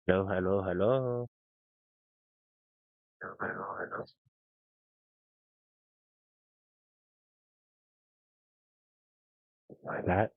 Hello, hello, hello. Hello, hello, hello. Like that.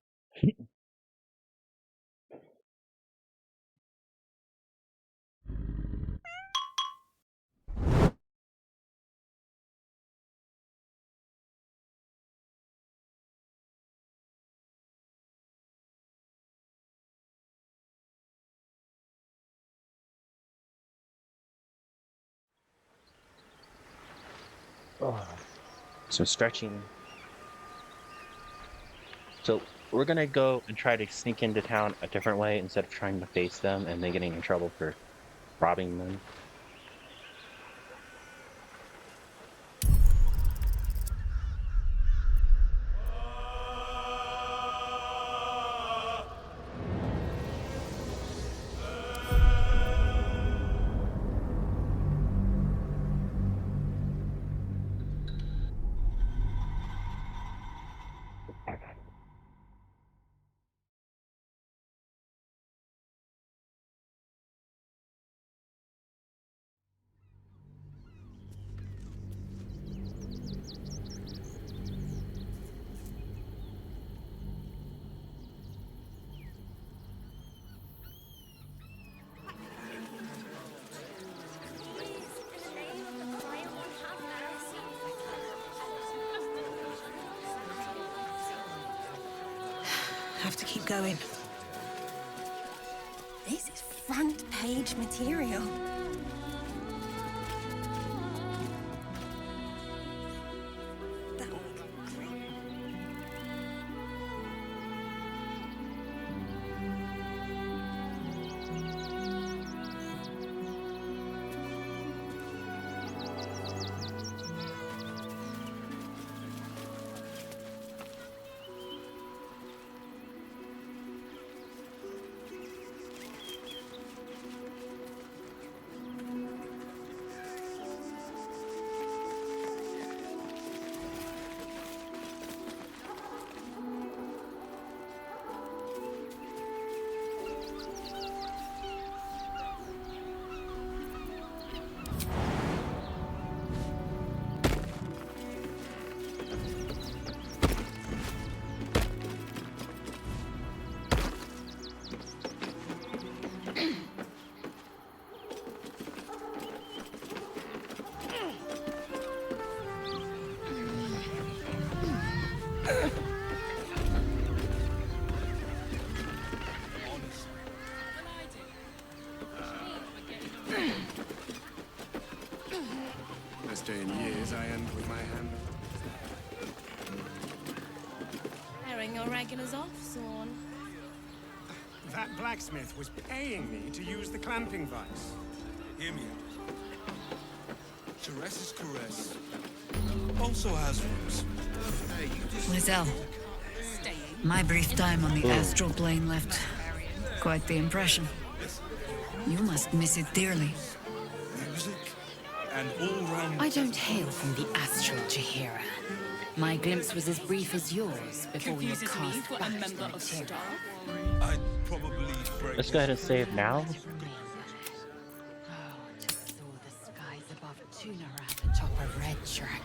Oh, some stretching. So we're gonna go and try to sneak into town a different way instead of trying to face them and then getting in trouble for robbing them. Have to keep going. This is front page material. That will look great. First day in years, I end with my hand. Wearing your regulars off, Swan. That blacksmith was paying me to use the clamping vice. Hear me out. Caress is caress. Also has roots. Lizelle, my brief time on the Oh, astral plane left quite the impression. You must miss it dearly. Music and all-round... I don't hail from the astral Jahira. My glimpse was as brief as yours before we were cast back to the material. I'd probably break... let's go ahead and save now. Oh, just saw the skies above Tunarat atop a red dragon.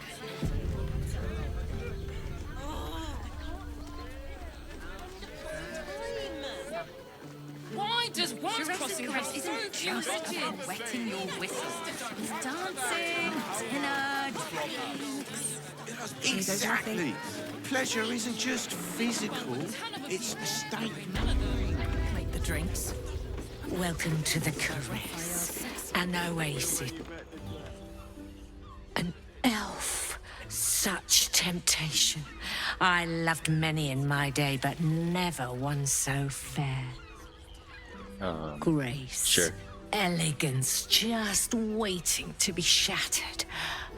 Why does one crossing have so few Just about wetting your whistle. It's dancing, dinner, drinks. Exactly. Pleasure isn't just physical, it's a state. Make the drinks. Welcome to the caress, an oasis, an elf. Such temptation. I loved many in my day, but never one so fair. Grace. Sure. Elegance just waiting to be shattered.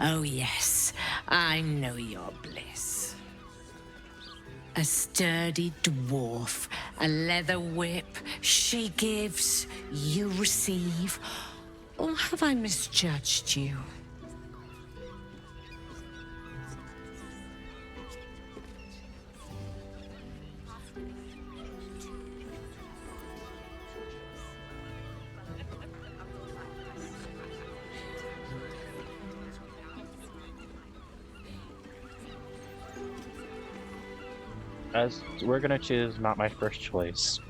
Oh yes, I know your bliss. A sturdy dwarf, a leather whip, she gives, you receive. Or have I misjudged you? As we're gonna choose not my first choice.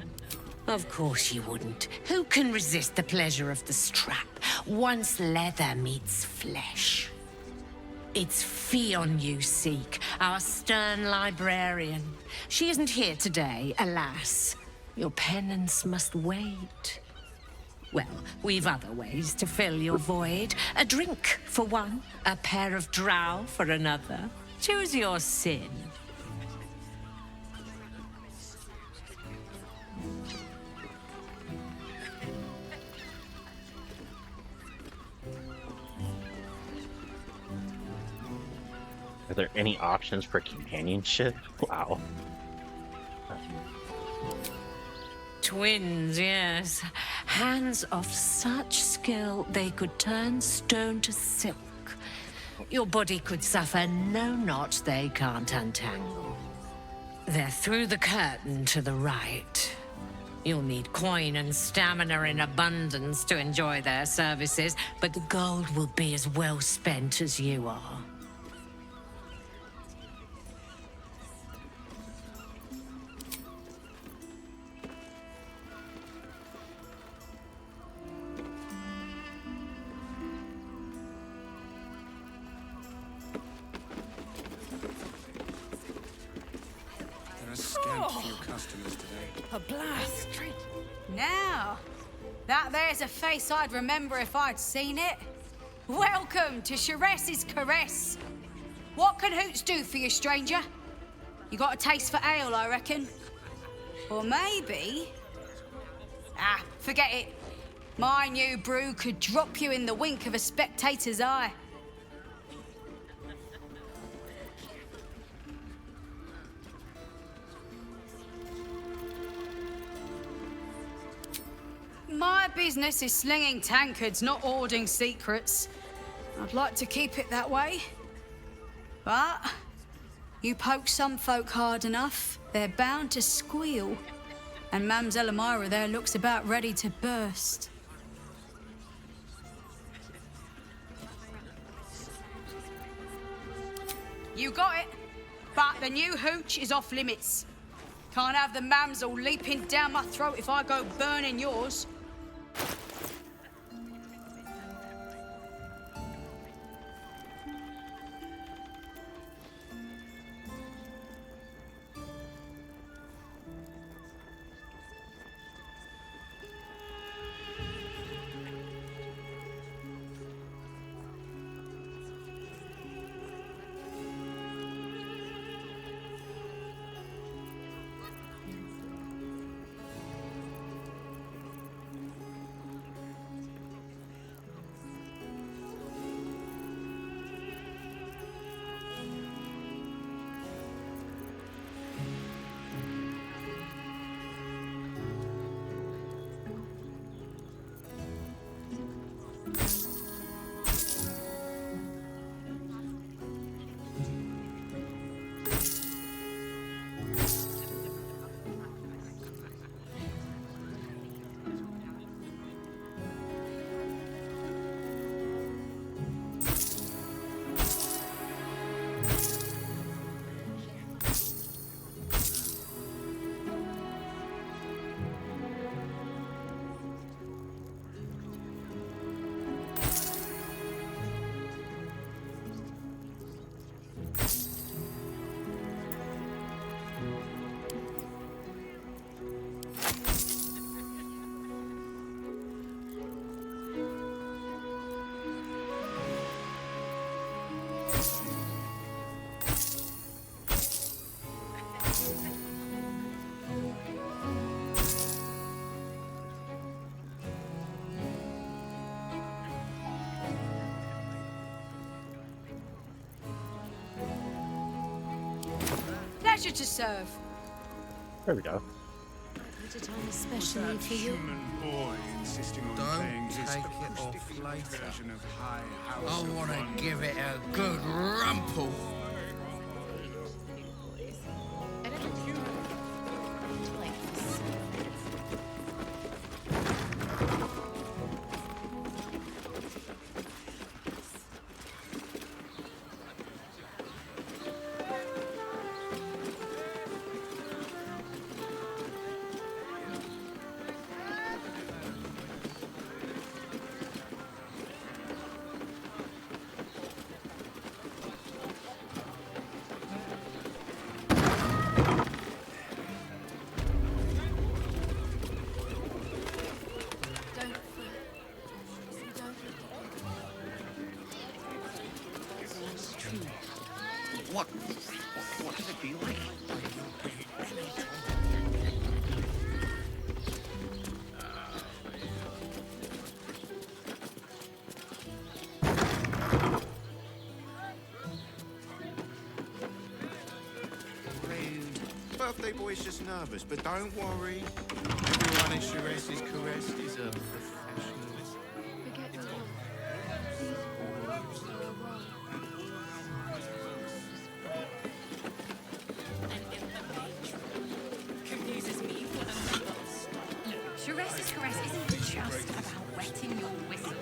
Of course you wouldn't. Who can resist the pleasure of the strap once leather meets flesh? It's Fionn you seek, our stern librarian. She isn't here today, alas. Your penance must wait. Well, we've other ways to fill your void. A drink for one, a pair of drow for another. Choose your sin. Are there any options for companionship? Wow. Twins, yes. Hands of such skill they could turn stone to silk. Your body could suffer no knot they can't untangle. They're through the curtain to the right. You'll need coin and stamina in abundance to enjoy their services, but the gold will be as well spent as you are. There are scant few customers today. A blast. Now, that there's a face I'd remember if I'd seen it. Welcome to Sharess's Caress. What can Hoots do for you, stranger? You got a taste for ale, I reckon? Or maybe... Ah, forget it. My new brew could drop you in the wink of a spectator's eye. My business is slinging tankards, not hoarding secrets. I'd like to keep it that way. But you poke some folk hard enough, they're bound to squeal. And Mamselle Elmira there looks about ready to burst. You got it, but the new hooch is off limits. Can't have the mamsel leaping down my throat if I go burning yours. Pleasure to serve. There we go. Put it on especially for you. Human boy insisting on Don't playing his take it acoustic off later. version of High House I of want to Wonder. give it a good rumple. Playboy's just nervous, but don't worry. Everyone in Shiraz' Caress is a professional. Confuses me for the most. Look, Shiraz's caress isn't just about wetting your whistle.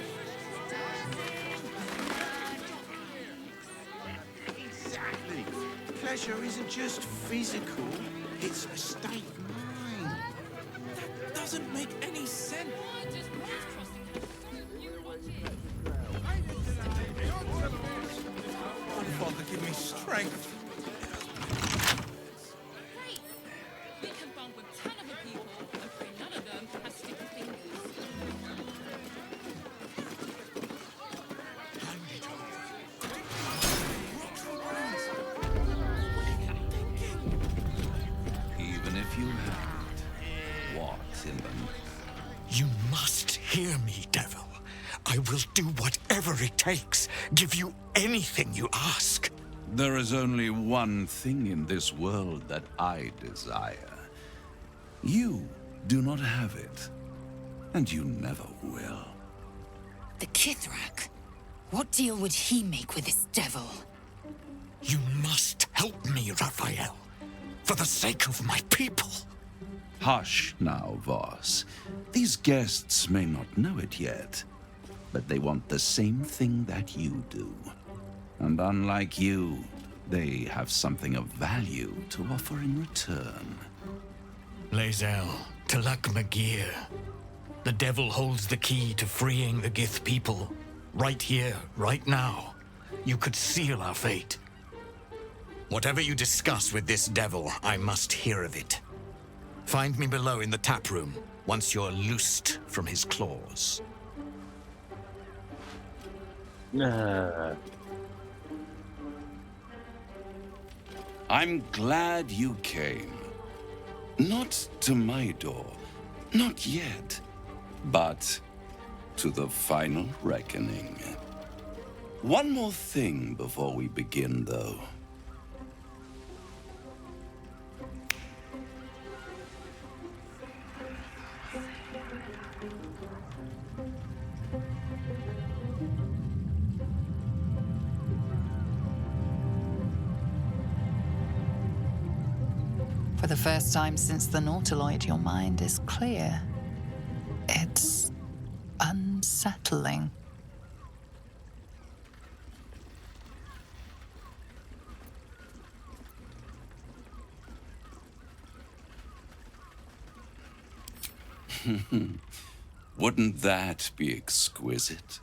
Exactly. Pleasure isn't just physical, it's a state of mind. That doesn't make any sense. Why does one's crossing have so few watches? Oh, Father, give me strength. Great! We can bump with 10 other people and pray none of them have sticky fingers. Even if you hadn't, what in the... You must hear me, devil. I will do whatever it takes. Give you anything you ask. There is only one thing in this world that I desire. You do not have it, and you never will. The Kithrak? What deal would he make with this devil? You must help me, Raphael. For the sake of my people. Hush now, Voss. These guests may not know it yet, but they want the same thing that you do. And unlike you, they have something of value to offer in return. Lae'zel, Talak Magir. The devil holds the key to freeing the Gith people. Right here, right now. You could seal our fate. Whatever you discuss with this devil, I must hear of it. Find me below in the tap room, once you're loosed from his claws. I'm glad you came. Not to my door, not yet, but to the final reckoning. One more thing before we begin, though. For the first time since the Nautiloid, your mind is clear. It's unsettling. Wouldn't that be exquisite?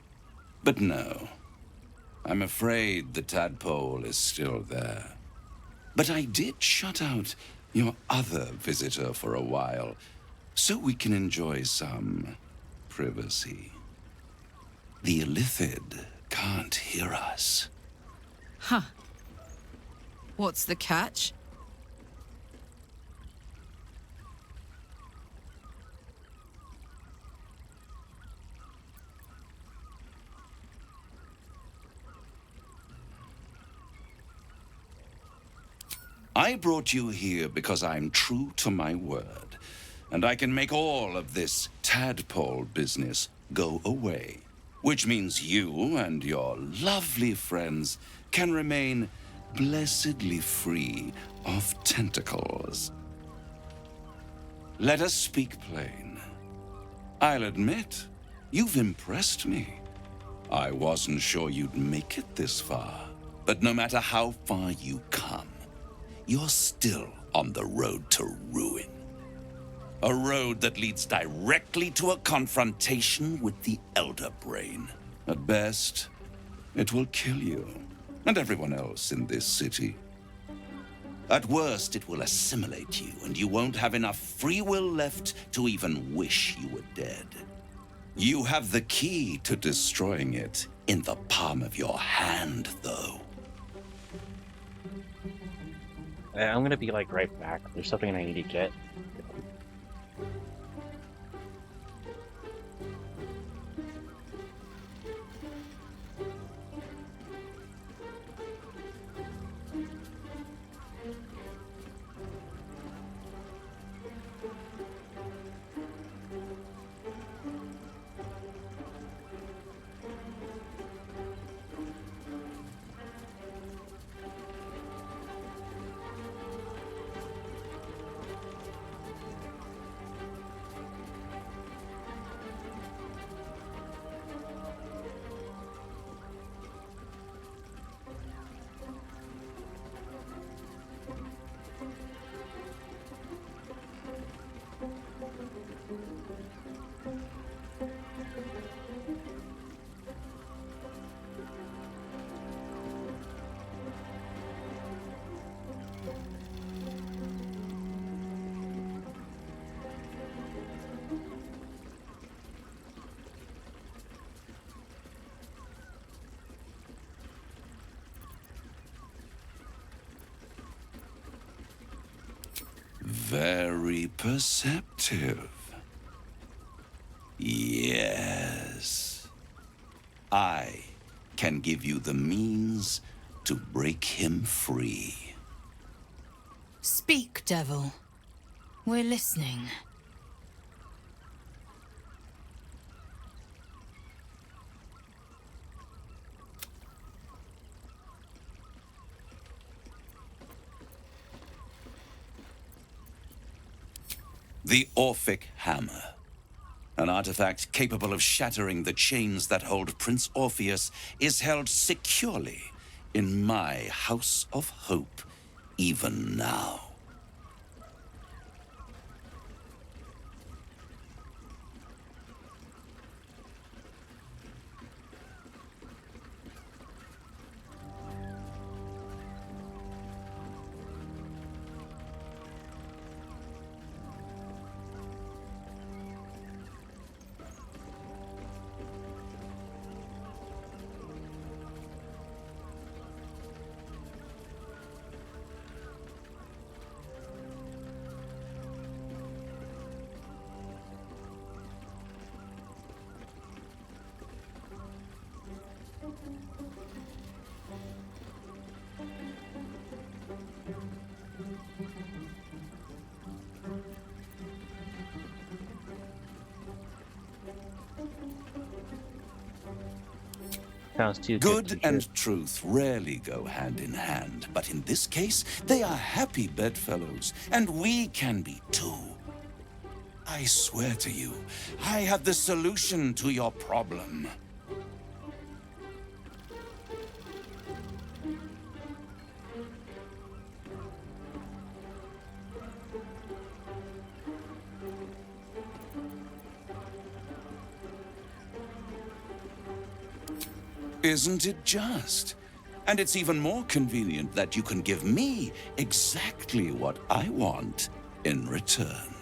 But no. I'm afraid the tadpole is still there. But I did shut out your other visitor for a while, so we can enjoy some privacy. The Illithid can't hear us. Huh. What's the catch? I brought you here because I'm true to my word, and I can make all of this tadpole business go away, which means you and your lovely friends can remain blessedly free of tentacles. Let us speak plain. I'll admit, you've impressed me. I wasn't sure you'd make it this far, but no matter how far you come, you're still on the road to ruin. A road that leads directly to a confrontation with the Elder Brain. At best, it will kill you and everyone else in this city. At worst, it will assimilate you, and you won't have enough free will left to even wish you were dead. You have the key to destroying it in the palm of your hand, though. I'm gonna be like right back. There's something I need to get. Very perceptive. Yes. I can give you the means to break him free. Speak, devil. We're listening. The Orphic Hammer. An artifact capable of shattering the chains that hold Prince Orpheus is held securely in my House of Hope, even now. Sounds too Good and truth rarely go hand in hand, but in this case, they are happy bedfellows, and we can be too. I swear to you, I have the solution to your problem. Isn't it just? And it's even more convenient that you can give me exactly what I want in return.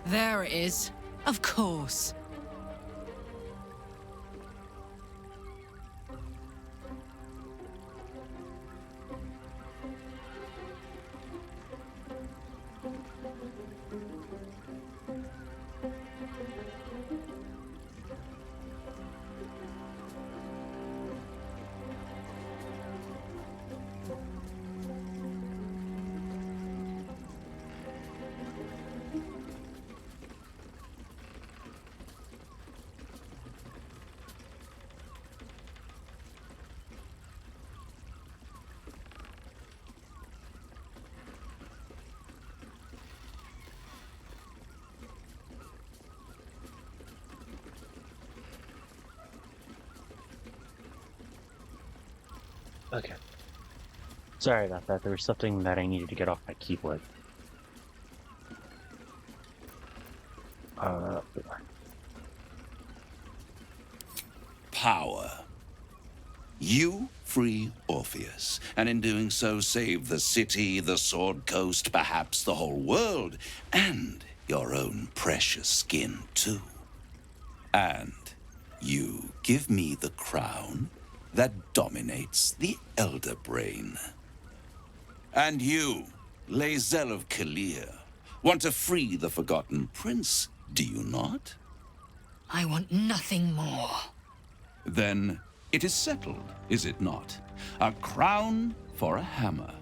There it is. Of course. Okay. Sorry about that. There was something that I needed to get off my keyboard. Power. You free Orpheus, and in doing so save the city, the Sword Coast, perhaps the whole world, and your own precious skin too. And you give me the crown that dominates the Elder Brain. And you, Lae'zel of Kalir, want to free the Forgotten Prince, do you not? I want nothing more. Then it is settled, is it not? A crown for a hammer.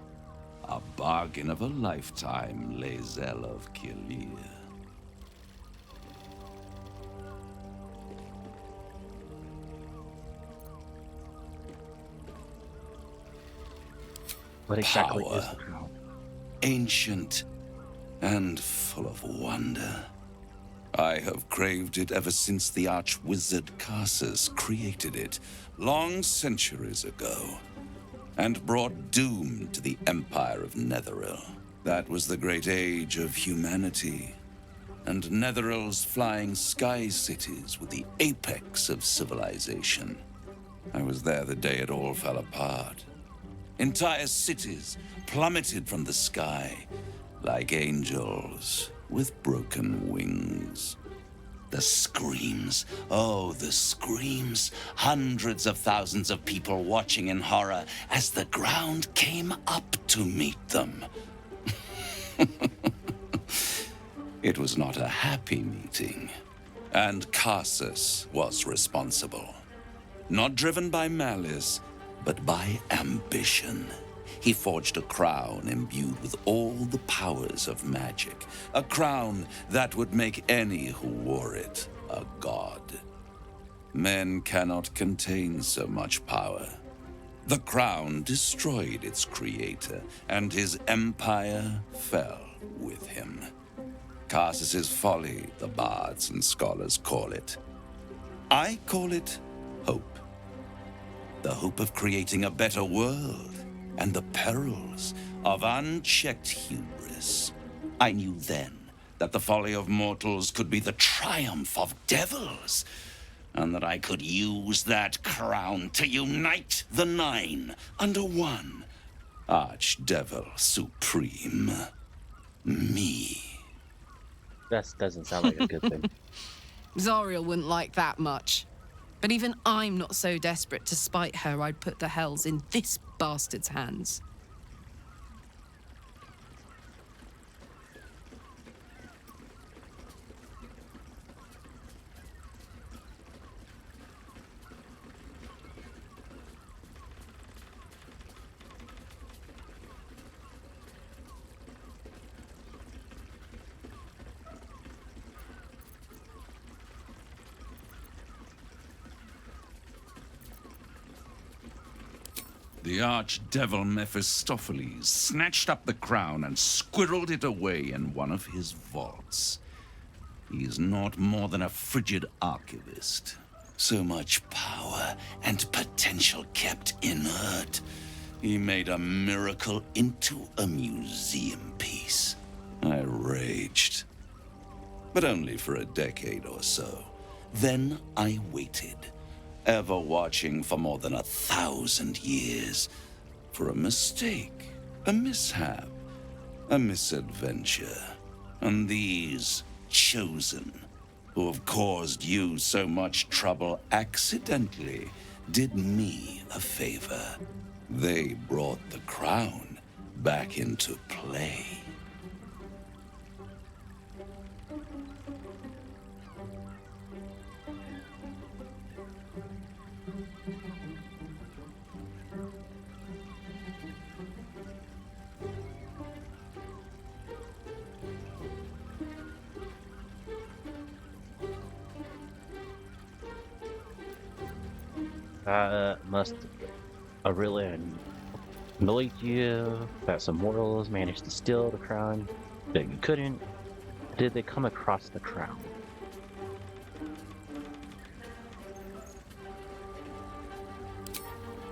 A bargain of a lifetime, Lae'zel of Kalir. What exactly Power. is the crown? Ancient and full of wonder. I have craved it ever since the arch-wizard Karsus created it, long centuries ago, and brought doom to the Empire of Netheril. That was the great age of humanity, and Netheril's flying sky cities were the apex of civilization. I was there the day it all fell apart. Entire cities plummeted from the sky like angels with broken wings. The screams, oh, the screams. Hundreds of thousands of people watching in horror as the ground came up to meet them. It was not a happy meeting, and Carsus was responsible. Not driven by malice, but by ambition. He forged a crown imbued with all the powers of magic, a crown that would make any who wore it a god. Men cannot contain so much power. The crown destroyed its creator, and his empire fell with him. Carsus's folly, the bards and scholars call it. I call it hope. The hope of creating a better world, and the perils of unchecked hubris. I knew then that the folly of mortals could be the triumph of devils, and that I could use that crown to unite the Nine under one Archdevil Supreme. Me. That doesn't sound like a good thing. Zariel wouldn't like that much. But even I'm not so desperate to spite her I'd put the hells in this bastard's hands. The archdevil Mephistopheles snatched up the crown and squirreled it away in one of his vaults. He's not more than a frigid archivist. So much power and potential kept inert. He made a miracle into a museum piece. I raged. But only for a decade or so. Then I waited. Ever watching for more than 1,000 years for a mistake, a mishap, a misadventure. And these chosen, who have caused you so much trouble accidentally, did me a favor. They brought the crown back into play. Must have really annoyed you that some mortals managed to steal the crown, but you couldn't. Did they come across the crown?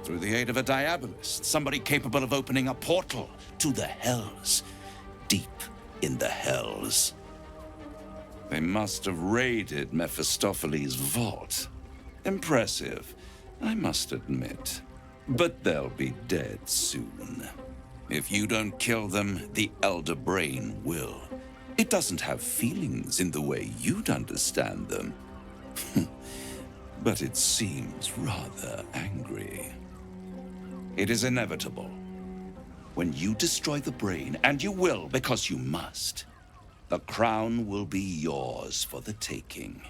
Through the aid of a diabolist, somebody capable of opening a portal to the hells, deep in the hells. They must have raided Mephistopheles' vault. Impressive, I must admit. But they'll be dead soon. If you don't kill them, the Elder Brain will. It doesn't have feelings in the way you'd understand them. But it seems rather angry. It is inevitable. When you destroy the brain, and you will because you must, the crown will be yours for the taking.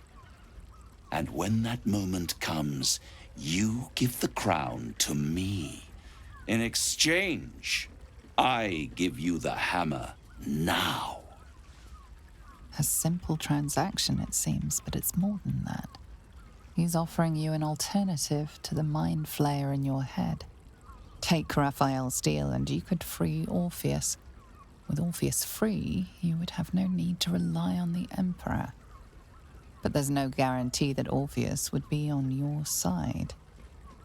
And when that moment comes, you give the crown to me. In exchange, I give you the hammer now. A simple transaction, it seems, but it's more than that. He's offering you an alternative to the mind flayer in your head. Take Raphael's deal and you could free Orpheus. With Orpheus free, you would have no need to rely on the Emperor. But there's no guarantee that Orpheus would be on your side.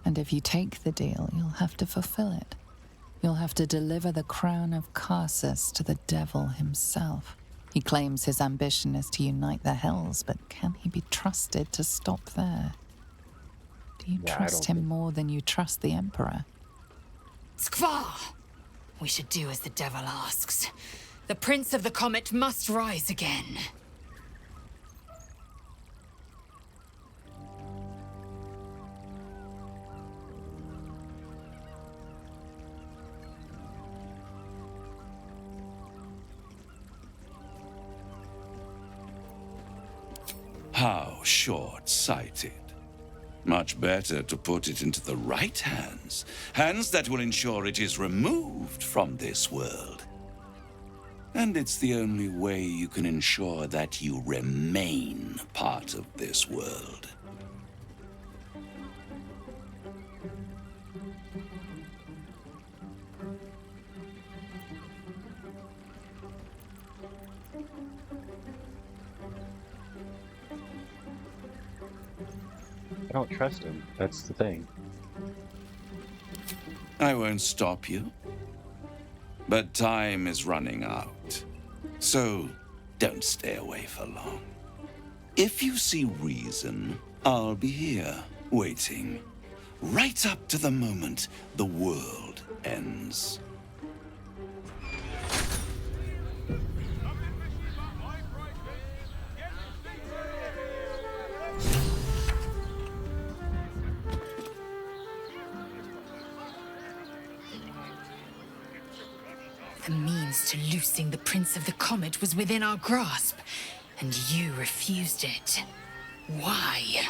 And if you take the deal, you'll have to fulfill it. You'll have to deliver the crown of Carsus to the devil himself. He claims his ambition is to unite the hells, but can he be trusted to stop there? Do you trust him more than you trust the Emperor? Skvar! We should do as the devil asks. The Prince of the Comet must rise again. How short-sighted. Much better to put it into the right hands. Hands that will ensure it is removed from this world. And it's the only way you can ensure that you remain part of this world. I don't trust him. That's the thing. I won't stop you. But time is running out. So don't stay away for long. If you see reason, I'll be here, waiting. Right up to the moment the world ends. The means to loosing the Prince of the Comet was within our grasp, and you refused it. Why?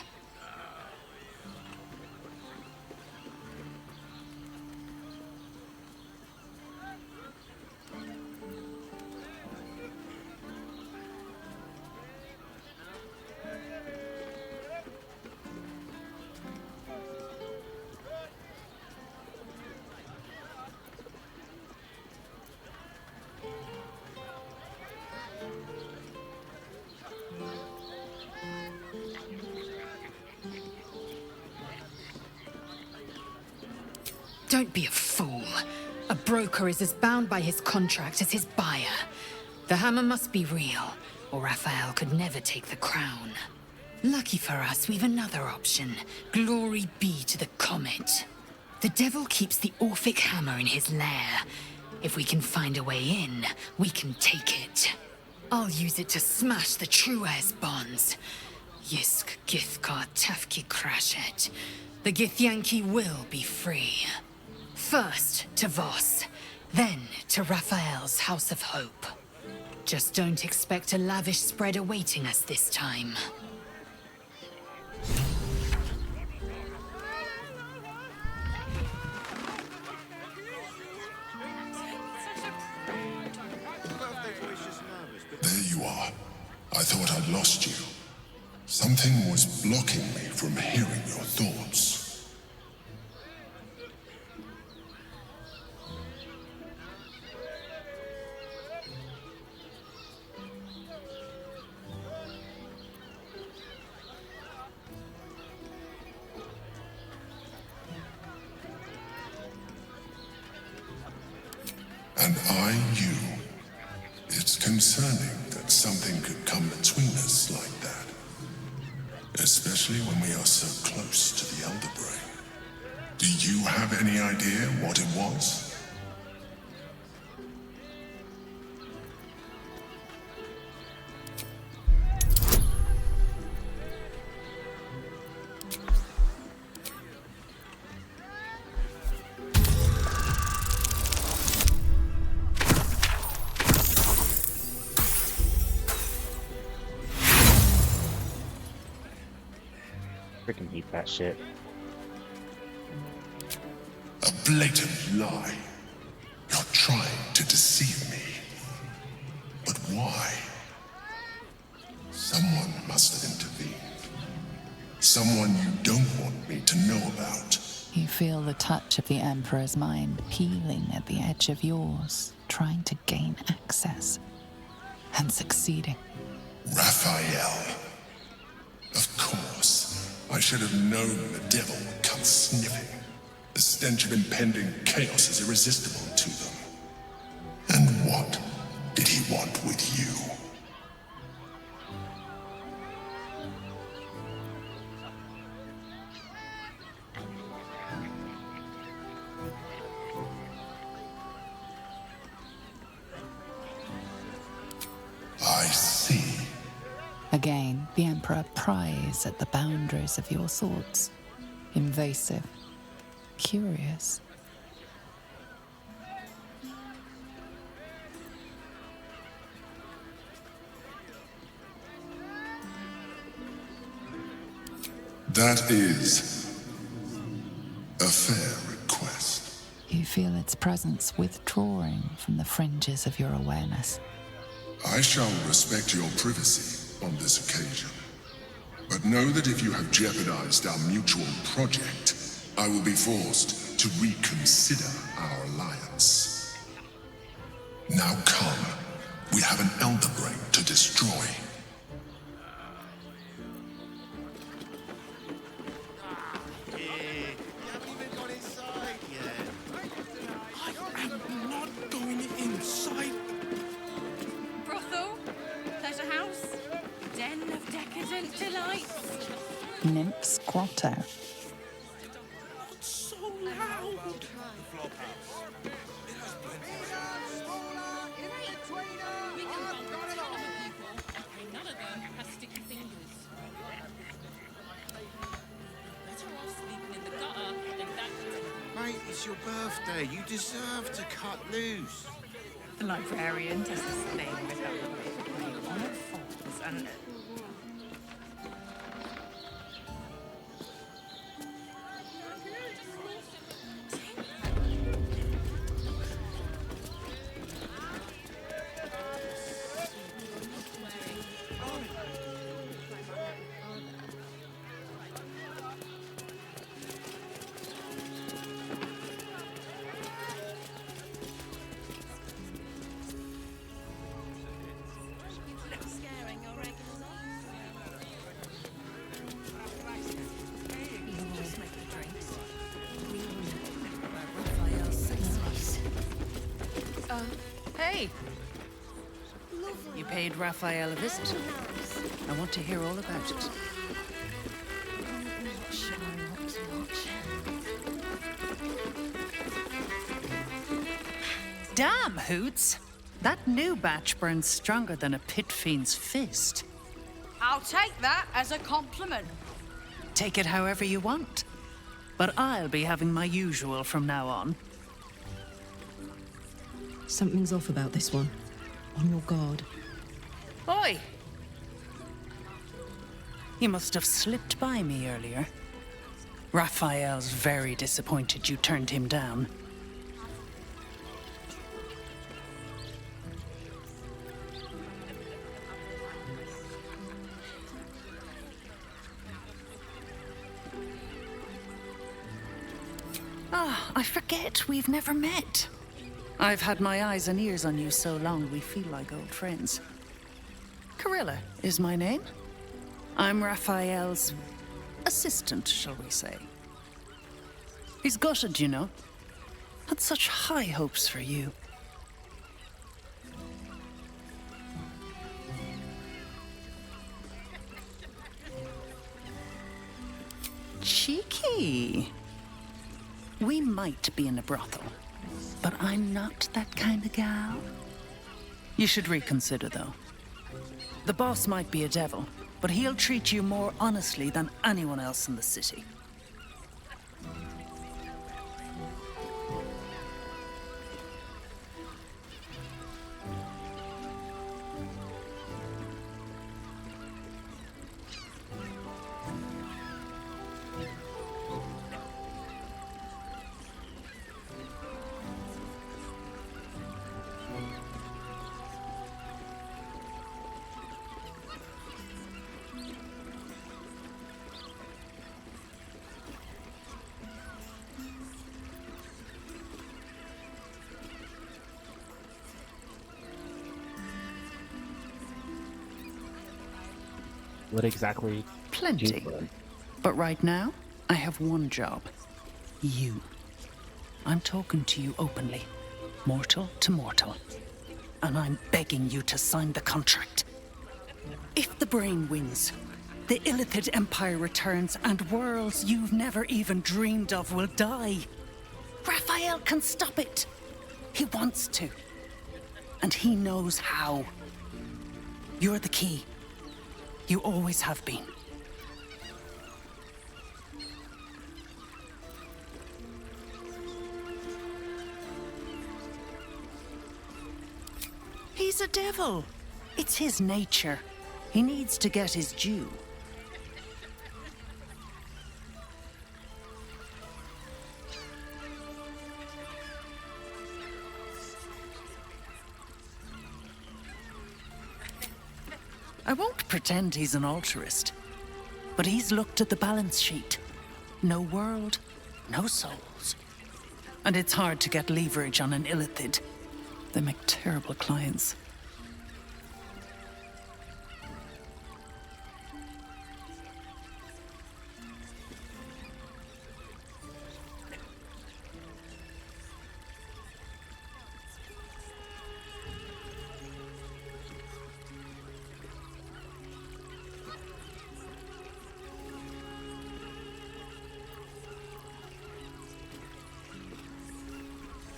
Don't be a fool. A broker is as bound by his contract as his buyer. The hammer must be real, or Raphael could never take the crown. Lucky for us, we've another option. Glory be to the comet. The devil keeps the Orphic hammer in his lair. If we can find a way in, we can take it. I'll use it to smash the true heirs' bonds. Yisk Githkar Tafki Crashet. The Githyanki will be free. First to Voss, then to Raphael's House of Hope. Just don't expect a lavish spread awaiting us this time. There you are. I thought I'd lost you. Something was blocking me from hearing your thoughts. And I, you. It's concerning that something could come between us like that. Especially when we are so close to the Elder Brain. Do you have any idea what it was? Freaking hate that shit. A blatant lie. You're trying to deceive me. But why? Someone must have intervened. Someone you don't want me to know about. You feel the touch of the Emperor's mind peeling at the edge of yours, trying to gain access. And succeeding. Raphael. Of course. I should have known the devil would come sniffing. The stench of impending chaos is irresistible to them. And what did he want with you? I see. Again, the Emperor pries at the boundaries of your thoughts. Invasive. Curious. That is a fair request. You feel its presence withdrawing from the fringes of your awareness. I shall respect your privacy on this occasion. But know that if you have jeopardized our mutual project, I will be forced to reconsider our alliance. Now come. We have an Elder Brain to destroy. Brothel, pleasure house, den of decadent delights. Nymph's Grotto. So loud. Mate, it's your birthday. You deserve to cut loose. The librarian does this thing with her falls and... Hey! You paid Raphael a visit. I want to hear all about it. Damn, Hoots! That new batch burns stronger than a pit fiend's fist. I'll take that as a compliment. Take it however you want. But I'll be having my usual from now on. Something's off about this one. On your guard. Oi! You must have slipped by me earlier. Raphael's very disappointed you turned him down. Ah, I forget we've never met. I've had my eyes and ears on you so long we feel like old friends. Carilla is my name. I'm Raphael's assistant, shall we say. He's gutted, you know. Had such high hopes for you. Cheeky. We might be in a brothel, but I'm not that kind of gal. You should reconsider, though. The boss might be a devil, but he'll treat you more honestly than anyone else in the city. What exactly? Plenty. But right now, I have one job. You. I'm talking to you openly. Mortal to mortal. And I'm begging you to sign the contract. If the brain wins, the Illithid Empire returns and worlds you've never even dreamed of will die. Raphael can stop it. He wants to. And he knows how. You're the key. You always have been. He's a devil. It's his nature. He needs to get his due. I won't pretend he's an altruist, but he's looked at the balance sheet. No world, no souls. And it's hard to get leverage on an illithid. They make terrible clients.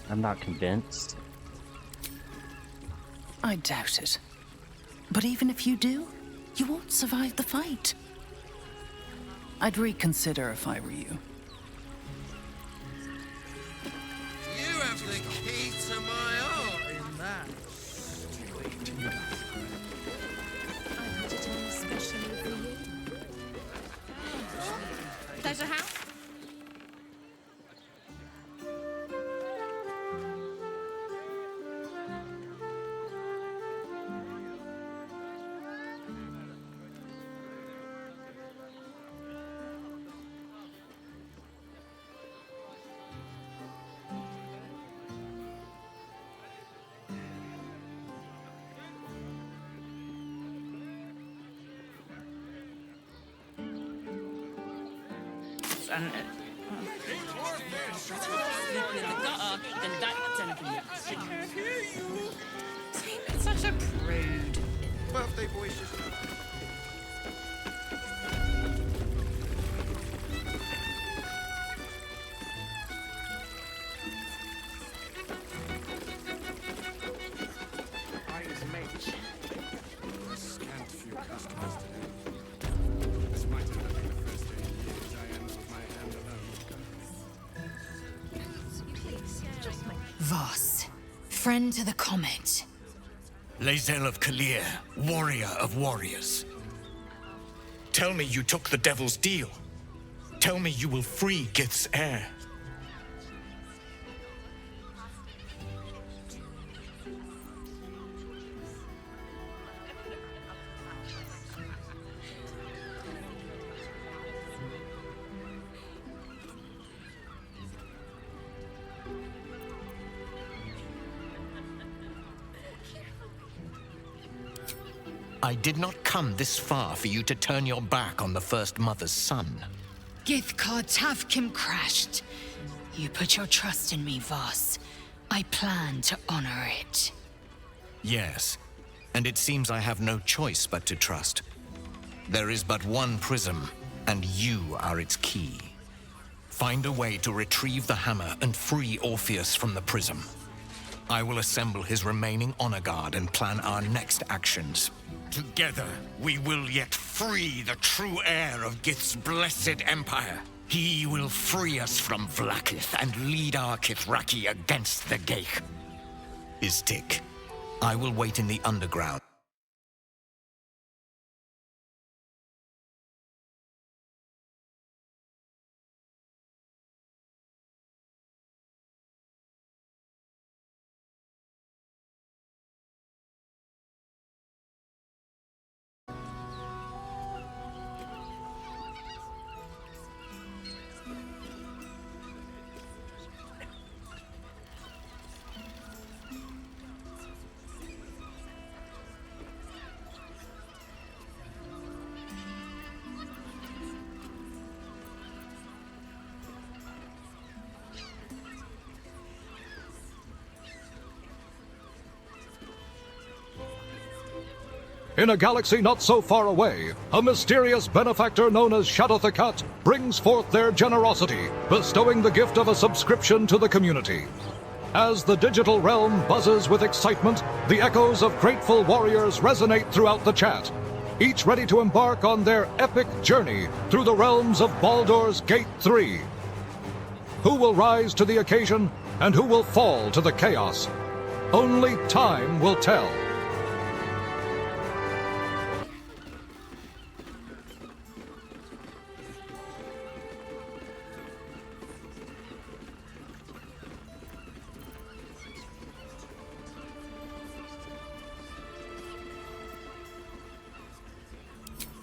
I'm not convinced. I doubt it. But even if you do, you won't survive the fight. I'd reconsider if I were you. You have the key to my heart in that. I put it on especially for you. Pleasure house? And sleeping in the gutter, then that's anything else. Seems such a prude. Birthday voices. Scant few customers today. This might end up being the first day in years I end with my hand alone. Voss, friend to the comet. Lae'zel of Kalir, warrior of warriors. Tell me you took the Devil's deal. Tell me you will free Gith's heir. I did not come this far for you to turn your back on the First Mother's son. Githkar Tavkim crashed. You put your trust in me, Voss. I plan to honor it. Yes, and it seems I have no choice but to trust. There is but one prism, and you are its key. Find a way to retrieve the hammer and free Orpheus from the prism. I will assemble his remaining honor guard and plan our next actions. Together, we will yet free the true heir of Gith's blessed empire. He will free us from Vlaakith and lead our Kithraki against the Geich. Istik, I will wait in the underground. In a galaxy not so far away, a mysterious benefactor known as Shadow the Cat brings forth their generosity, bestowing the gift of a subscription to the community. As the digital realm buzzes with excitement, the echoes of grateful warriors resonate throughout the chat, each ready to embark on their epic journey through the realms of Baldur's Gate 3. Who will rise to the occasion, and who will fall to the chaos? Only time will tell.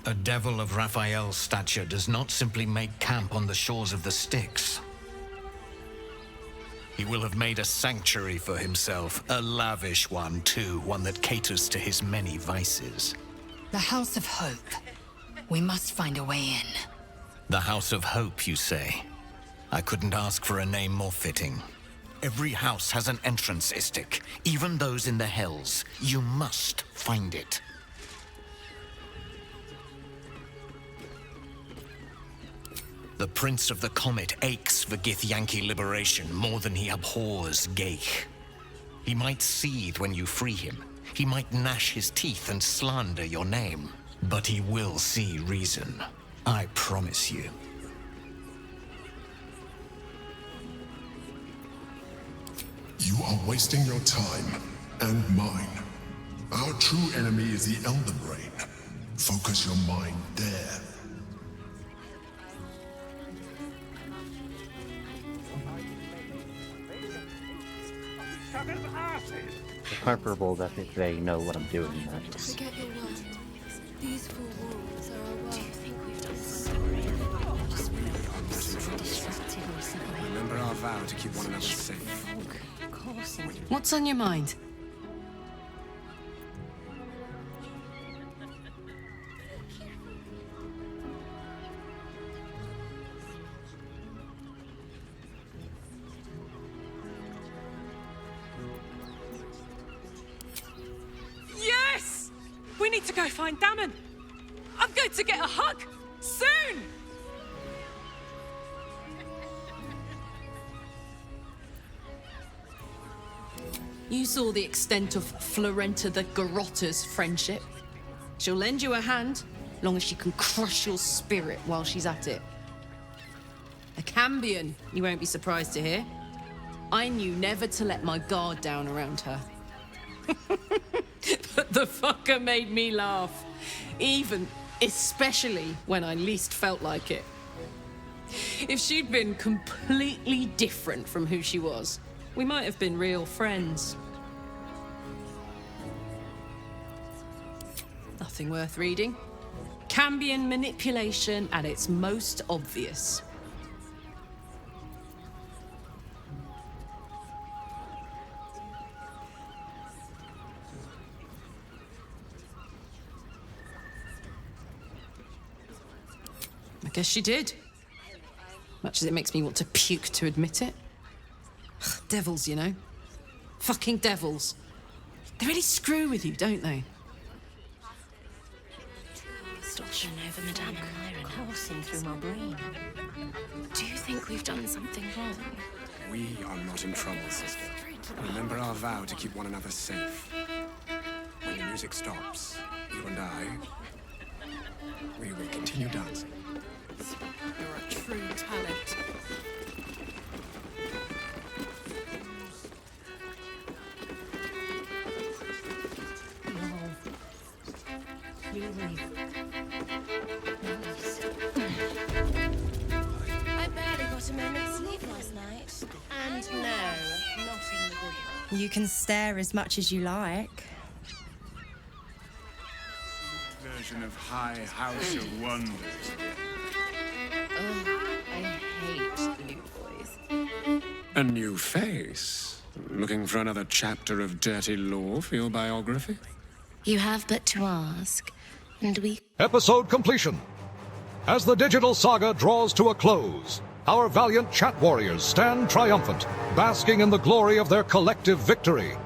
A devil of Raphael's stature does not simply make camp on the shores of the Styx. He will have made a sanctuary for himself, a lavish one too, one that caters to his many vices. The House of Hope. We must find a way in. The House of Hope, you say? I couldn't ask for a name more fitting. Every house has an entrance, Istik, even those in the Hells. You must find it. The Prince of the Comet aches for Githyanki liberation more than he abhors Geich. He might seethe when you free him. He might gnash his teeth and slander your name. But he will see reason. I promise you. You are wasting your time, and mine. Our true enemy is the Elder Brain. Focus your mind there. I'm comfortable that they know what I'm doing next. Forget your word. These four walls are our world. Do you think we've done something? Remember our vow to keep one another safe. What's on your mind? Yes! We need to go find Damon. I'm going to get a hug soon. You saw the extent of Florenta the Garotta's friendship. She'll lend you a hand, long as she can crush your spirit while she's at it. A Cambion, you won't be surprised to hear. I knew never to let my guard down around her. But the fucker made me laugh. Especially when I least felt like it. If she'd been completely different from who she was, we might have been real friends. Nothing worth reading. Cambion manipulation at its most obvious. I guess she did. Much as it makes me want to puke to admit it. Devils, you know. Fucking devils. They really screw with you, don't they? Stop over Madame and Myron coursing through my brain. Do you think we've done something wrong? We are not in trouble, sister. Remember our vow to keep one another safe. When the music stops, you and I, we will continue dancing. You're a true talent. I barely got a moment's sleep last night. And no, not in the good. You can stare as much as you like. Version of High House of Wonders. I hate new boys. A new face? Looking for another chapter of dirty law for your biography? You have but to ask, and we... Episode completion. As the digital saga draws to a close, our valiant chat warriors stand triumphant, basking in the glory of their collective victory.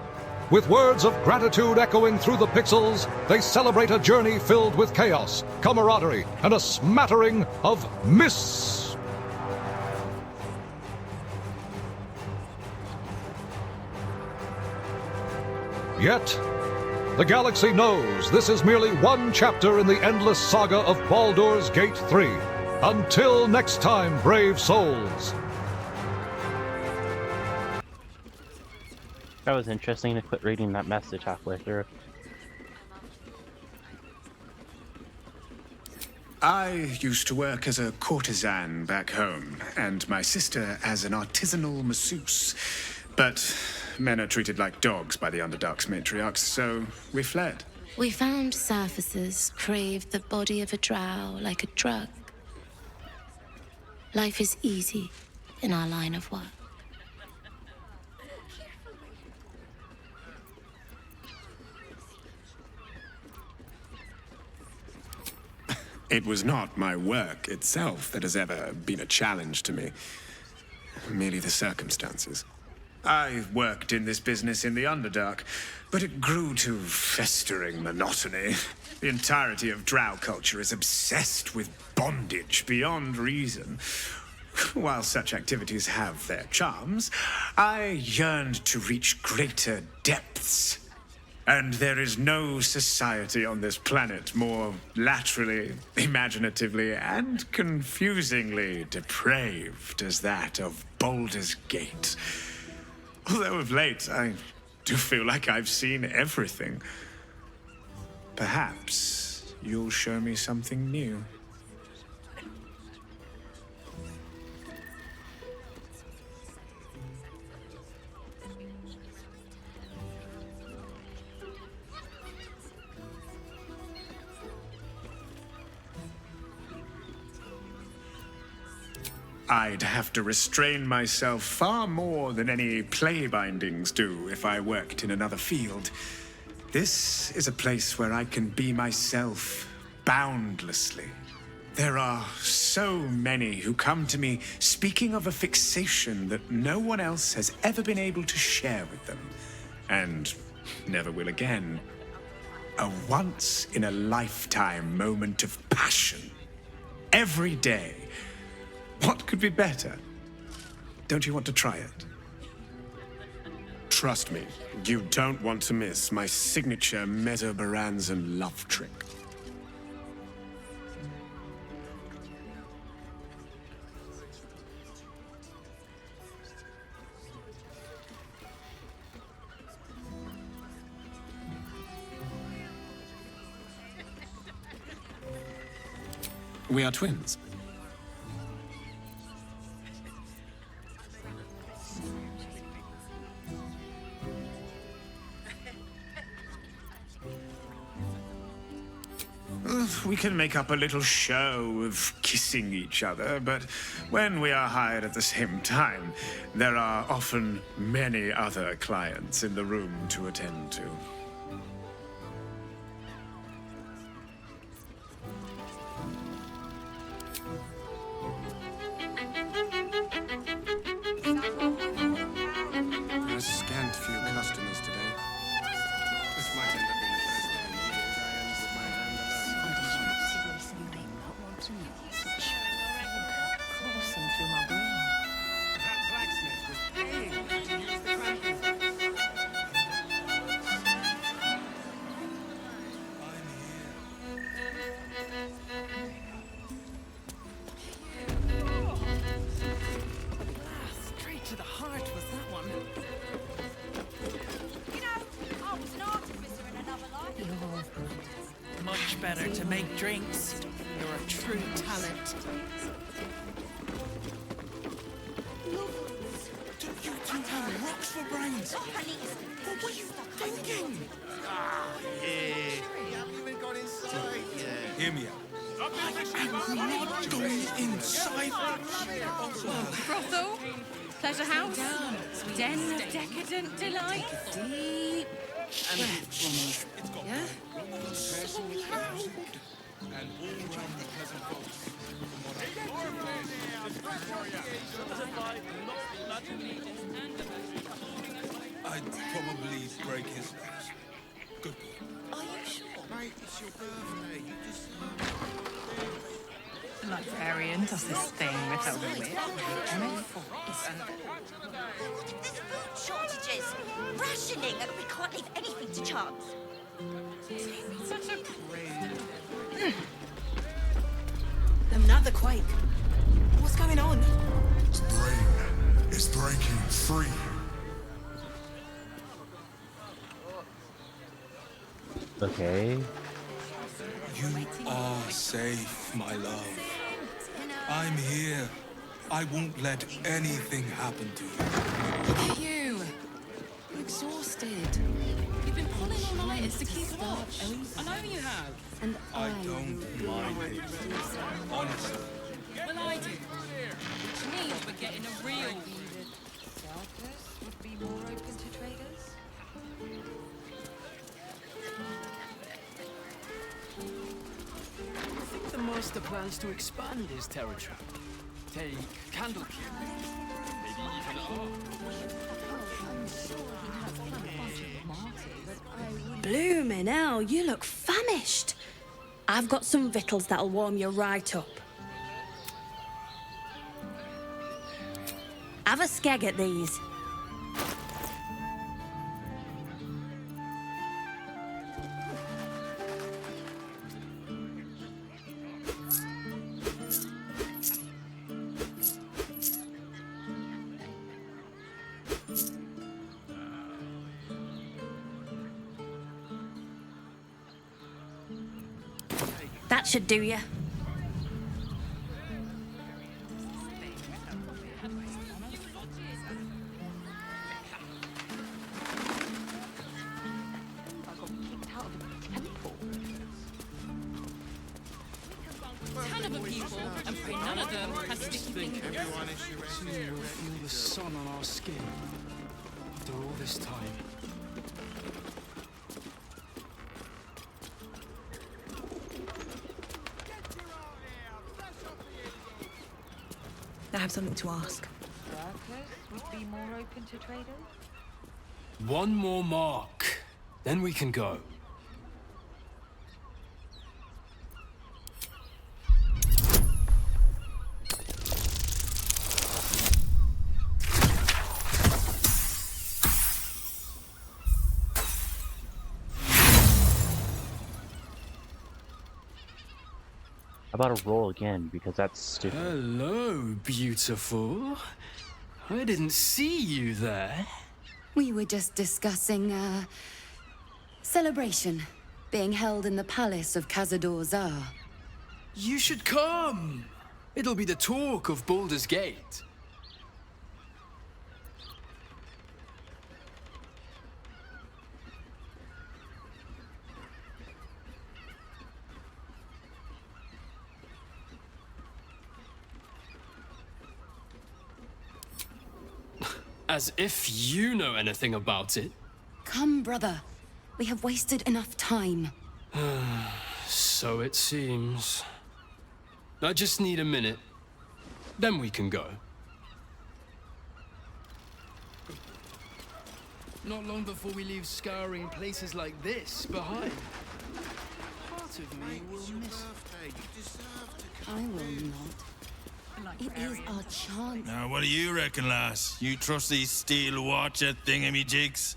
With words of gratitude echoing through the pixels, they celebrate a journey filled with chaos, camaraderie, and a smattering of miss. Yet, the galaxy knows this is merely one chapter in the endless saga of Baldur's Gate 3. Until next time, brave souls. That was interesting to quit reading that message halfway through. I used to work as a courtesan back home, and my sister as an artisanal masseuse. But men are treated like dogs by the Underdark's matriarchs, so we fled. We found surfacers craved the body of a drow like a drug. Life is easy in our line of work. It was not my work itself that has ever been a challenge to me. Merely the circumstances. I worked in this business in the Underdark, but it grew to festering monotony. The entirety of drow culture is obsessed with bondage beyond reason. While such activities have their charms, I yearned to reach greater depths. And there is no society on this planet more laterally, imaginatively, and confusingly depraved as that of Baldur's Gate. Although of late, I do feel like I've seen everything. Perhaps you'll show me something new. I'd have to restrain myself far more than any play bindings do if I worked in another field. This is a place where I can be myself boundlessly. There are so many who come to me speaking of a fixation that no one else has ever been able to share with them, and never will again. A once-in-a-lifetime moment of passion. Every day. What could be better? Don't you want to try it? Trust me, you don't want to miss my signature Mesobaranzan love trick. We are twins. We can make up a little show of kissing each other, but when we are hired at the same time, there are often many other clients in the room to attend to. A scant few customers today. This might end up being the first day in years I end with my hand Coursing through my brain. That blacksmith was paying to use the cramping. Straight to the heart was that one. You know, I was an artificer in another life. You're much better to make drinks. You're a true talent. Do you two have rocks for brains? What were you thinking? You haven't even gone inside yet. Hear me out. I'm not going inside. Brothel, pleasure house, den of decadent delight. Deep breath for me. Yeah? And all round the pleasant folks. I'd probably break his legs. Good boy. Are you sure? Mate, it's your birthday. You just... The librarian does this thing without a whip. There's food shortages, rationing, and we can't leave anything to chance. Such a prude. Another quake. What's going on? Its brain is breaking free. Okay. You are safe, my love. I'm here. I won't let anything happen to you. Look at you. You're exhausted. You've been pulling all night minutes to keep it up. I know you have. And I don't mind it. Honestly. Well, I do. Which means we're getting a real. Circus would be more open to traders. I think the master plans to expand his territory. Take Candlekeep. Maybe even Bloomin' hell, you look famished. I've got some victuals that'll warm you right up. Have a skeg at these. That should do you. Ton of people, and pray none of them has sticky fingers. soon we'll feel the sun on our skin. After all this time. I have something to ask. Circus would be more open to traders. One more mark, then we can go. How about a roll again, because that's stupid. Hello, beautiful. I didn't see you there. We were just discussing a celebration being held in the palace of Cazador Zar. You should come. It'll be the talk of Baldur's Gate. As if you know anything about it. Come, brother. We have wasted enough time. So it seems. I just need a minute. Then we can go. Not long before we leave scouring places like this behind. Part of me will miss it. I will not. It is our chance. Now, what do you reckon, lass? You trust these steel watcher thingamy-jigs?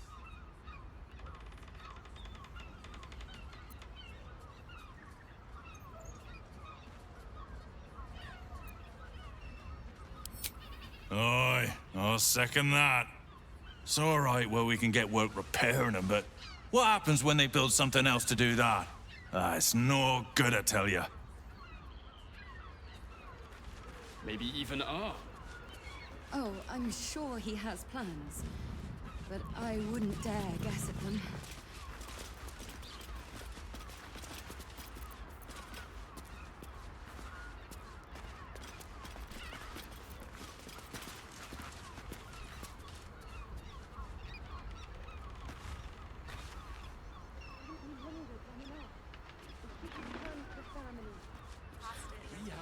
Aye, I'll second that. It's all right where we can get work repairing them, but what happens when they build something else to do that? It's no good, I tell you. Maybe even are. Oh, I'm sure he has plans. But I wouldn't dare guess at them.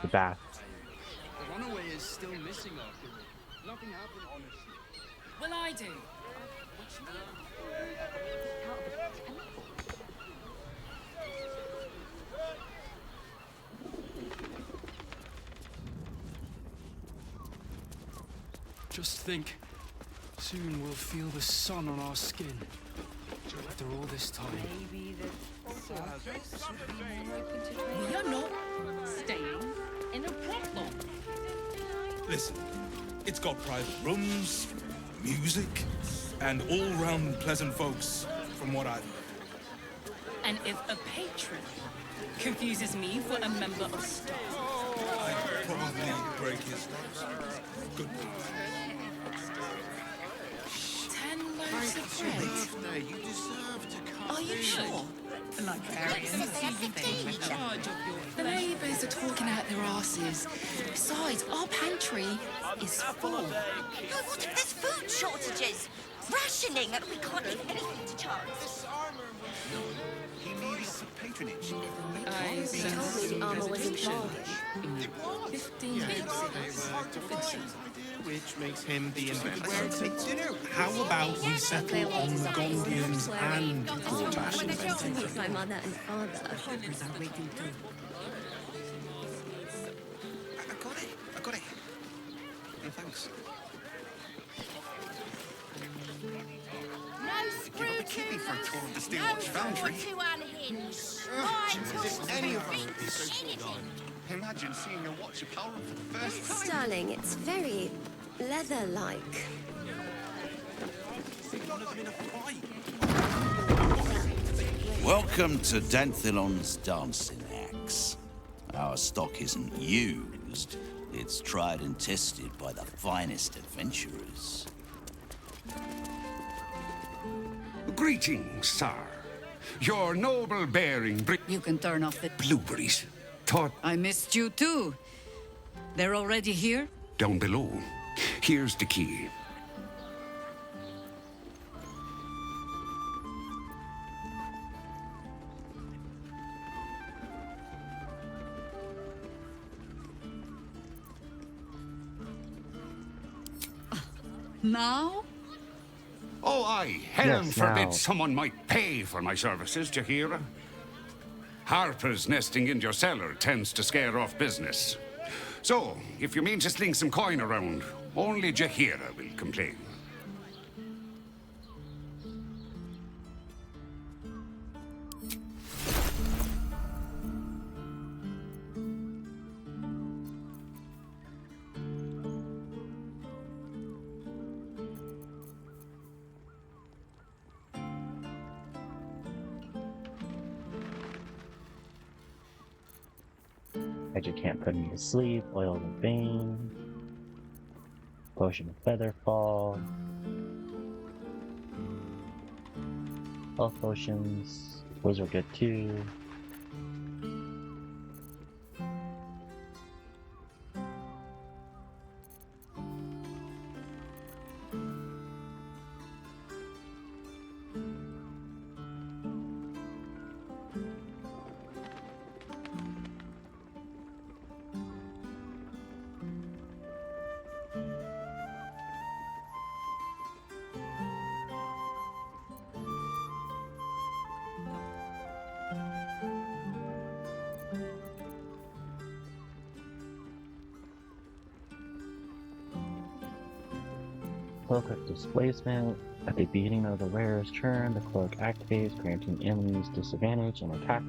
The bath. The runaway is still missing after all. Nothing happened, honestly. Well, I do. Just think, soon we'll feel the sun on our skin. After all this time. Maybe the circus would be more open to traders. We are not staying in a problem. Listen, it's got private rooms, music, and all-round pleasant folks, from what I've heard. And if a patron confuses me for a member of staff, I'd probably break his nose. Good. birthday. You deserve to come. Are you sure? The neighbours are talking out their asses. Besides, our pantry is full. No, what if there's food shortages? Rationing, and we can't leave anything to chance. He needed some patronage. He told me the armour was in bargain. 15 weeks which makes him the inventor. How about we settle on the Gondians and Gortash inventing? My mother and father. I got it. No, thanks. No screw Keep me for a tour of the Steel Watch Foundry. to unhinge. Any of us. Imagine seeing your watch of power for the first time. Darling, it's very leather-like. Welcome to Danthilon's dancing axe. Our stock isn't used, it's tried and tested by the finest adventurers. Greetings, sir. Your noble bearing You can turn off the blueberries. Thought I missed you too. They're already here? down below. Here's the key. Now? Oh, aye. Heaven Yes, forbid now. someone might pay for my services, Jahira. Harpers nesting in your cellar tends to scare off business. So, if you mean to sling some coin around, only Jahira will complain. Magic can't put me to sleep. Oil of the Bane. Potion of Featherfall. Health potions. Those are good too. Cloak displacement. At the beginning of the wearer's turn, the cloak activates, granting enemies disadvantage and attack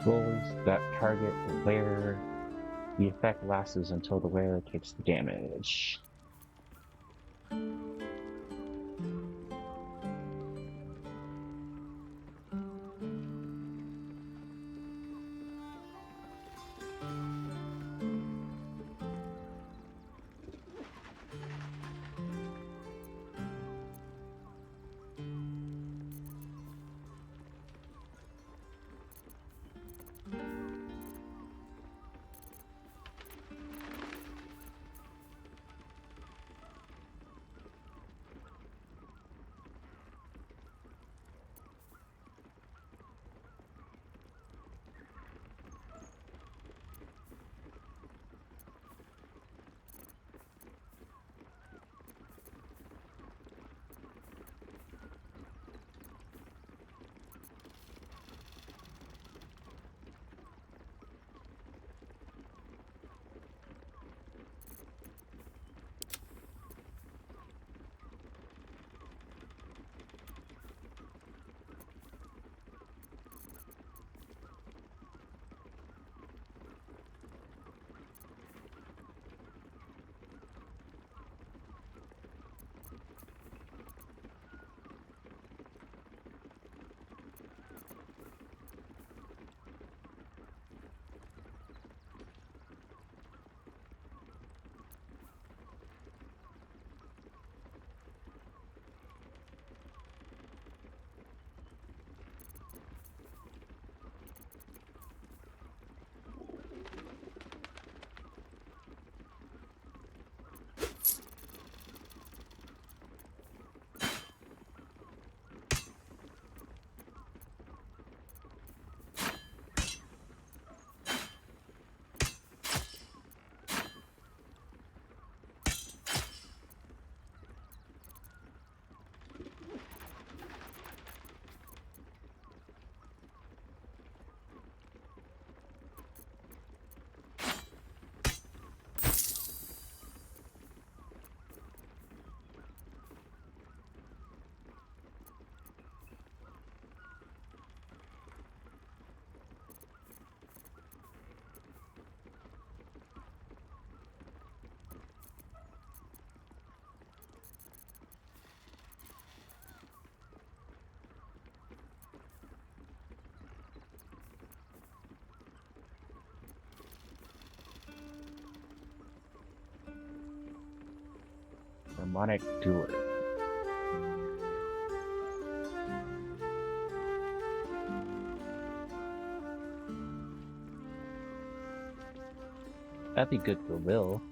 rolls that target the wearer. The effect lasts until the wearer takes the damage. harmonic duet. That'd be good for Will.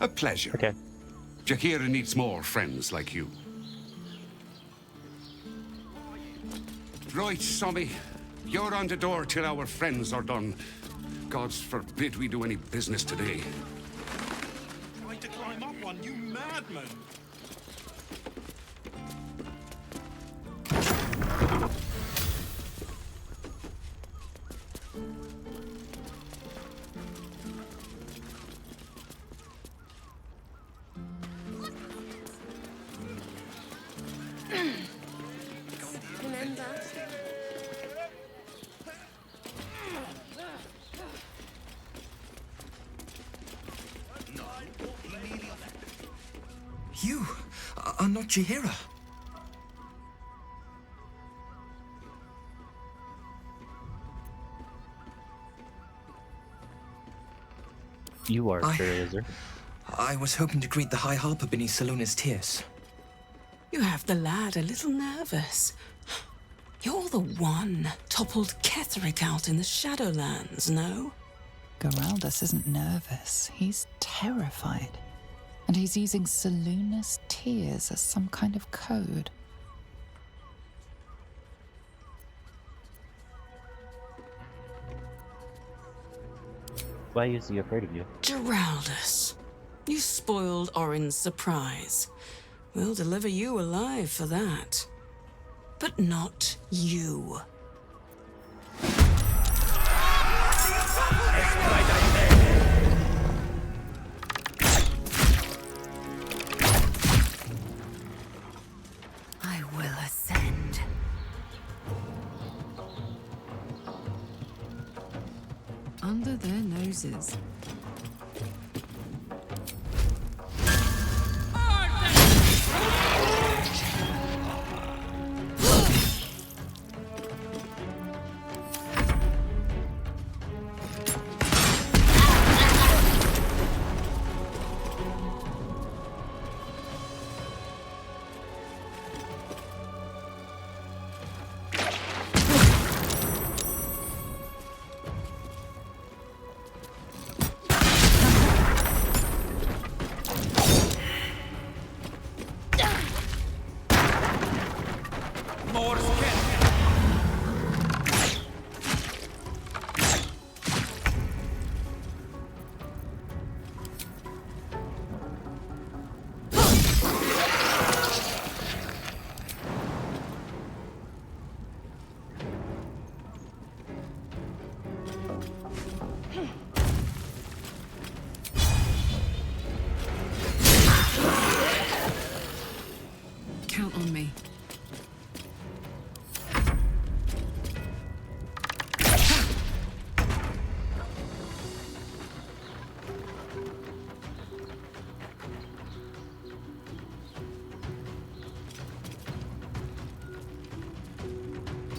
A pleasure. Okay. Jaheira needs more friends like you. Right, Sommy. You're on the door till our friends are done. Gods forbid we do any business today. Trying to climb up one, you madman! You are not Jaheira. You are, Fair Lizard. I was hoping to greet the High Harper beneath Salona's tears. You have the lad a little nervous. You're the one toppled Ketherick out in the Shadowlands, no? Geraldus isn't nervous. He's terrified. And he's using Salona's tears as some kind of code. Why is he afraid of you? Geraldus, you spoiled Orin's surprise. We'll deliver you alive for that. But not you. I will ascend. Under their noses. Count on me.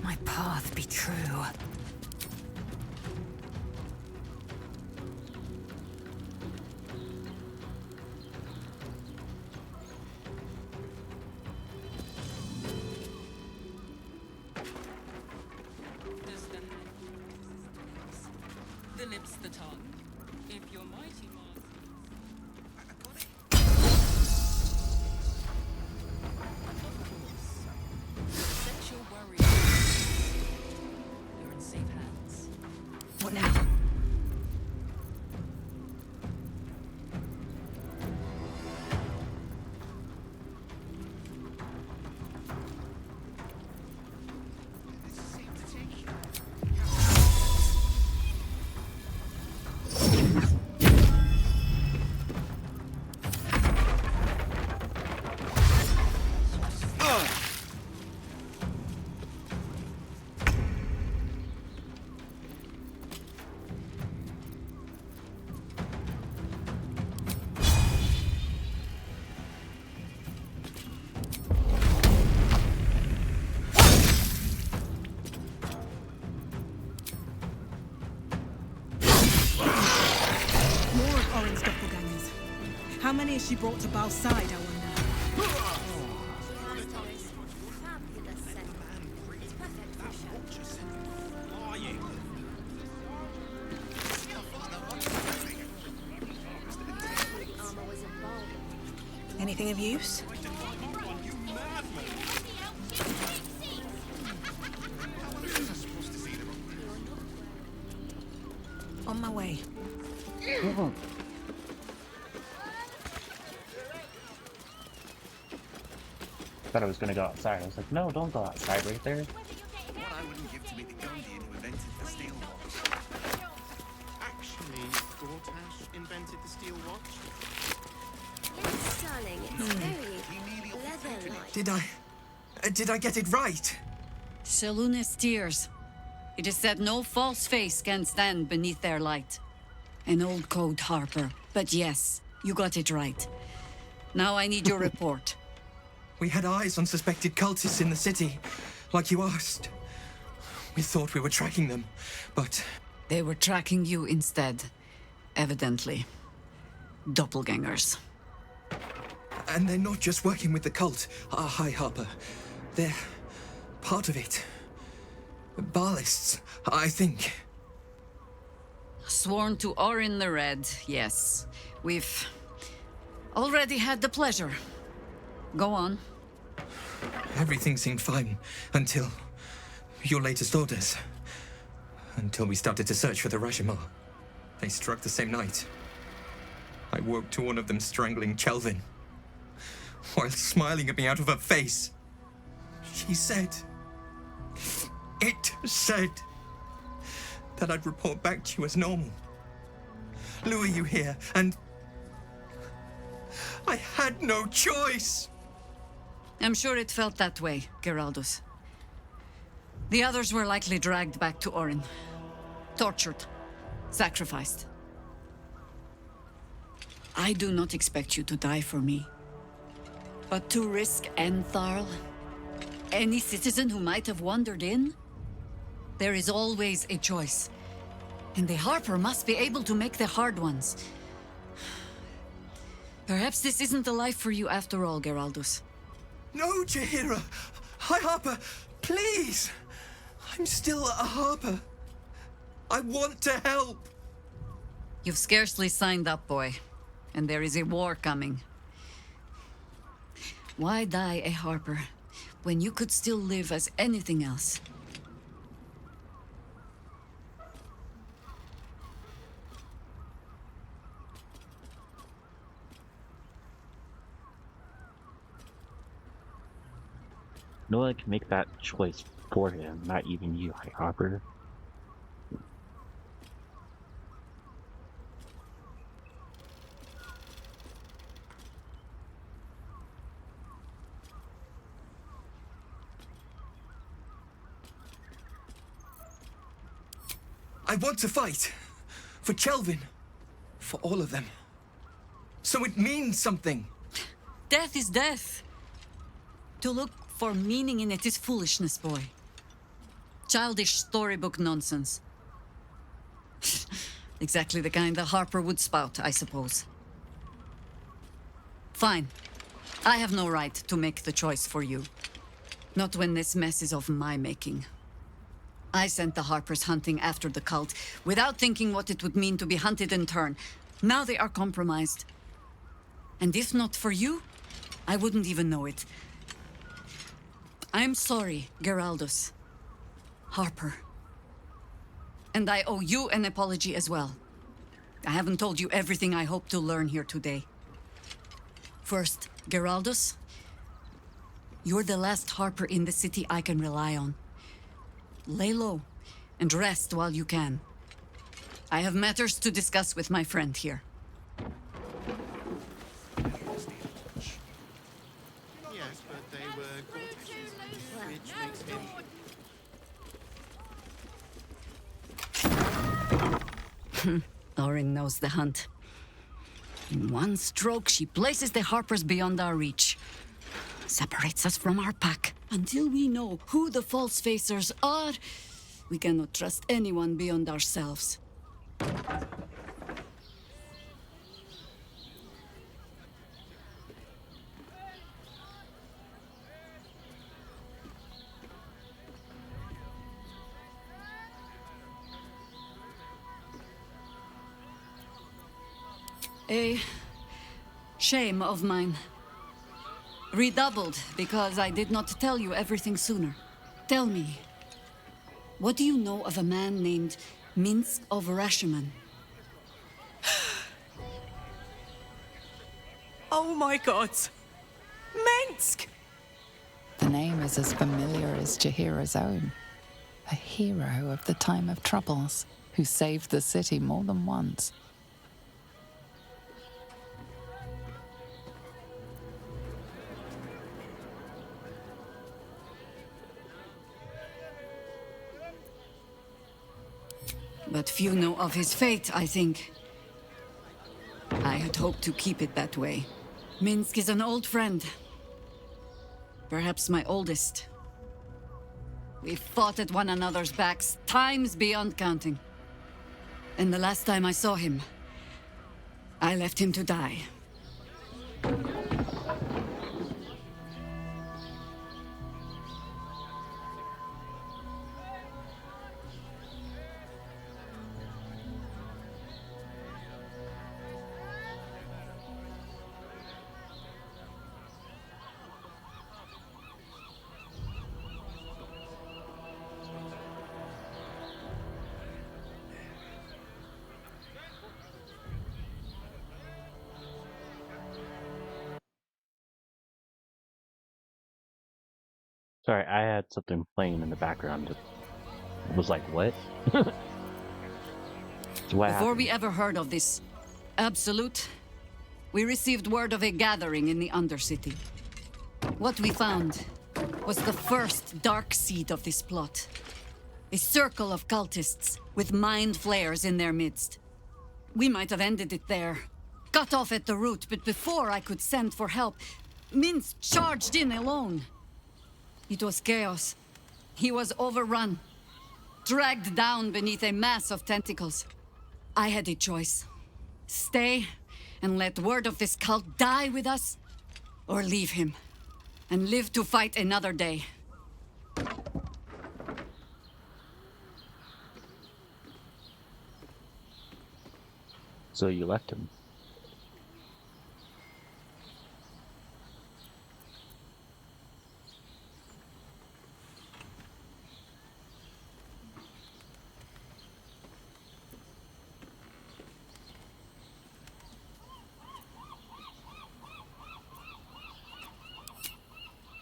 My path be true. The lips, the tongue. If you're mighty, set your worries. You're in safe hands. What now? How many has she brought to Bal's side, I wonder? Armor was Anything of use? On my way. Thought I was gonna go outside. I was like, no, don't go outside right there. What I wouldn't give to meet the Gondian who invented the steel watch. Actually, Gortash invented the steel watch. Yes, darling, it's very leather-like. Did I get it right? Seluna's tears. It is said no false face can stand beneath their light. An old code, Harper. But yes, you got it right. Now I need your report. We had eyes on suspected cultists in the city, like you asked. We thought we were tracking them, but... They were tracking you instead, evidently. Doppelgangers. And they're not just working with the cult, High Harper. They're part of it. Ballists, I think. Sworn to Orin the Red, yes. We've already had the pleasure. Go on. Everything seemed fine until your latest orders. Until we started to search for the Rashomar. They struck the same night. I woke to one of them strangling Chelvin, while smiling at me out of her face. She said... It said... that I'd report back to you as normal. Lure you here, and... I had no choice! I'm sure it felt that way, Geraldus. The others were likely dragged back to Orin. Tortured. Sacrificed. I do not expect you to die for me. But to risk Entharl, any citizen who might have wandered in, there is always a choice. And the Harper must be able to make the hard ones. Perhaps this isn't the life for you after all, Geraldus. No, Jaheira! High Harper, please! I'm still a Harper. I want to help! You've scarcely signed up, boy. And there is a war coming. Why die a Harper when you could still live as anything else? No one can make that choice for him, not even you, High Harper. I want to fight. For Chelvin. For all of them. So it means something. Death is death. To look for meaning in it is foolishness, boy. Childish storybook nonsense. Exactly the kind that Harper would spout, I suppose. Fine. I have no right to make the choice for you. Not when this mess is of my making. I sent the Harpers hunting after the cult, without thinking what it would mean to be hunted in turn. Now they are compromised. And if not for you, I wouldn't even know it. I'm sorry, Geraldus. Harper. And I owe you an apology as well. I haven't told you everything I hope to learn here today. First, Geraldus, you're the last Harper in the city I can rely on. Lay low and rest while you can. I have matters to discuss with my friend here. Yes, but they were Gortash's, which makes him... Orin knows the hunt. In one stroke, she places the Harpers beyond our reach. Separates us from our pack. Until we know who the false facers are, we cannot trust anyone beyond ourselves. A shame of mine. redoubled because I did not tell you everything sooner. Tell me, what do you know of a man named Minsk of Rashomon? Oh my god! Minsk! The name is as familiar as Jahira's own. A hero of the time of troubles, who saved the city more than once. But few know of his fate, I think. I had hoped to keep it that way. Minsk is an old friend. Perhaps my oldest. We've fought at one another's backs times beyond counting. And the last time I saw him, I left him to die. Sorry, I had something playing in the background. It was like, what? What Before happened? we ever heard of this Absolute, we received word of a gathering in the Undercity. What we found was the first dark seed of this plot. A circle of cultists with mind flayers in their midst. We might have ended it there, cut off at the root, but before I could send for help, Minsk charged in alone. It was chaos. He was overrun, dragged down beneath a mass of tentacles. I had a choice. Stay and let word of this cult die with us, or leave him and live to fight another day. So you left him.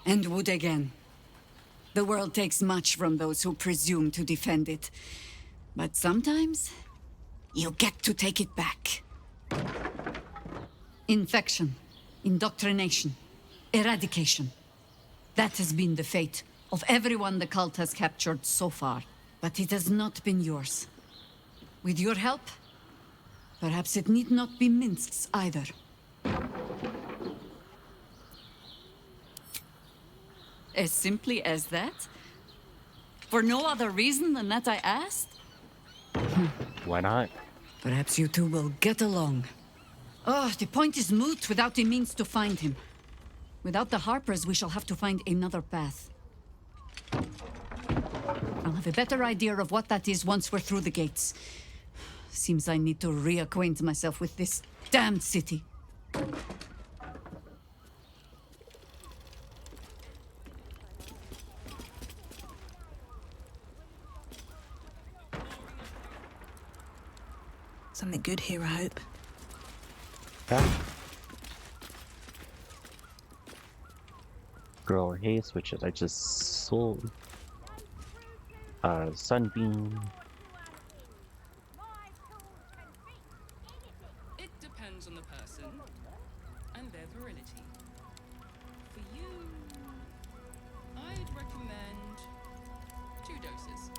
And would again. The world takes much from those who presume to defend it. But sometimes, you get to take it back. Infection, indoctrination, eradication. That has been the fate of everyone the cult has captured so far. But it has not been yours. With your help, perhaps it need not be Minsk's either. As simply as that? For no other reason than that I asked? Why not? Perhaps you two will get along. Oh, the point is moot without a means to find him. Without the Harpers, we shall have to find another path. I'll have a better idea of what that is once we're through the gates. Seems I need to reacquaint myself with this damned city. Something good here, I hope. Yeah. Girl or hay switches. I just sold. Sunbeam. It depends on the person and their virility. For you, I'd recommend 2 doses.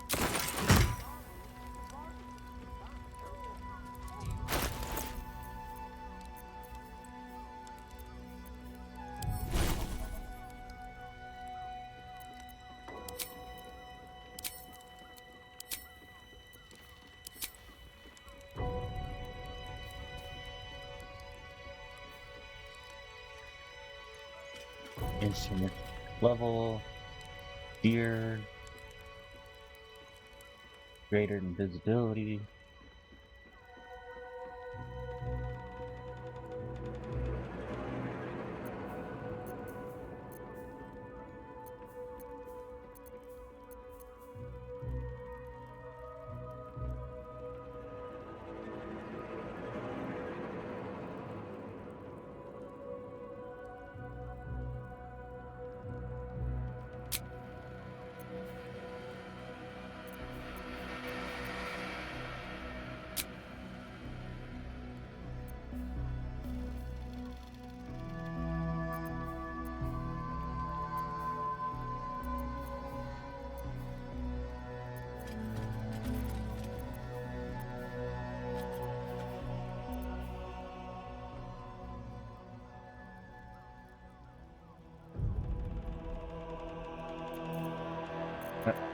Instrument level. Gear. Greater invisibility.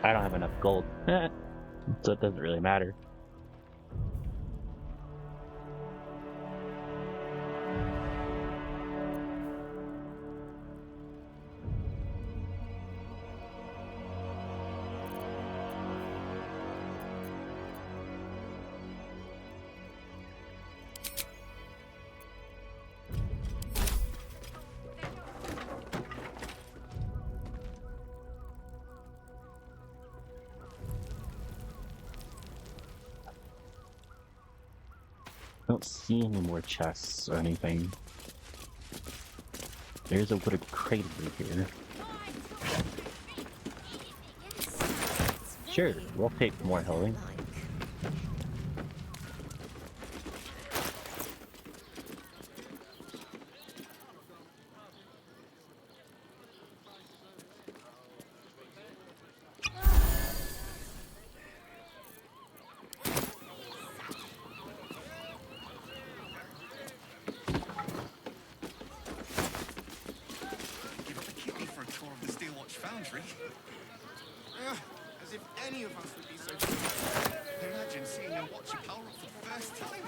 I don't have enough gold, so it doesn't really matter. I don't see any more chests or anything. There's a wooded crater here. Sure, we'll take more healing. Give up a kidney for a tour of the Steelwatch Foundry. As if any of us would be so foolish. Imagine seeing your watcher power up for the first time.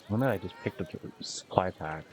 Well, no, I just picked up a supply pack.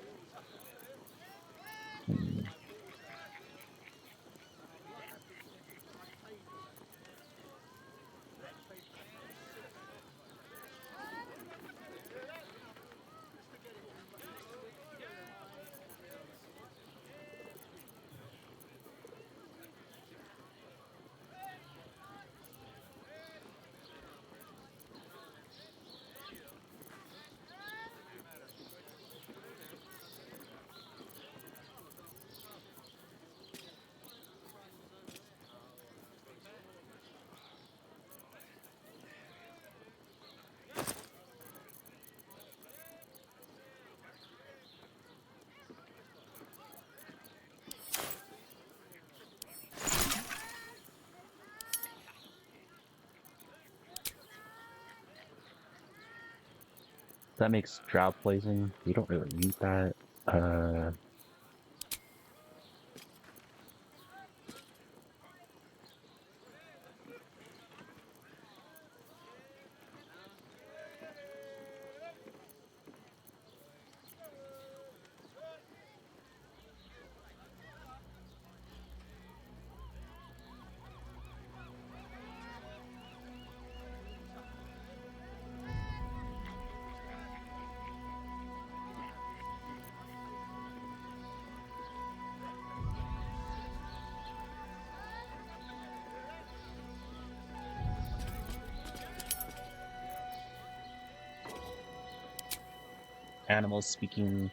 That makes drought poison. We don't really need that. Animals speaking.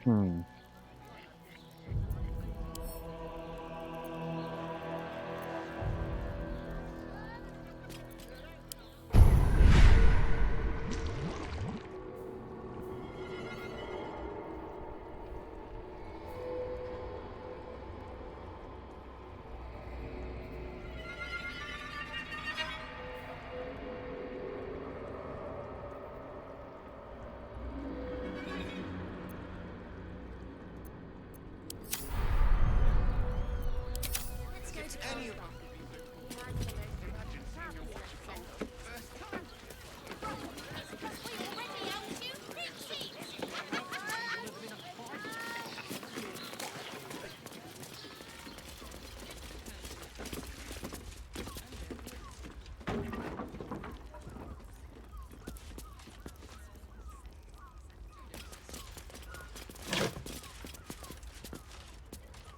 Hmm.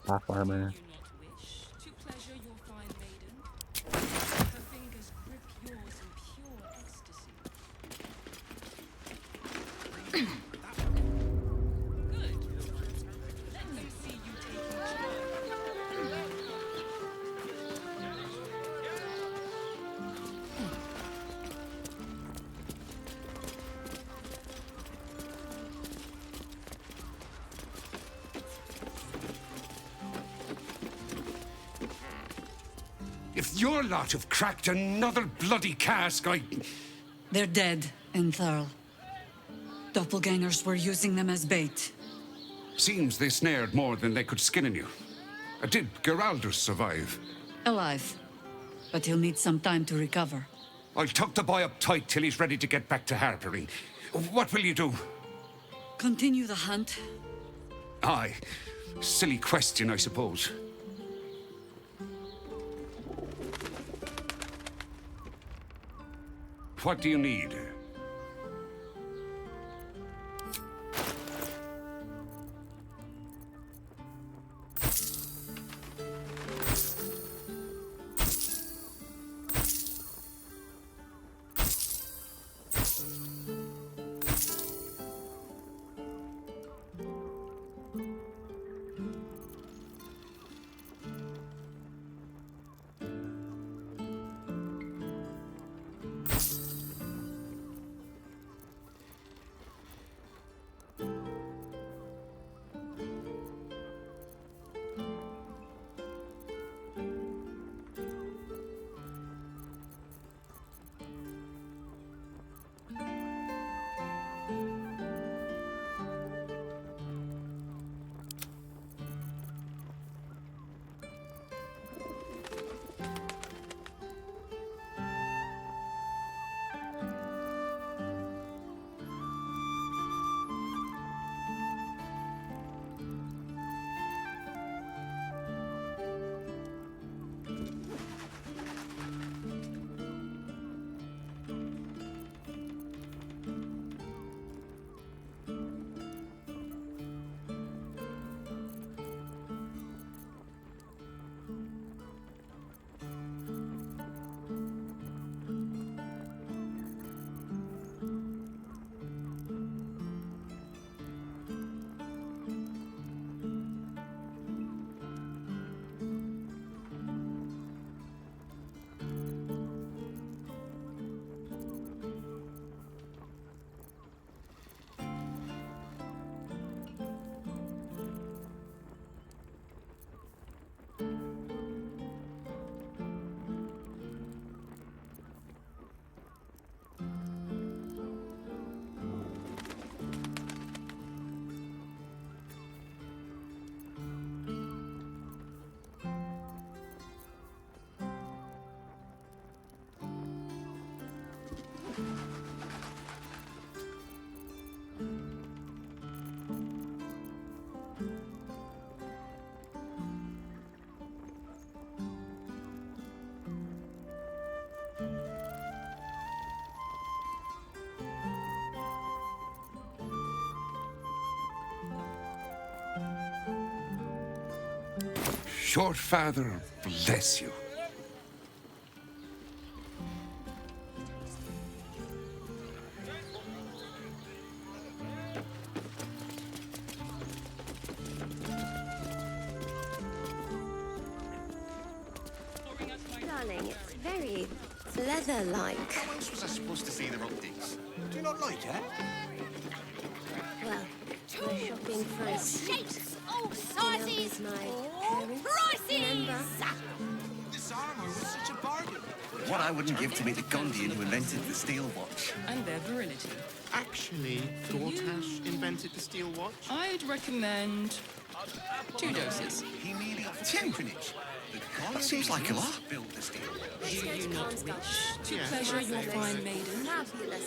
half armor. To pleasure your fine maiden. Her fingers grip yours in pure ecstasy. Good. Let them see you taking charge. If your lot have cracked another bloody cask, They're dead, Entharl. Doppelgangers were using them as bait. Seems they snared more than they could skin in you. Did Geraldus survive? Alive. But he'll need some time to recover. I'll tuck the boy up tight till he's ready to get back to harpering. What will you do? Continue the hunt. Aye. Silly question, I suppose. What do you need? Your father bless you. Darling, it's very leather-like. How else was I supposed to see their optics? Do you not like it? Well, we're shopping first. Shapes, all sizes, all prices! This armor was such a bargain. What I wouldn't give to meet the Gondian who invented the steel watch. And their virility. Actually, Gortash invented the steel watch. I'd recommend 2 doses. He merely offered patronage. That seems like a lot. Do you not wish to pleasure your fine maiden?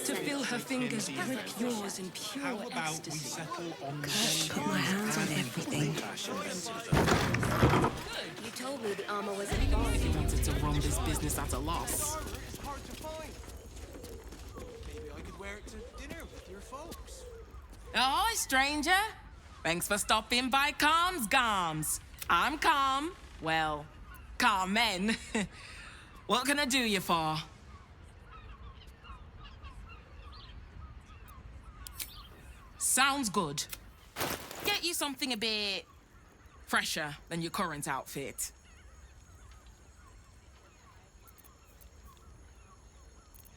To feel her fingers grip yours in pure How about we ecstasy? settle on Put my hands on everything. You told me the armor was He involved. wanted to run this business at a loss. It's hard to find. Maybe I could wear it to dinner with your folks. Hi, stranger. Thanks for stopping by Calm's Gums. I'm calm. Well, calm men. What can I do you for? Sounds good. Get you something a bit fresher than your current outfit.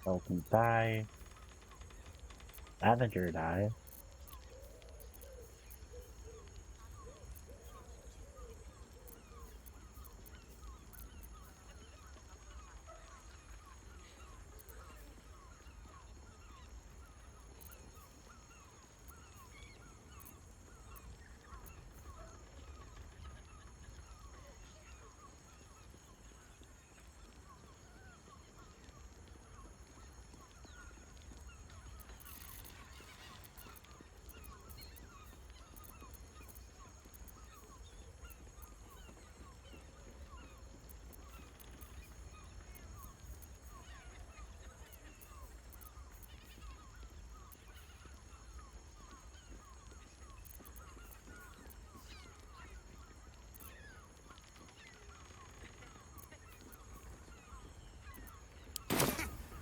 Welcome die. Avenger die.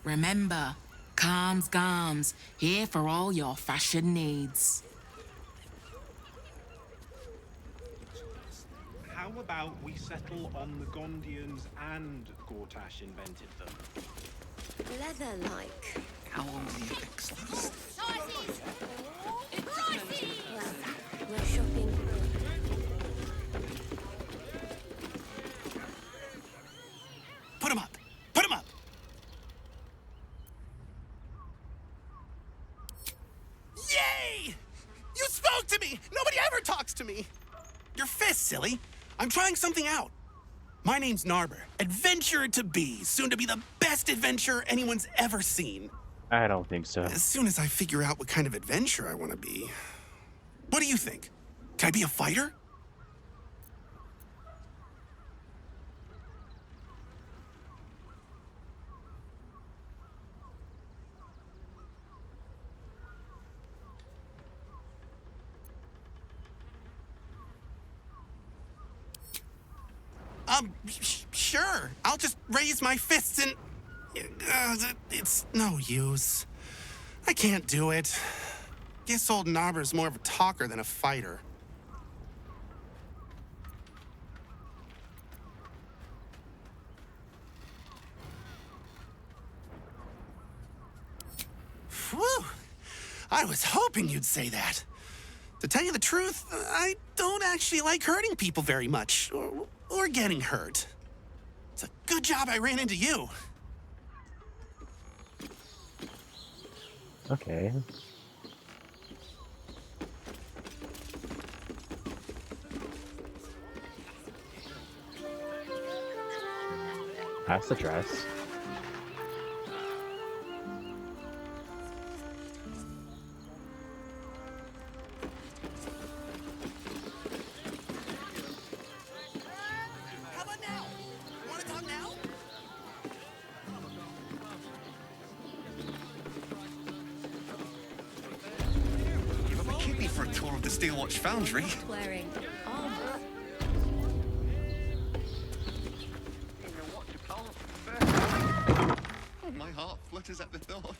Remember, calm's Garms, here for all your fashion needs. How about we settle on the Gondians and Gortash invented them? Leather-like. How long do you fix those? Well, we're shopping for... Put him up! Put him up! Yay! You spoke to me! Nobody ever talks to me! Your fist, silly. I'm trying something out. My name's Narber, adventurer to be, soon to be the best adventurer anyone's ever seen. I don't think so. As soon as I figure out what kind of adventurer I want to be. What do you think? Can I be a fighter? Sure. I'll just raise my fists and... it's no use. I can't do it. Guess old Narber's more of a talker than a fighter. Whew. I was hoping you'd say that. To tell you the truth, I don't actually like hurting people very much, or getting hurt. It's a good job I ran into you. Okay. That's the dress. How about now? You want to talk now? Give up a kidney for a tour of the Steelwatch Foundry. Wearing armor. My heart flutters at the thought.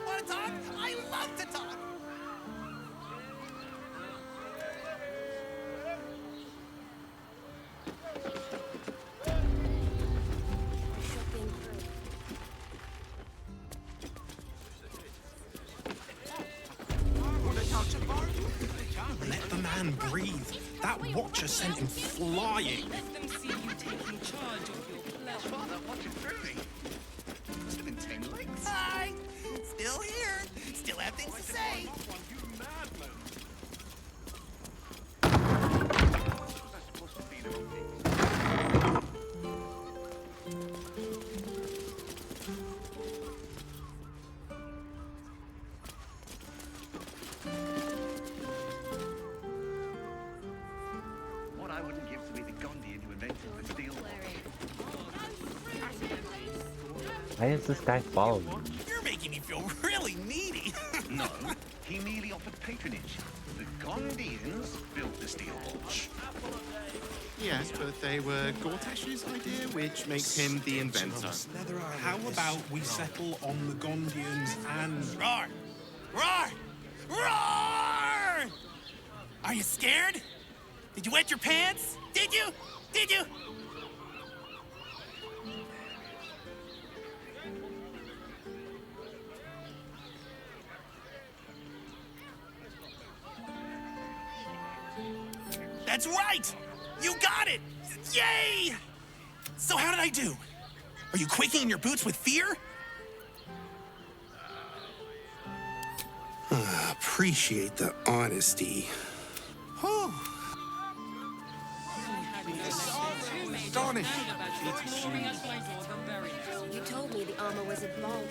Want to talk? I love to talk. Shopping for... Let the man breathe. That watcher sent him flying. Let them see you taking charge of your pleasure. Father, watch it through me. Must have been 10 legs. Hi. Still here. Still have things to say. What I wouldn't give to be the Gondian who invented the steel watch. Why is this guy following me? You're making me feel really needy. No, he merely offered patronage. The Gondians built the steel watch. Yes, but they were Gortash's idea, which makes him the inventor. How about we settle on the Gondians and... Roar! Roar! Roar! Are you scared? Did you wet your pants? Did you? Did you? That's right! You got it! Yay! So how did I do? Are you quaking in your boots with fear? Appreciate the honesty. Whew. Astonished. You told me the armor was a bargain.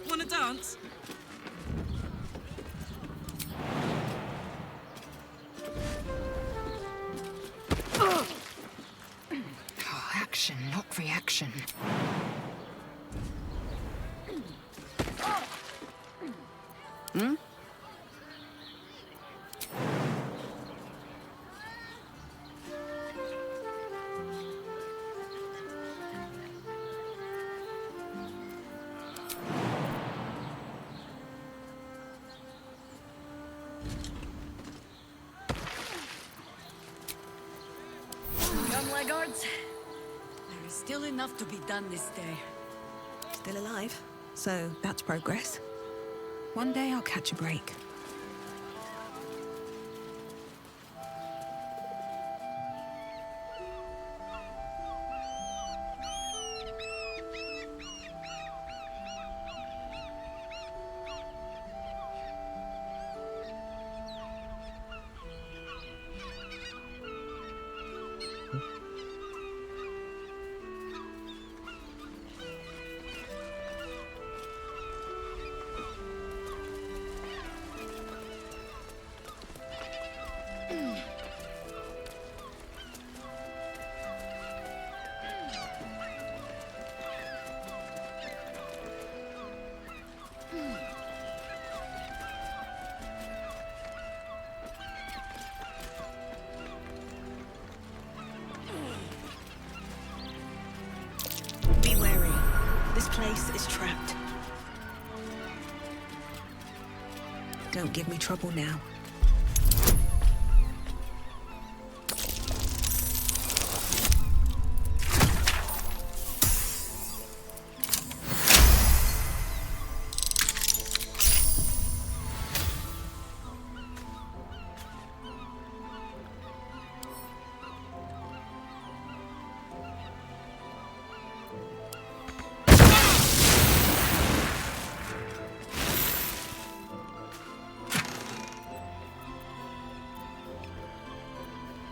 Wanna dance? Oh, action, not reaction. Hmm? Young laggards, there is still enough to be done this day. Still alive, so that's progress. One day I'll catch a break. Be wary. This place is trapped. Don't give me trouble now.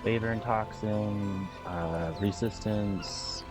Flavor and toxin, resistance.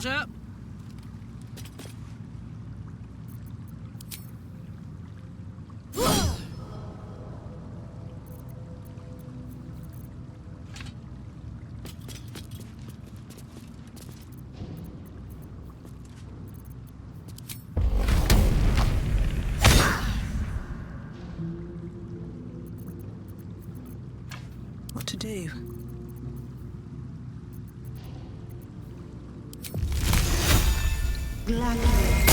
soldier. What to do? Gladly.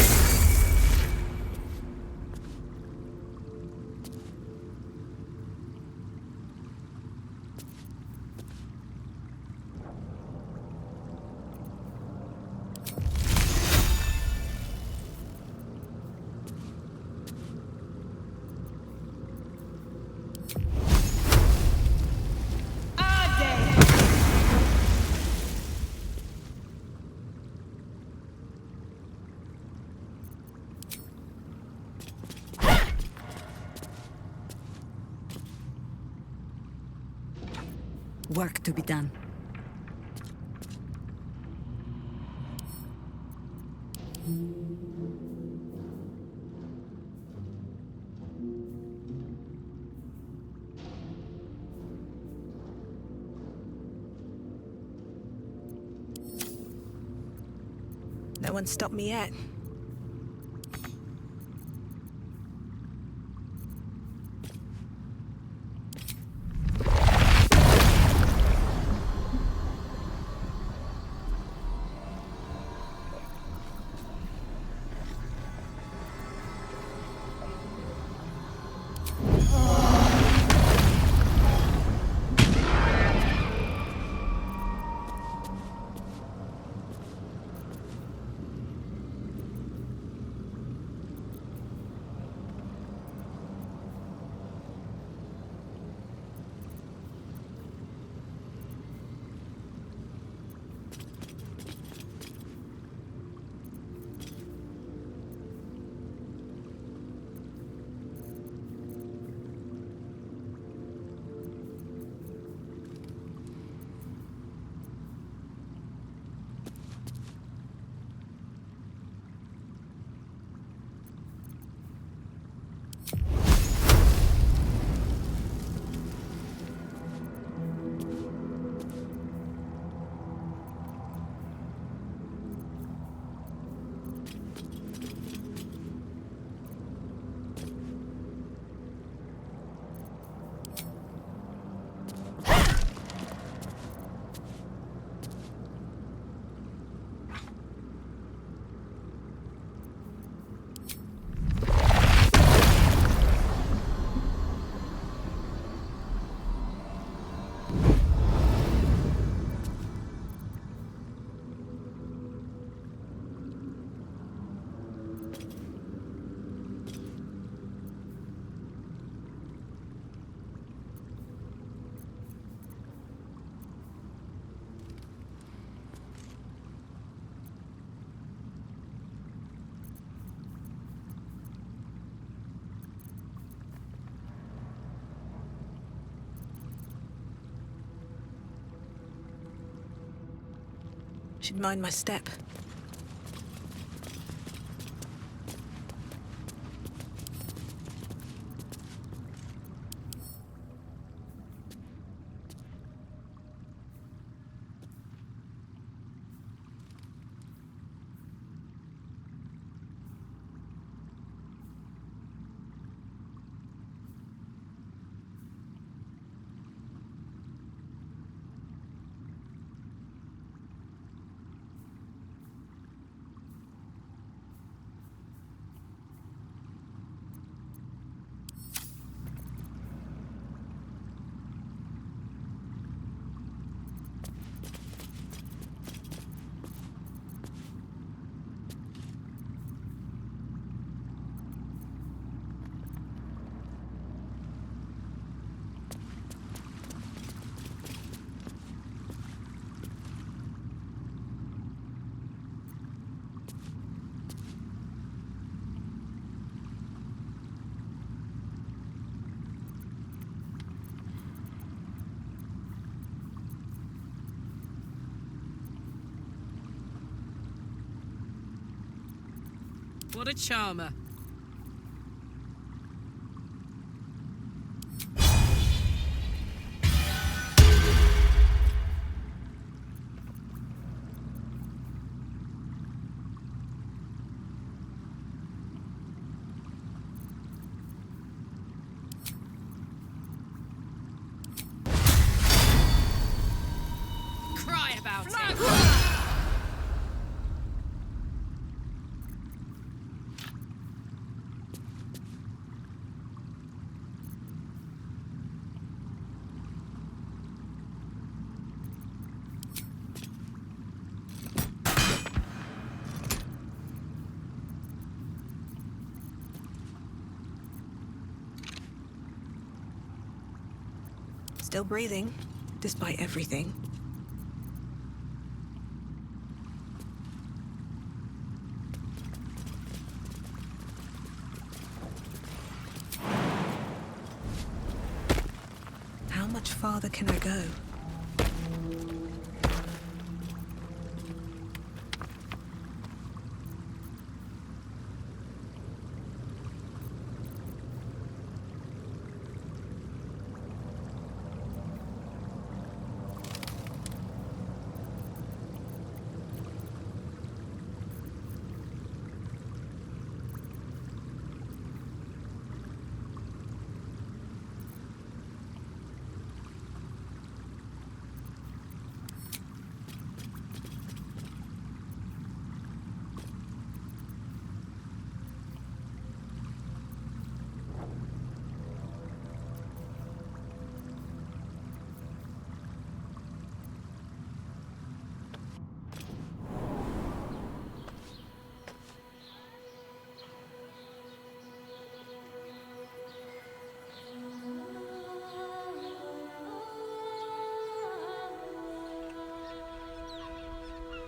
Work to be done. No one stopped me yet. Should mind my step. What a charmer. Cry about it. Still breathing, despite everything. How much farther can I go?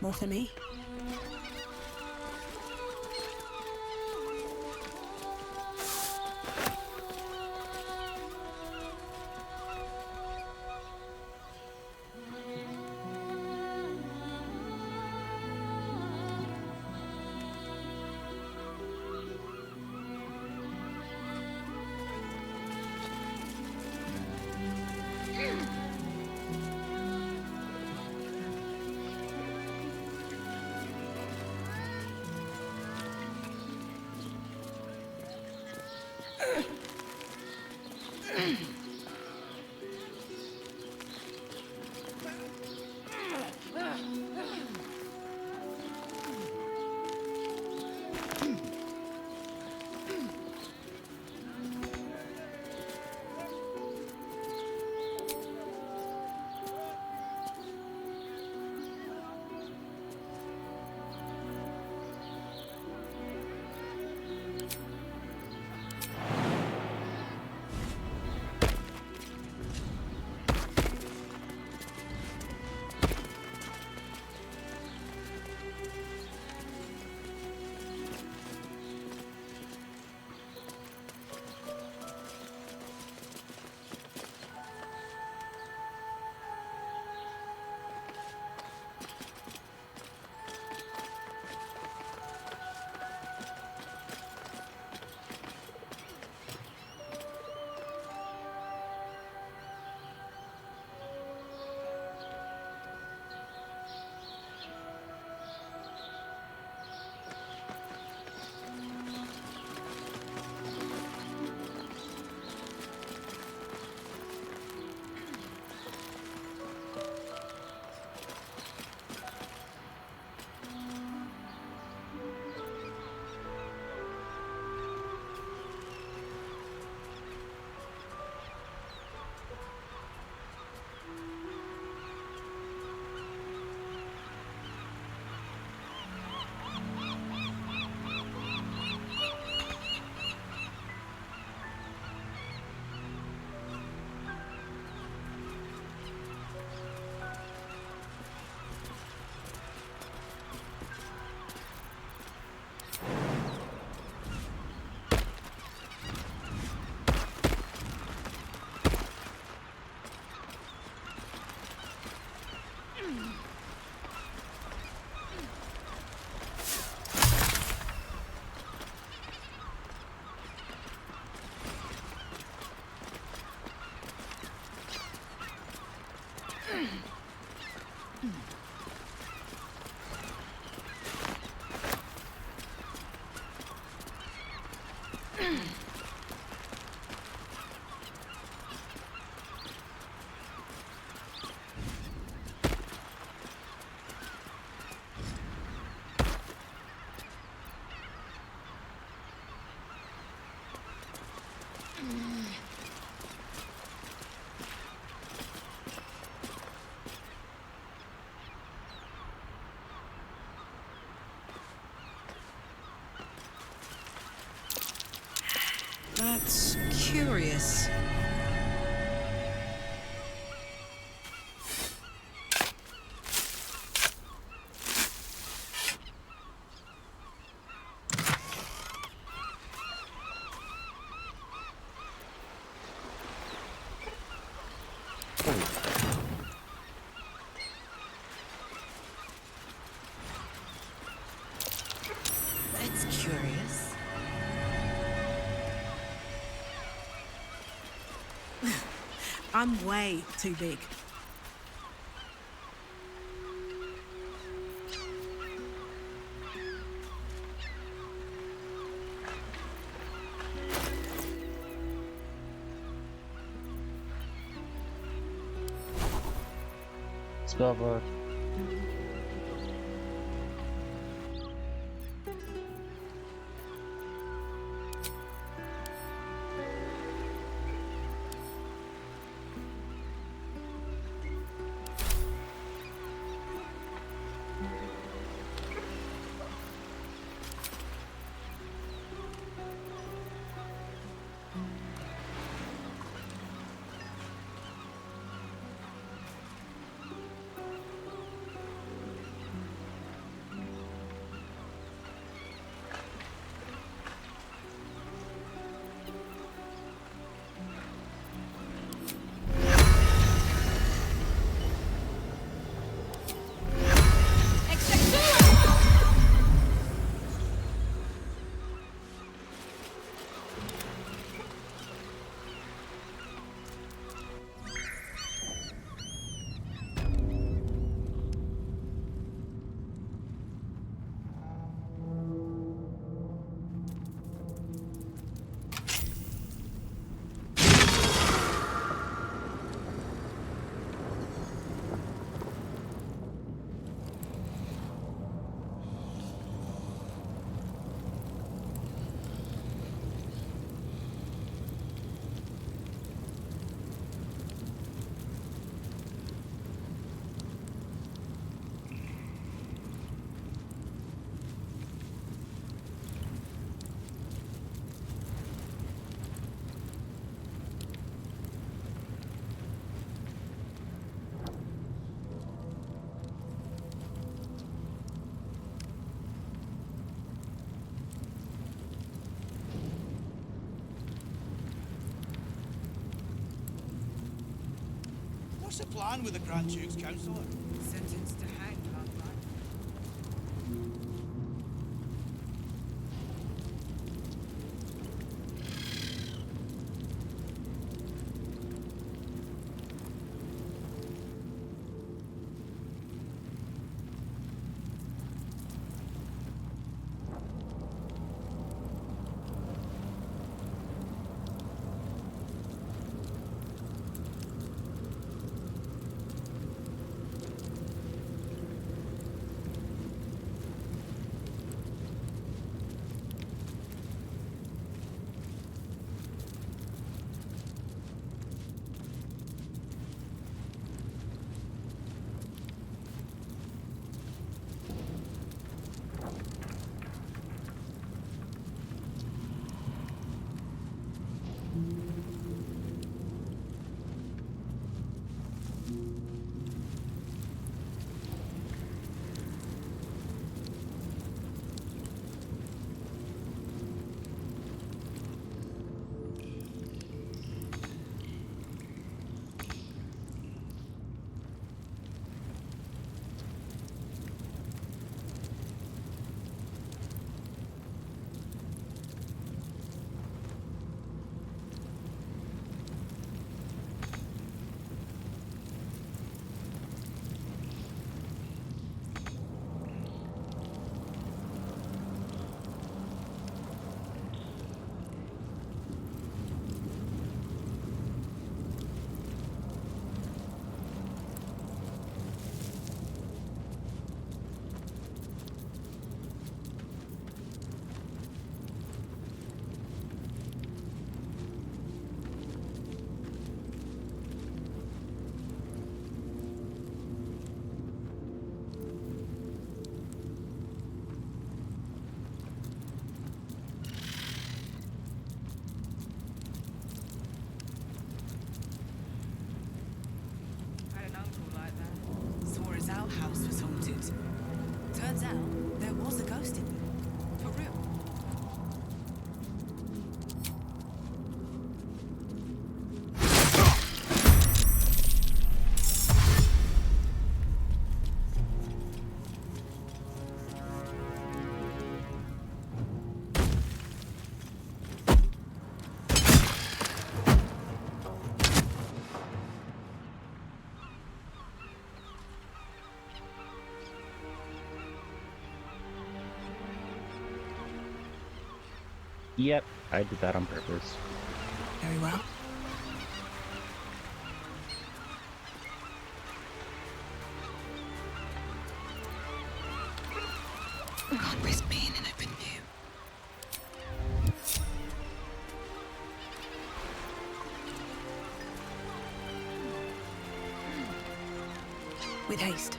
More for me? curious. That's curious. I'm way too big. Spellbook. What's the plan with the Grand Duke's councillor? Sentenced to hang, love life. Yep, I did that on purpose. Very well. Can't risk being in open view. With haste.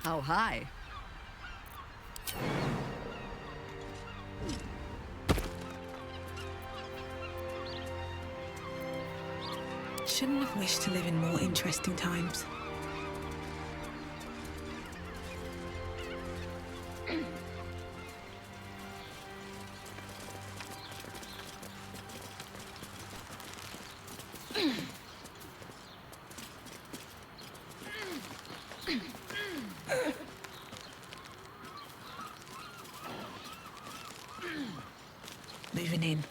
How high? Shouldn't have wished to live in more interesting times. Moving in.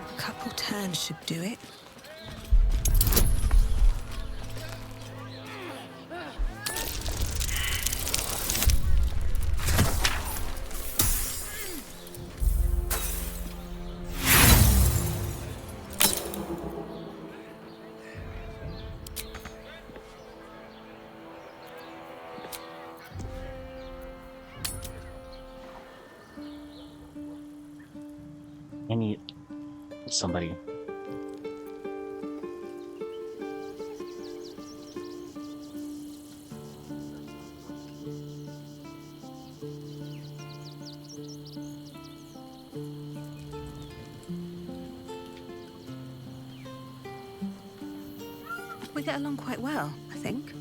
A couple turns should do it. I need somebody. We get along quite well, I think.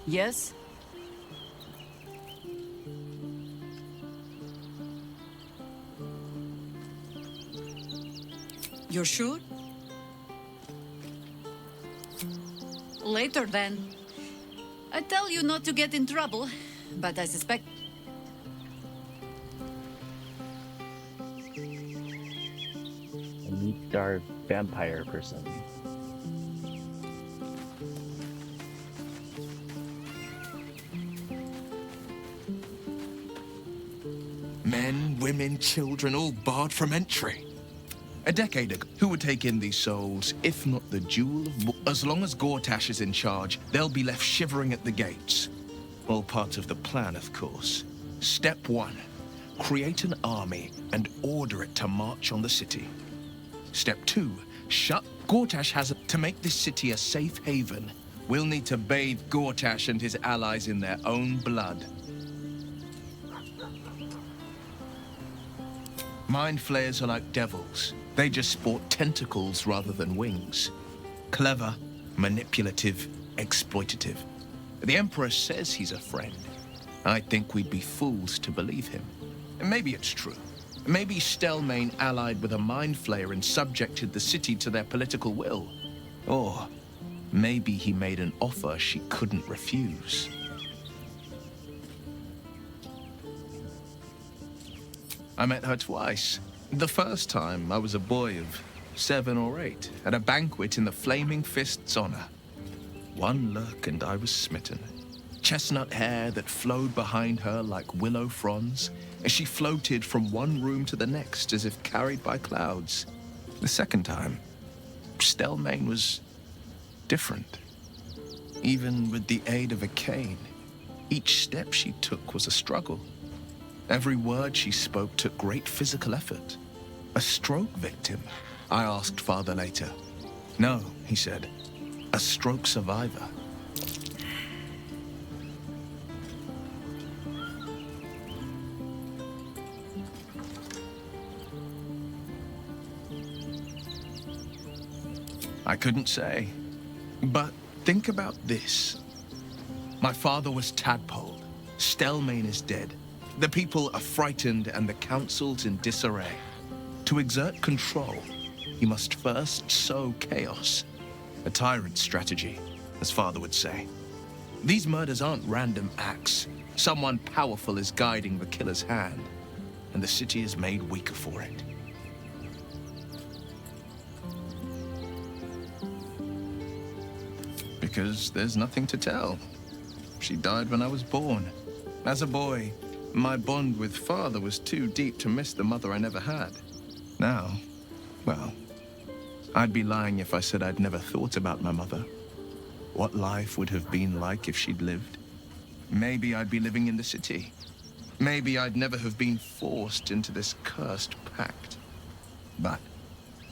Yes? You're sure? Later, then. I tell you not to get in trouble, but I suspect... A meat-starved vampire person. Men, women, children, all barred from entry. A decade ago, who would take in these souls, if not the Jewel of... As long as Gortash is in charge, they'll be left shivering at the gates. All part of the plan, of course. Step 1. Create an army and order it to march on the city. Step 2. Shut... Gortash has... To make this city a safe haven, we'll need to bathe Gortash and his allies in their own blood. Mind flayers are like devils. They just sport tentacles rather than wings. Clever, manipulative, exploitative. The Emperor says he's a friend. I think we'd be fools to believe him. And maybe it's true. Maybe Stelmane allied with a mind flayer and subjected the city to their political will. Or maybe he made an offer she couldn't refuse. I met her twice. The first time, I was a boy of 7 or 8, at a banquet in the Flaming Fist's honor. One look and I was smitten. Chestnut hair that flowed behind her like willow fronds, as she floated from one room to the next as if carried by clouds. The second time, Stelmane was different. Even with the aid of a cane, each step she took was a struggle. Every word she spoke took great physical effort. A stroke victim? I asked Father later. No, he said. A stroke survivor. I couldn't say. But think about this. My father was tadpoled. Stelmane is dead. The people are frightened and the council's in disarray. To exert control, you must first sow chaos. A tyrant's strategy, as Father would say. These murders aren't random acts. Someone powerful is guiding the killer's hand, and the city is made weaker for it. Because there's nothing to tell. She died when I was born. As a boy, my bond with Father was too deep to miss the mother I never had. Now, well, I'd be lying if I said I'd never thought about my mother. What life would have been like if she'd lived. Maybe I'd be living in the city. Maybe I'd never have been forced into this cursed pact. But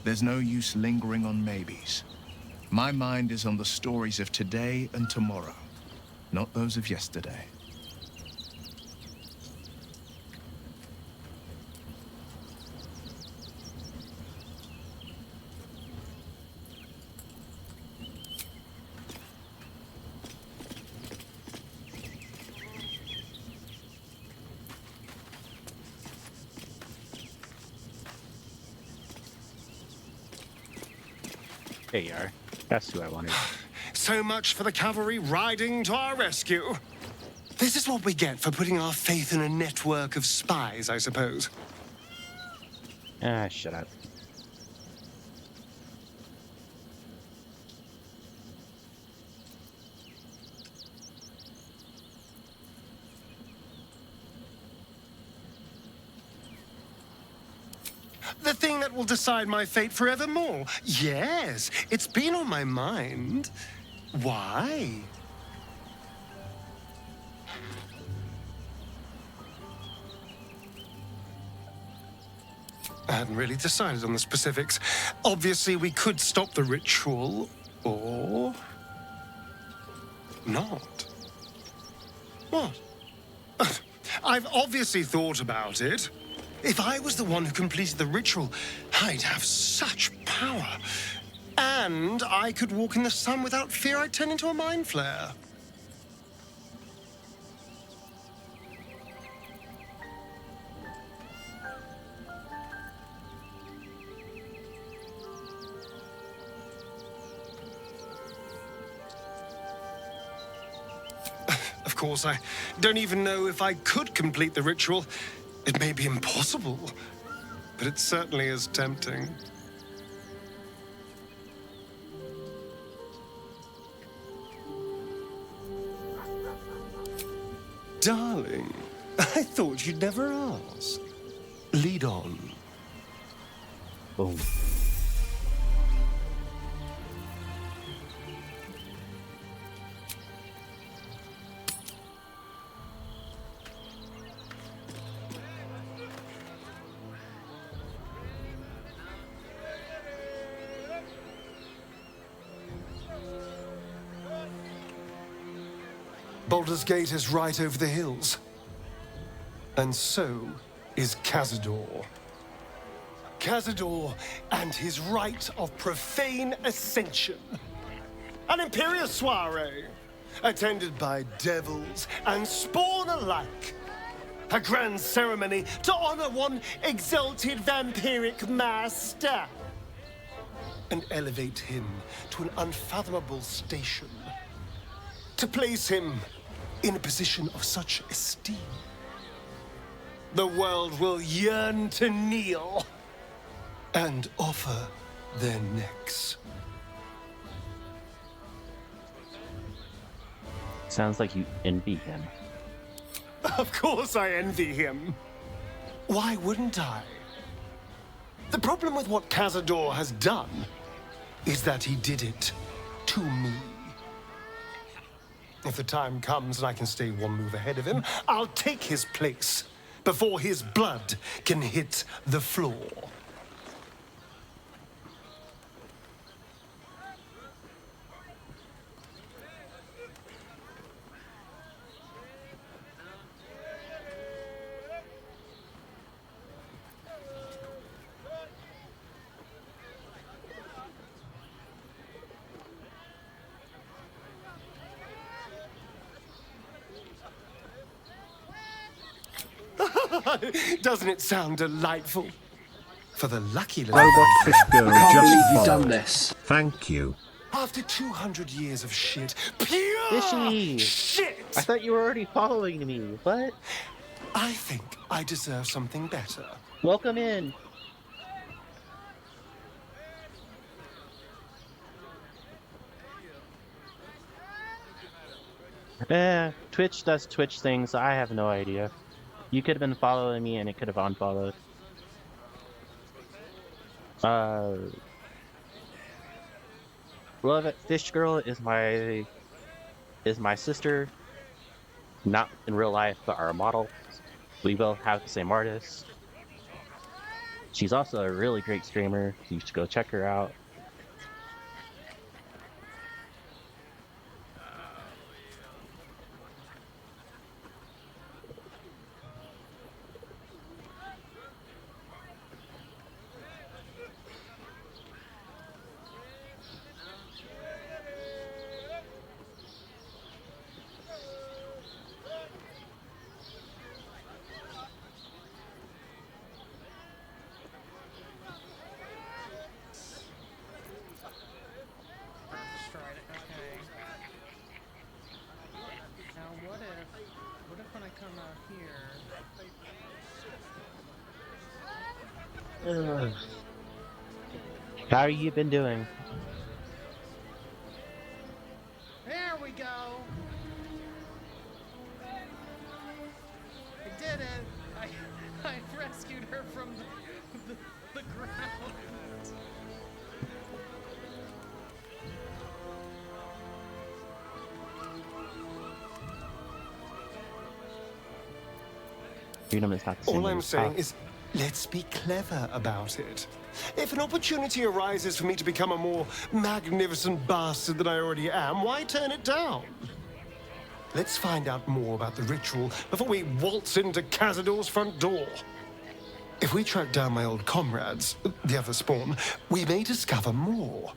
there's no use lingering on maybes. My mind is on the stories of today and tomorrow, not those of yesterday. There you are. That's who I wanted. So much for the cavalry riding to our rescue. This is what we get for putting our faith in a network of spies, I suppose. Ah, shut up. The thing that will decide my fate forevermore. Yes, it's been on my mind. Why? I hadn't really decided on the specifics. Obviously, we could stop the ritual, or not. What? I've obviously thought about it. If I was the one who completed the ritual, I'd have such power. And I could walk in the sun without fear I'd turn into a mind flare. Of course, I don't even know if I could complete the ritual. It may be impossible, but it certainly is tempting. Darling, I thought you'd never ask. Lead on. Boom. Baldur's Gate is right over the hills. And so is Cazador. Cazador and his rite of profane ascension. An imperial soiree, attended by devils and spawn alike. A grand ceremony to honor one exalted vampiric master. And elevate him to an unfathomable station. To place him in a position of such esteem. The world will yearn to kneel and offer their necks. Sounds like you envy him. Of course I envy him. Why wouldn't I? The problem with what Cazador has done is that he did it to me. If the time comes and I can stay one move ahead of him, I'll take his place before his blood can hit the floor. Doesn't it sound delightful? For the lucky little Robot Fish Girl I can't just believe you've followed. done this. Thank you. After 200 years of shit, pure Fishy! shit! I thought you were already following me. What? I think I deserve something better. Welcome in. Twitch does Twitch things. I have no idea. You could have been following me and it could have unfollowed. Love it. Fish Girl is my sister. Not in real life, but our model. We both have the same artist. She's also a really great streamer. You should go check her out. How you been doing? There we go. I did it. I rescued her from the ground. Freedom is not the same. All I'm as saying power. is, let's be clever about it. If an opportunity arises for me to become a more magnificent bastard than I already am, why turn it down? Let's find out more about the ritual before we waltz into Cazador's front door. If we track down my old comrades, the other spawn, we may discover more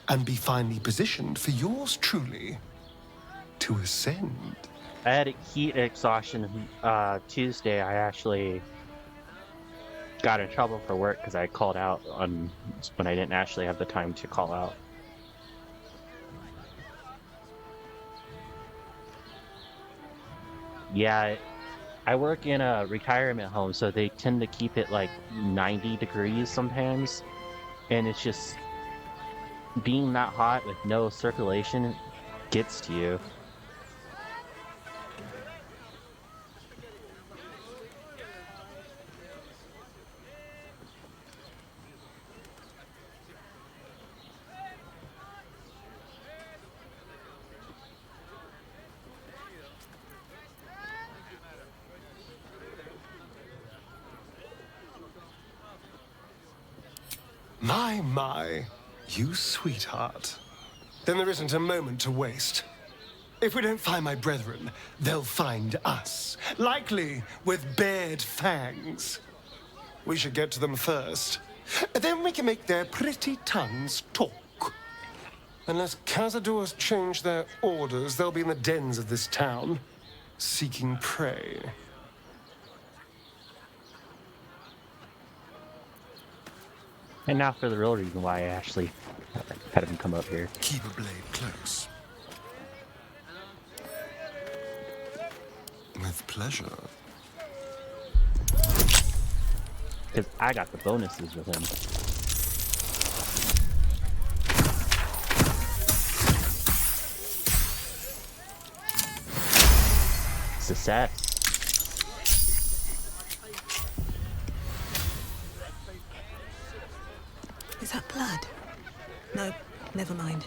and be finally positioned for yours truly to ascend. I had heat exhaustion Tuesday. I actually got in trouble for work because I called out on when I didn't actually have the time to call out. Yeah, I work in a retirement home, so they tend to keep it like 90 degrees sometimes, and it's just being that hot with no circulation gets to you. My, you sweetheart. Then there isn't a moment to waste. If we don't find my brethren, they'll find us, likely with bared fangs. We should get to them first. Then we can make their pretty tongues talk. Unless Cazadors change their orders, they'll be in the dens of this town, seeking prey. And now for the real reason why I actually had him come up here. Keep a blade close. With pleasure. Because I got the bonuses with him. Success. Is that blood? No, never mind.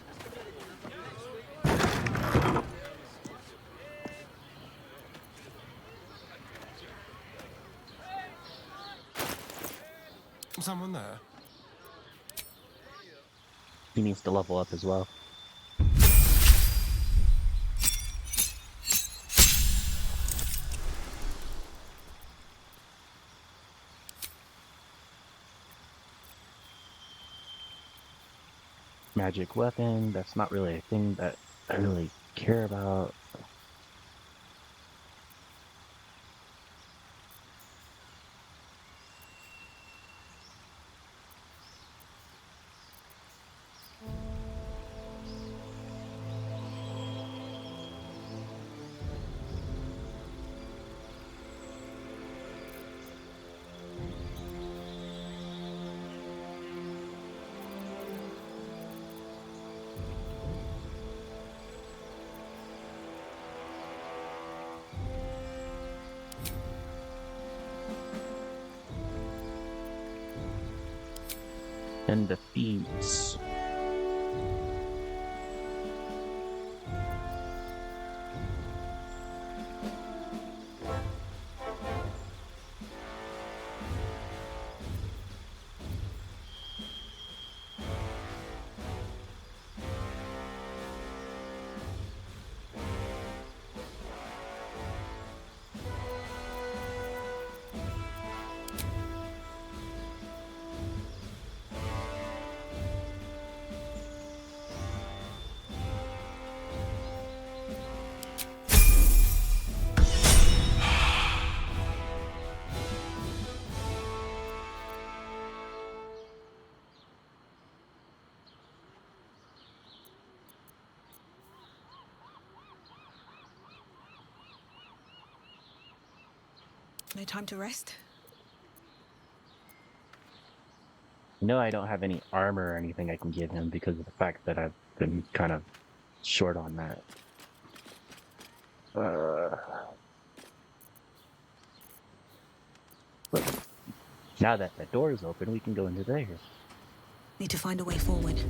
Someone there? He needs to level up as well. Magic weapon, that's not really a thing that I really care about. And the thieves. No time to rest? No, I don't have any armor or anything I can give him because of the fact that I've been kind of short on that. But now that the door is open, we can go into there. Need to find a way forward.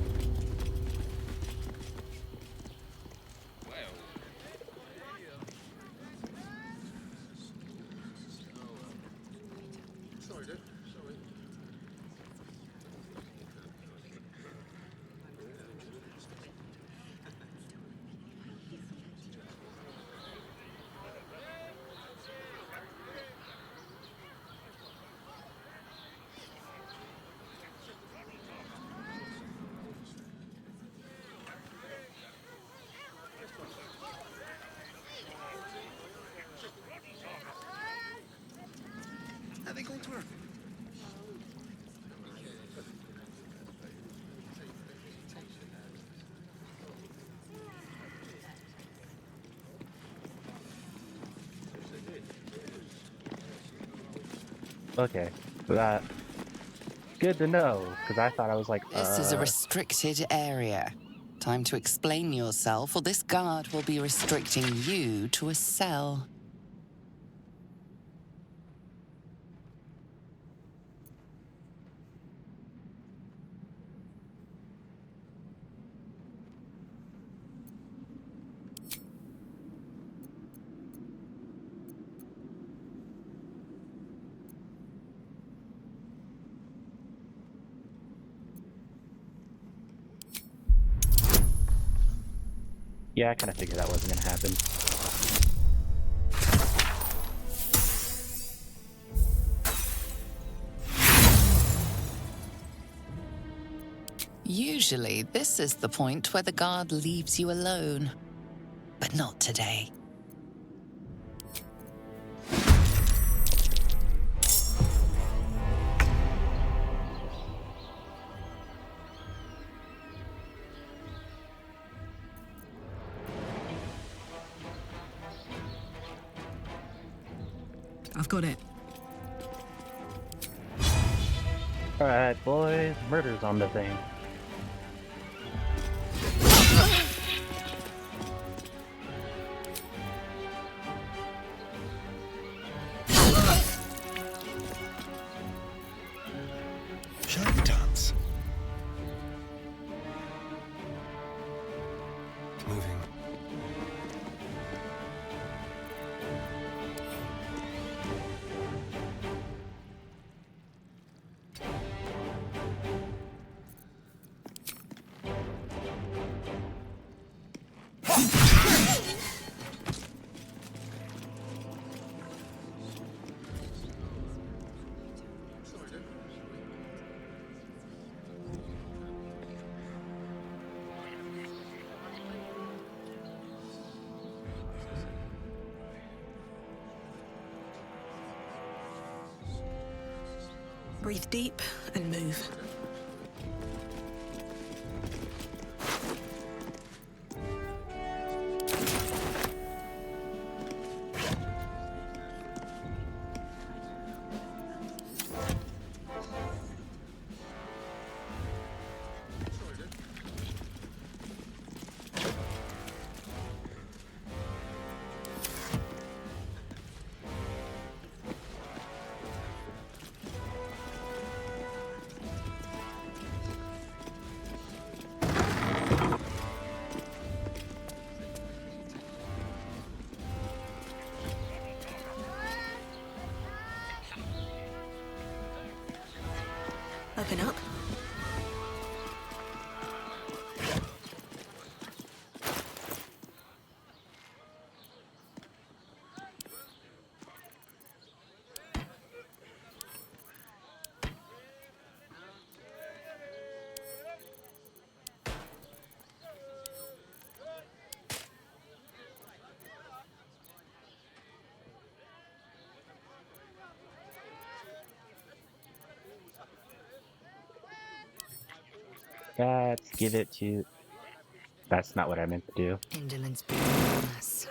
Are they going to her? Okay, that good to know because I thought I was like. This is a restricted area. Time to explain yourself, or this guard will be restricting you to a cell. Yeah, I kind of figured that wasn't going to happen. Usually, this is the point where the guard leaves you alone. But not today. I've got it. Alright, boys, murder's on the thing. Shall we dance? Moving. Breathe deep and move. Open up. Let's give it to... That's not what I meant to do. Indolence us.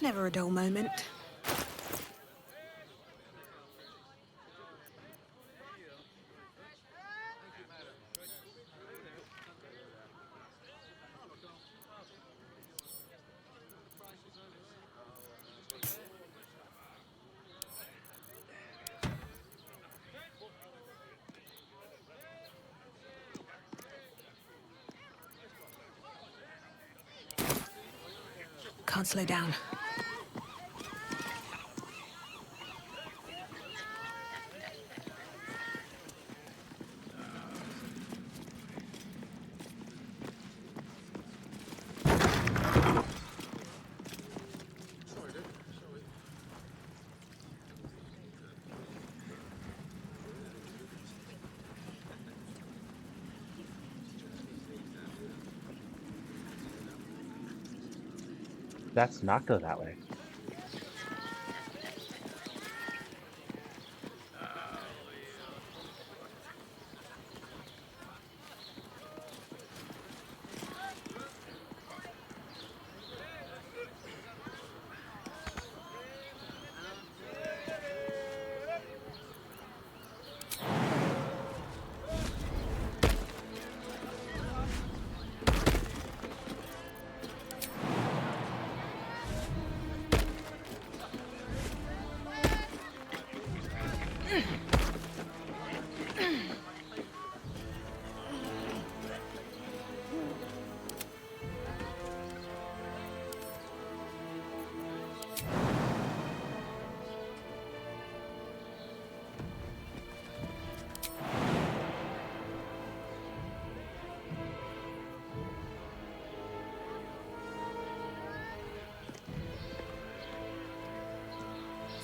Never a dull moment. Can't slow down. Let's not go that way.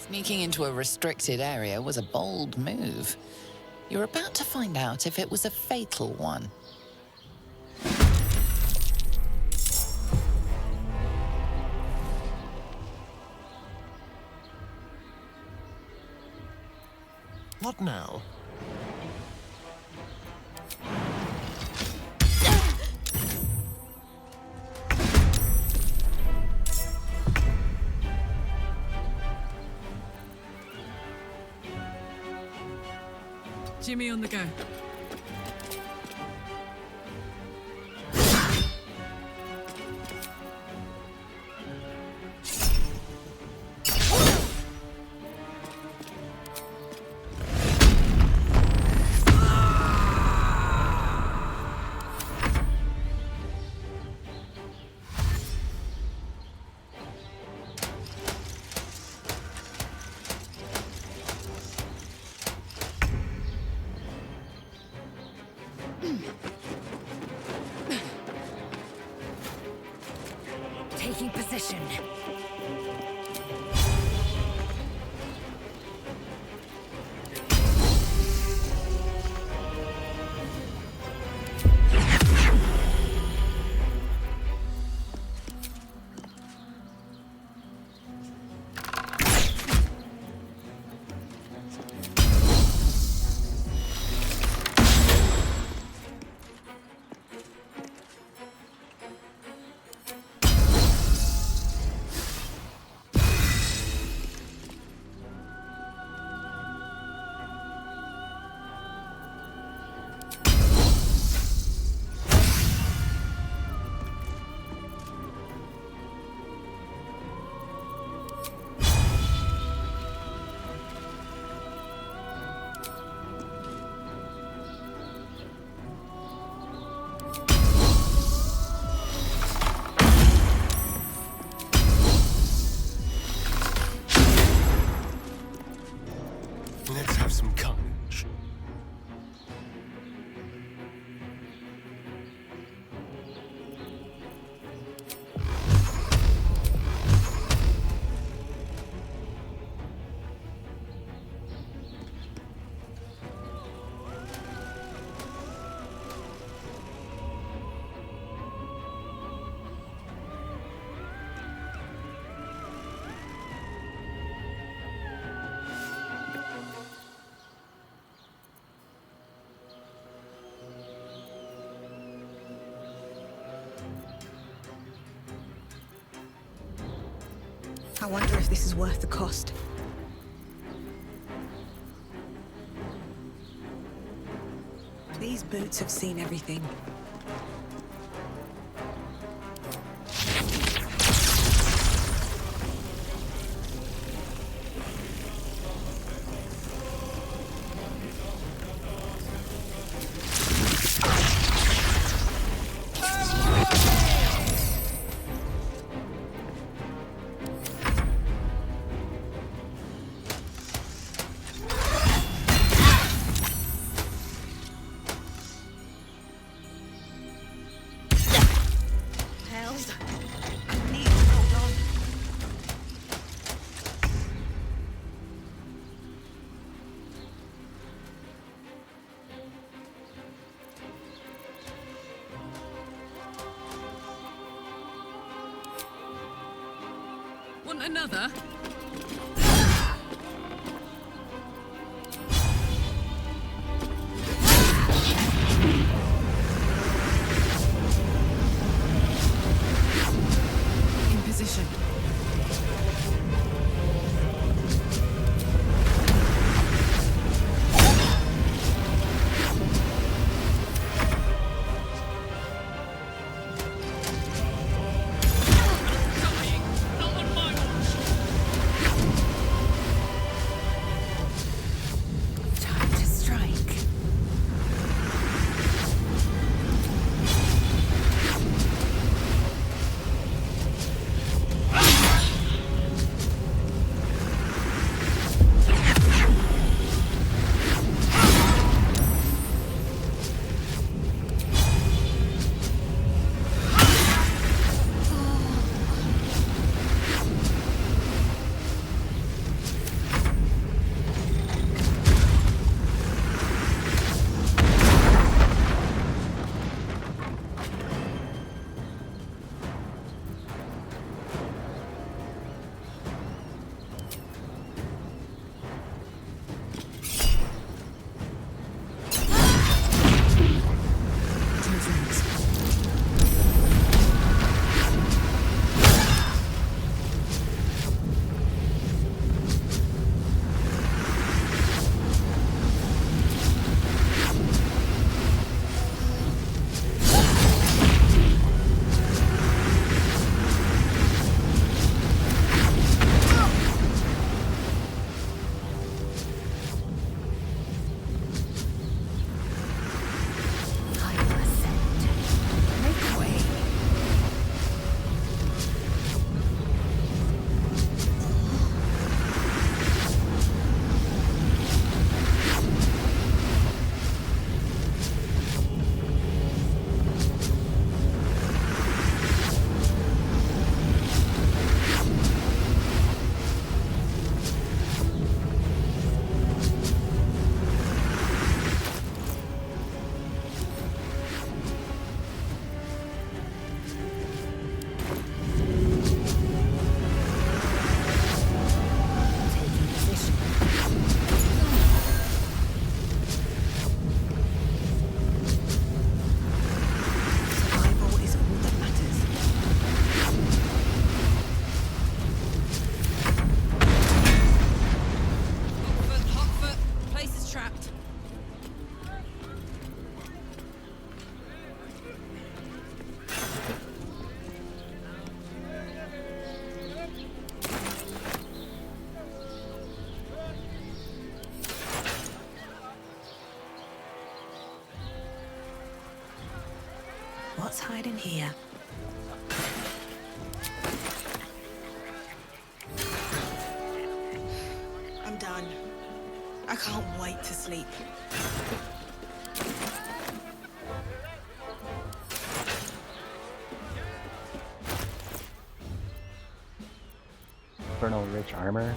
Sneaking into a restricted area was a bold move. You're about to find out if it was a fatal one. What now? Jimmy on the go. Taking position. Let's have some carnage. I wonder if this is worth the cost. These boots have seen everything. Want another? In position. hide in here. I'm done. I can't wait to sleep. Infernal rich armor.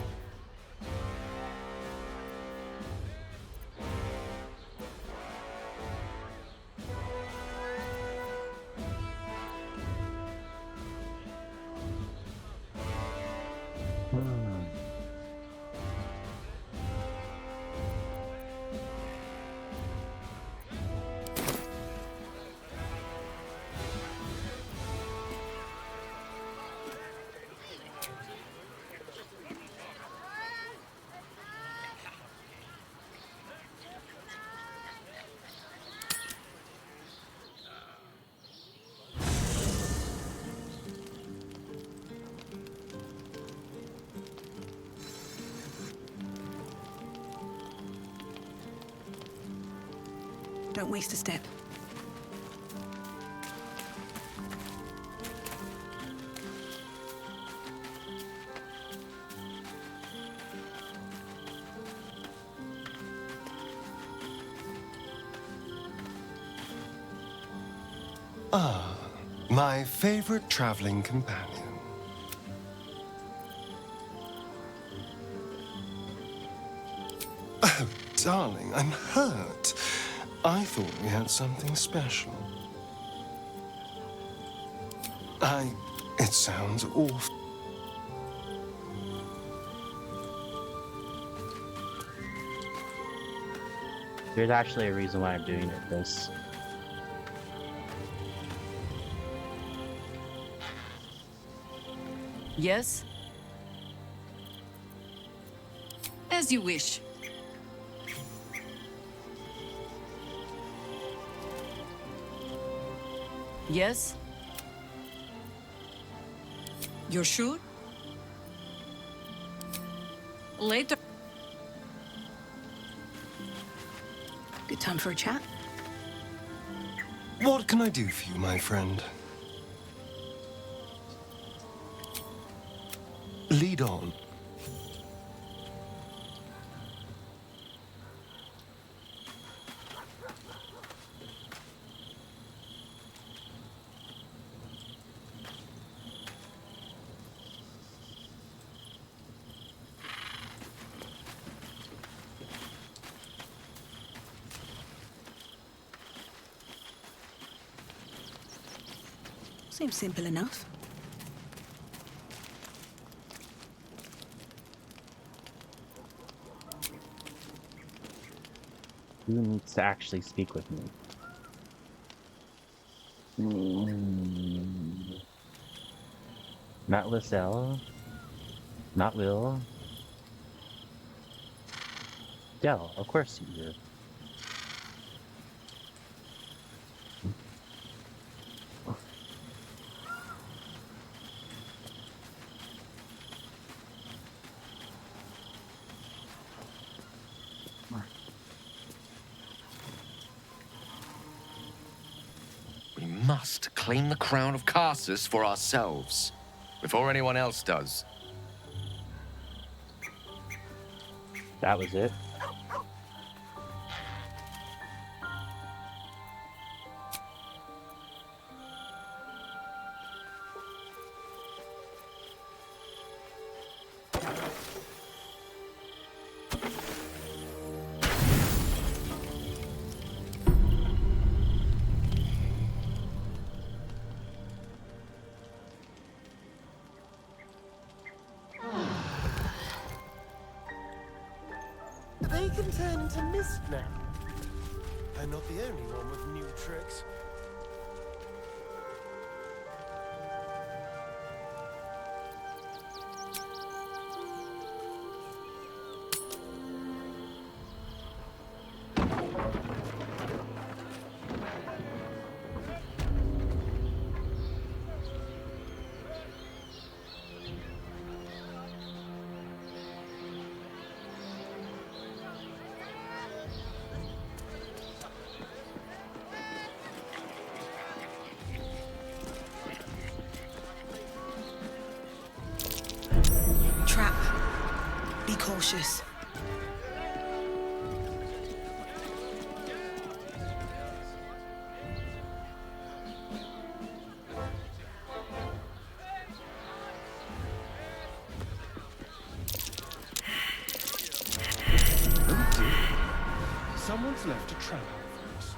Don't waste a step. Ah, my favorite traveling companion. Oh, darling, I'm hurt. I thought we had something special. It sounds awful. There's actually a reason why I'm doing this. Yes? As you wish. Yes? You're sure? Later. Good time for a chat. What can I do for you, my friend? Lead on. Seems simple enough. Who needs to actually speak with me? Not Lyselle. Not Will. Dell, of course you're. We must claim the crown of Carsus for ourselves, before anyone else does. That was it. They can turn into mist now. They're not the only one with new tricks. Be cautious. Oh dear. Someone's left a trap for us.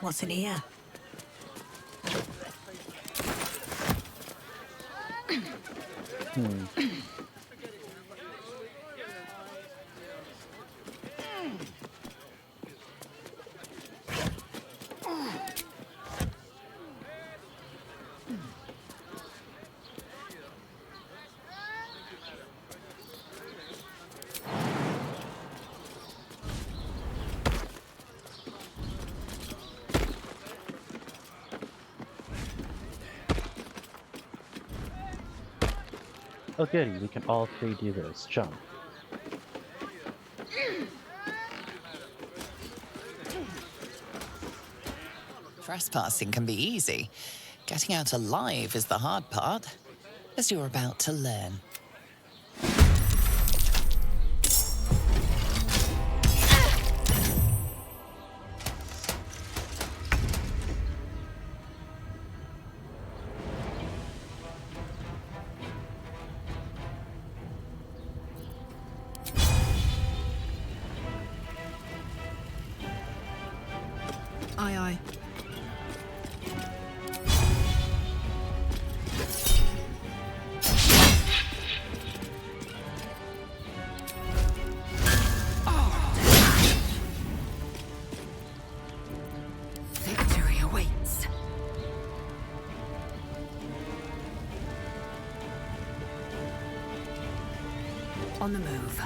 What's in here? Oh goody, we can all three do this. Jump. Trespassing can be easy. Getting out alive is the hard part, as you're about to learn. Aye, aye. Victory awaits. On the move.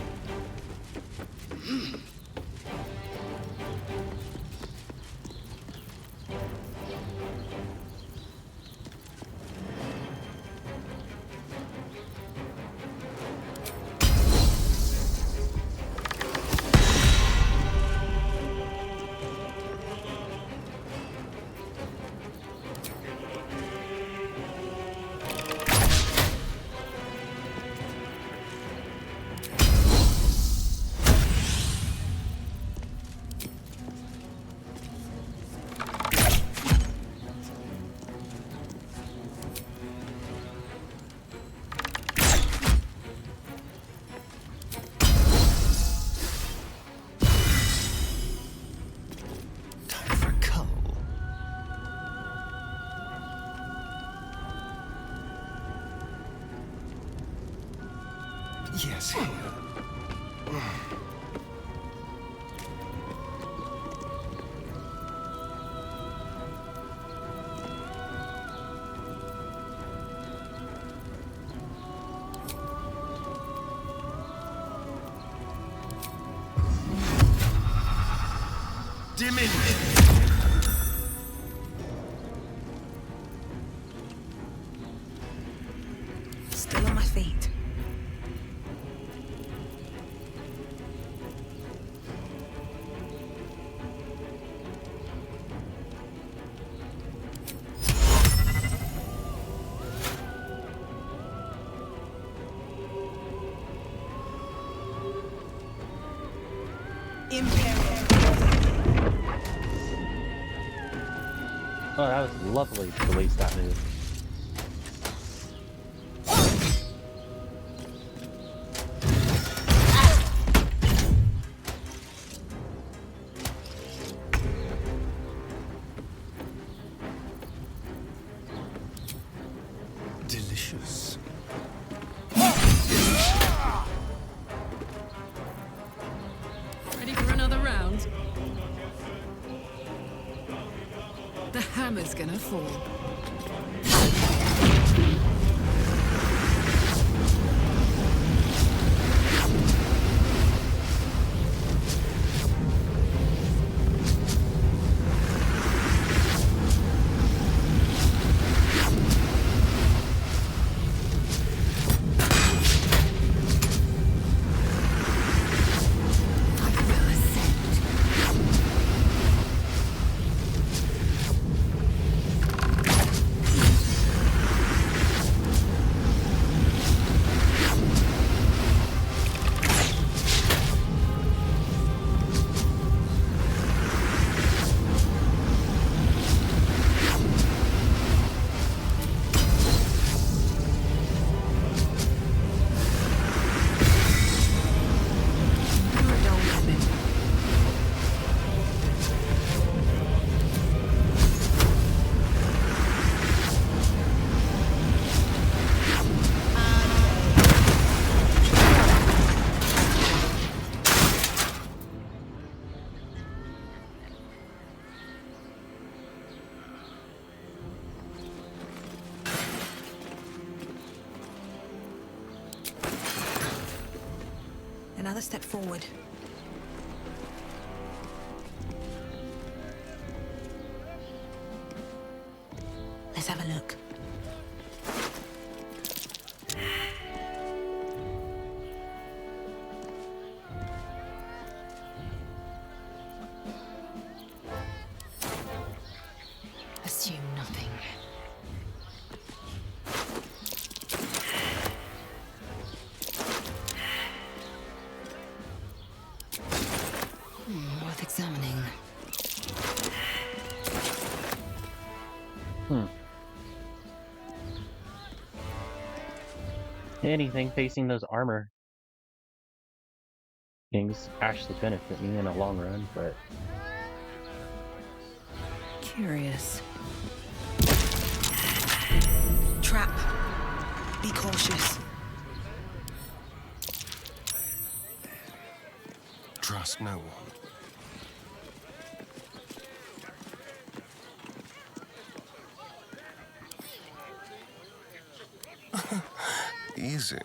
Yes. Still on my feet. Oh, that was lovely to release that move. Delicious. Ready for another round? The hammer's gonna fall. Another step forward. Let's have a look. Assume nothing. Worth examining. Anything facing those armor things actually benefit me in the long run, but Curious. Trap. Be cautious. Trust no one. Easy.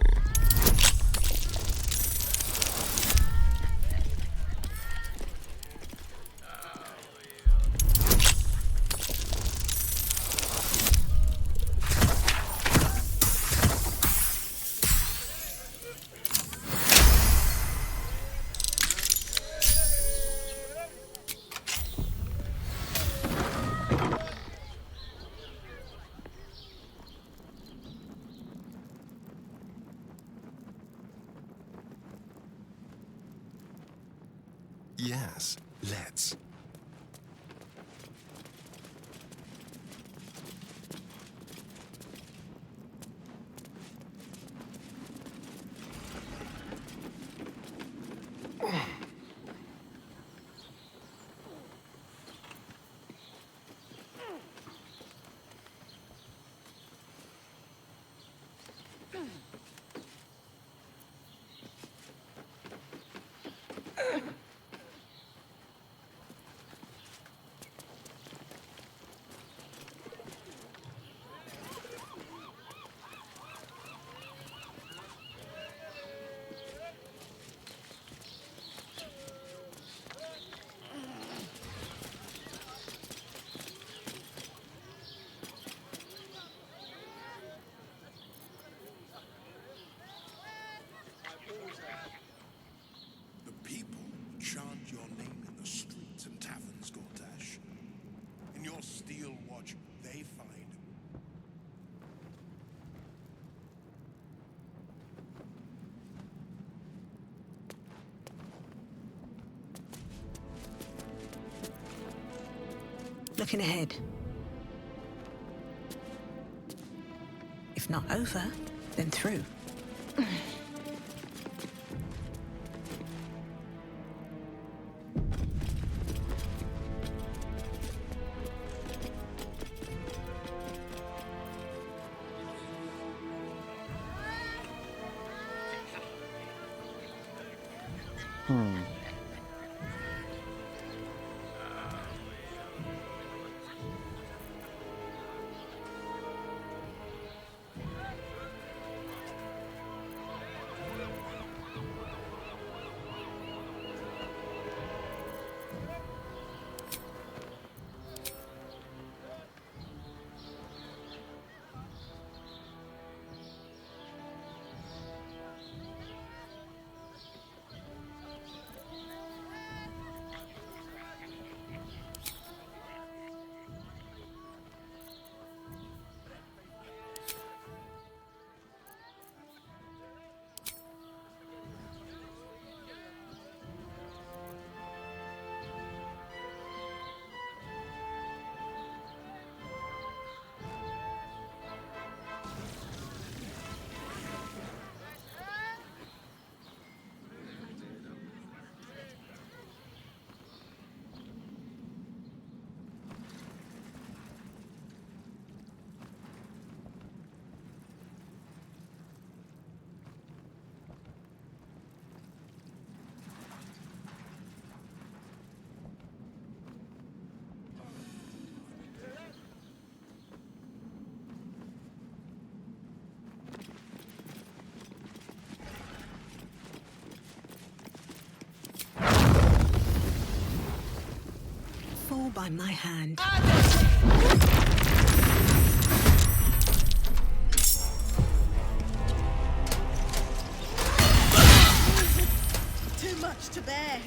Yes, let's. looking ahead. If not over, then through. Fall by my hand. Too much to bear.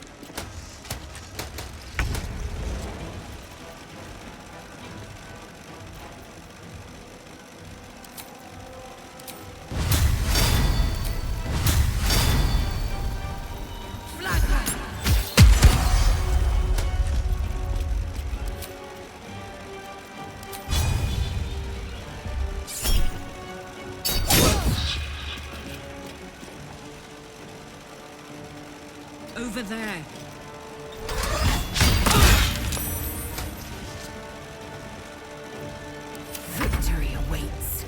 Over there. Victory awaits.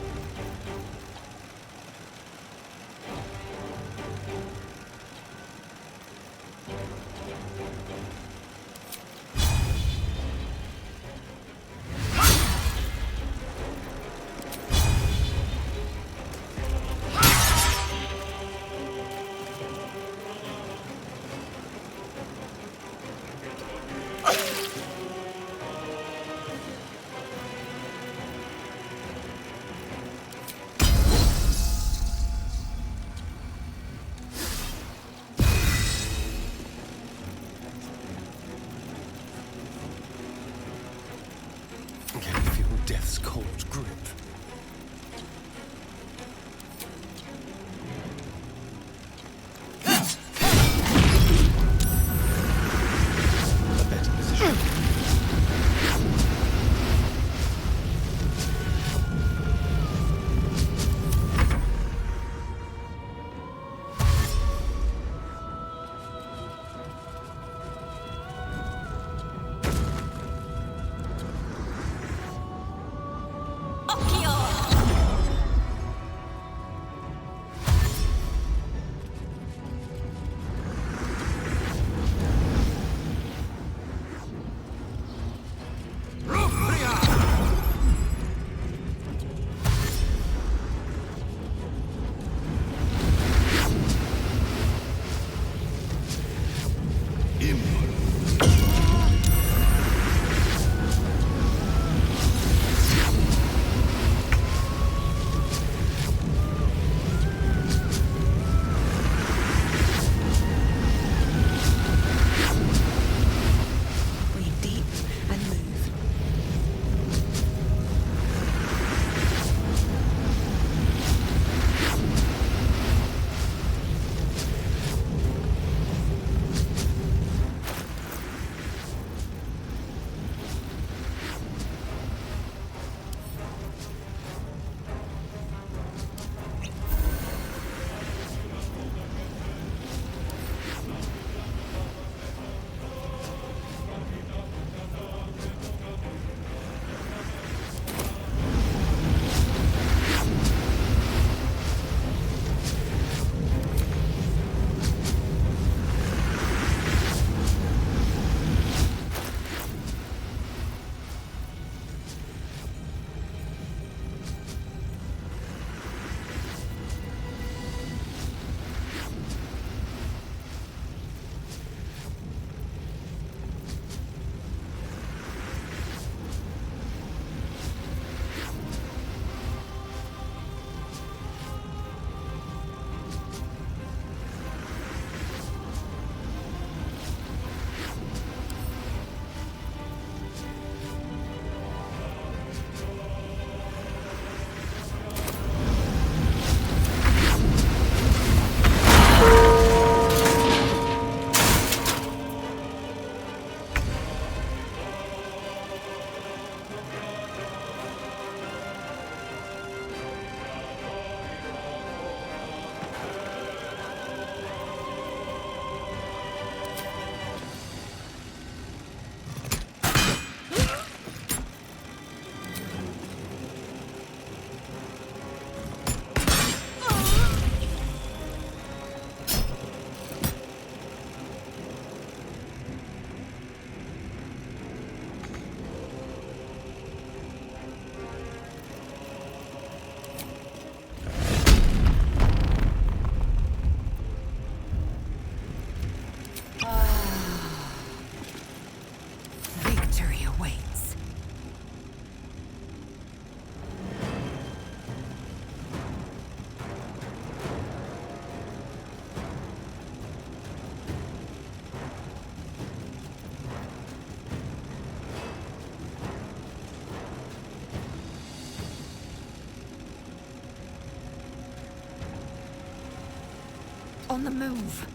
on the move.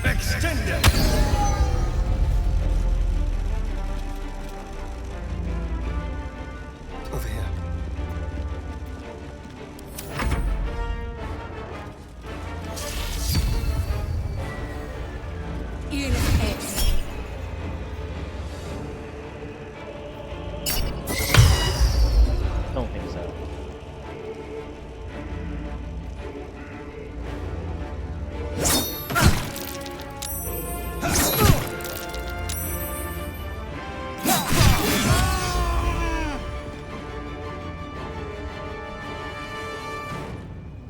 Extended! Over here. Don't think so.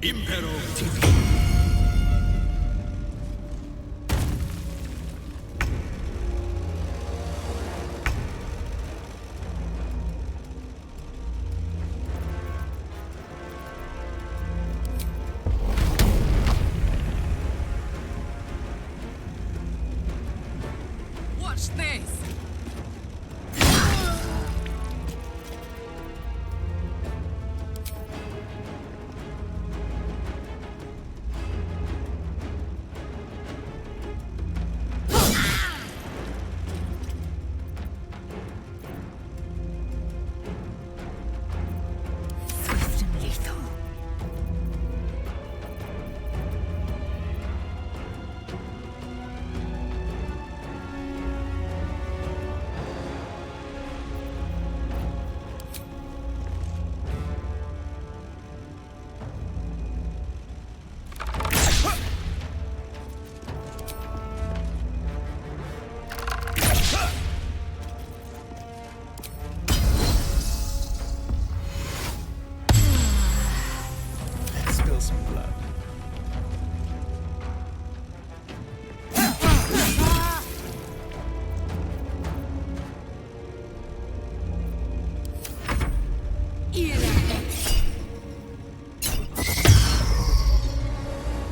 Impero Watch this! Swift and lethal. Let's spill some blood.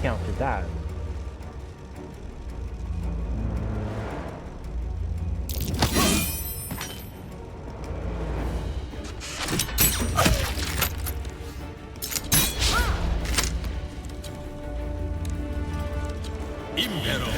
Counter that. Impero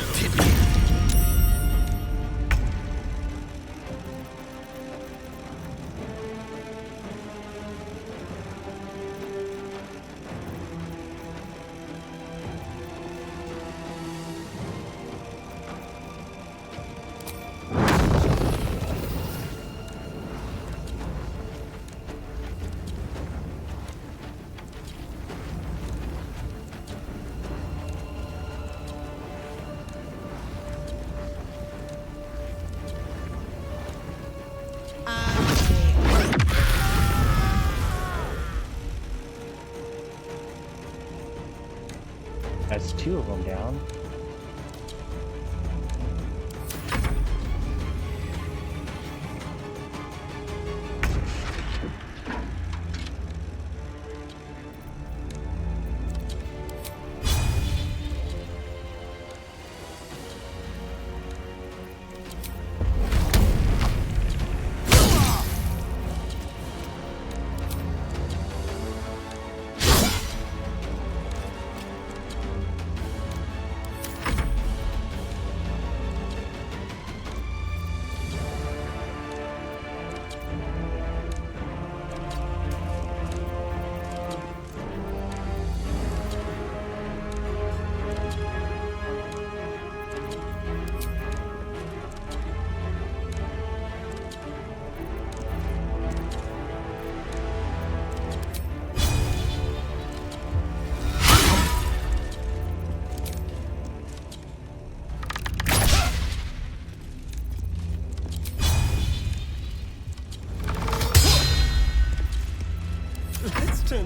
That's two of them down.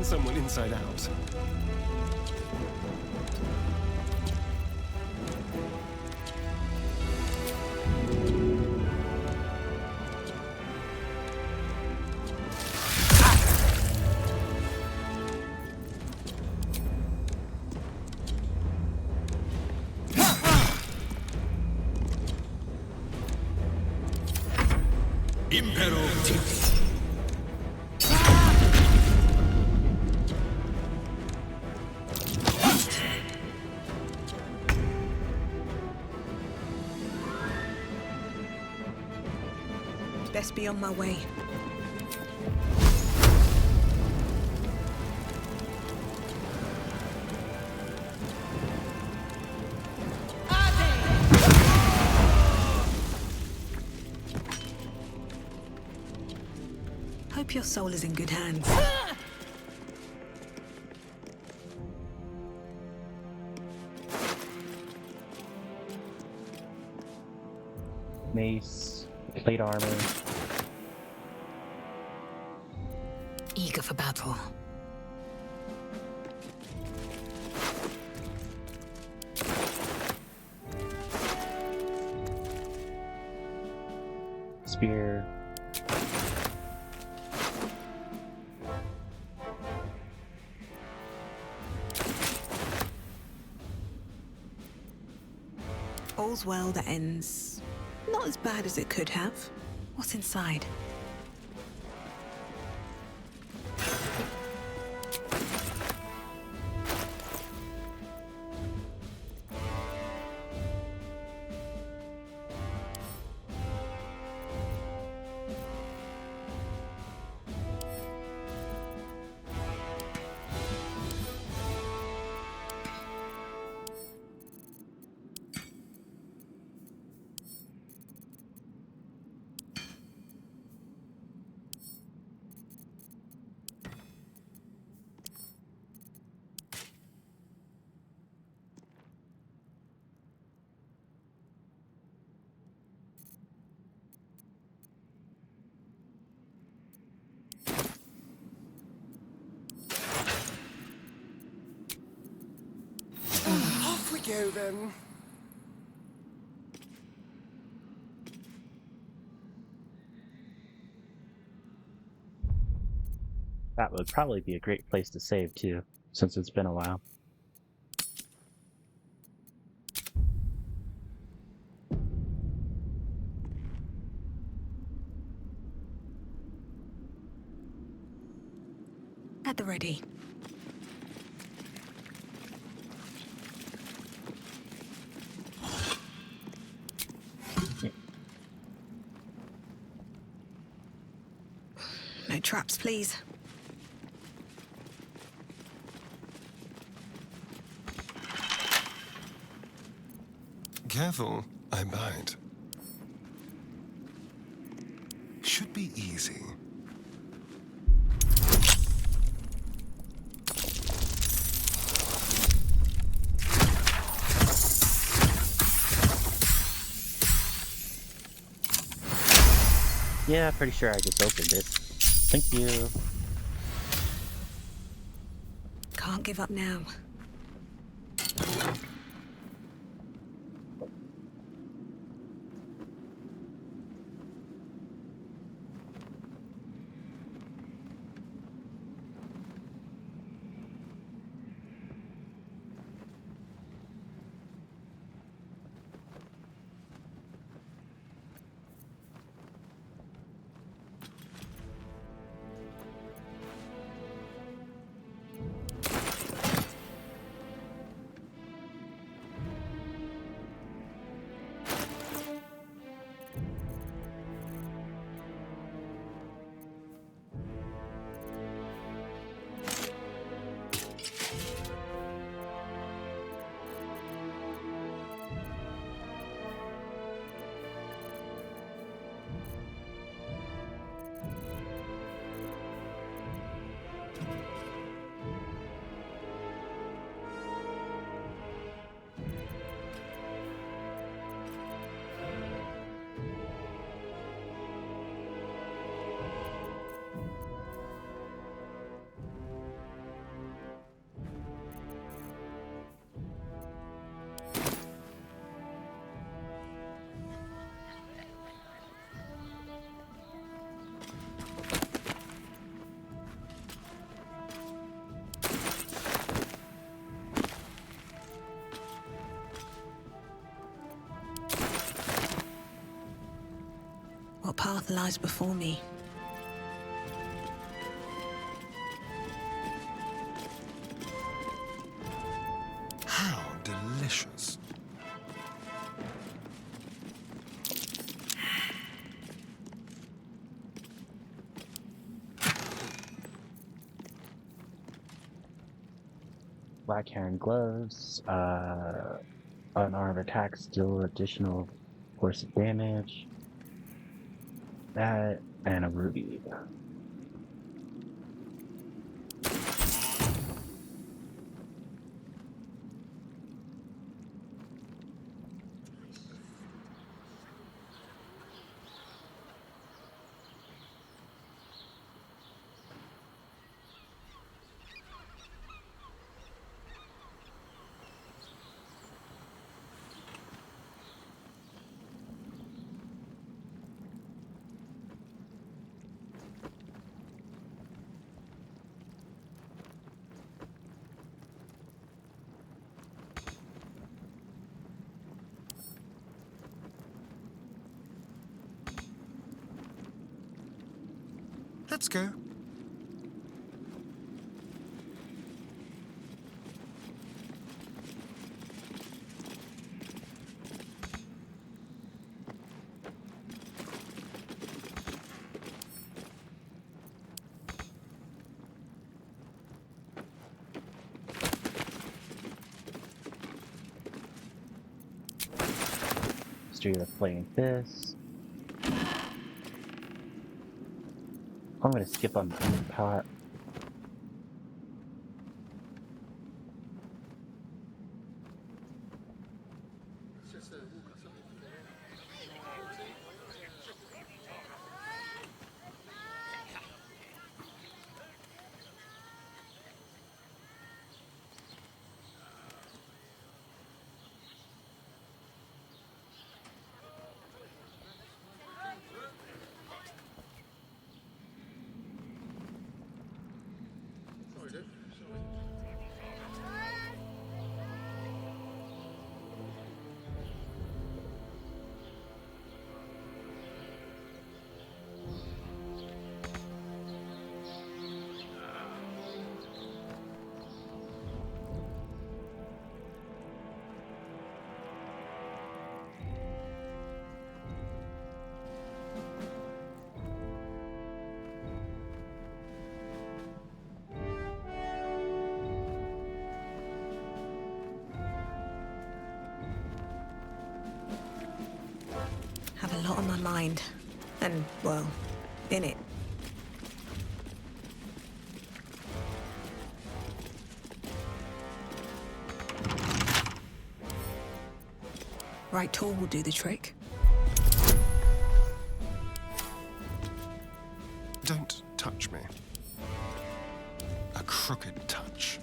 someone inside out. Best be on my way. Hope your soul is in good hands. Mace, plate armor. Eager for battle. Spear. All's well that ends not as bad as it could have. What's inside? Off we go then. That would probably be a great place to save too, since it's been a while. At the ready. No traps, please. Careful, I bite. Should be easy. Yeah, pretty sure I just opened it. Thank you. Can't give up now. path lies before me. How delicious. Black hand gloves, unarmed attacks deal additional course of damage. That and a ruby. Let's go. Street of playing this. I'm gonna skip on the part. Have a lot on my mind. And, well, in it. Right tool will do the trick. Don't touch me. A crooked touch.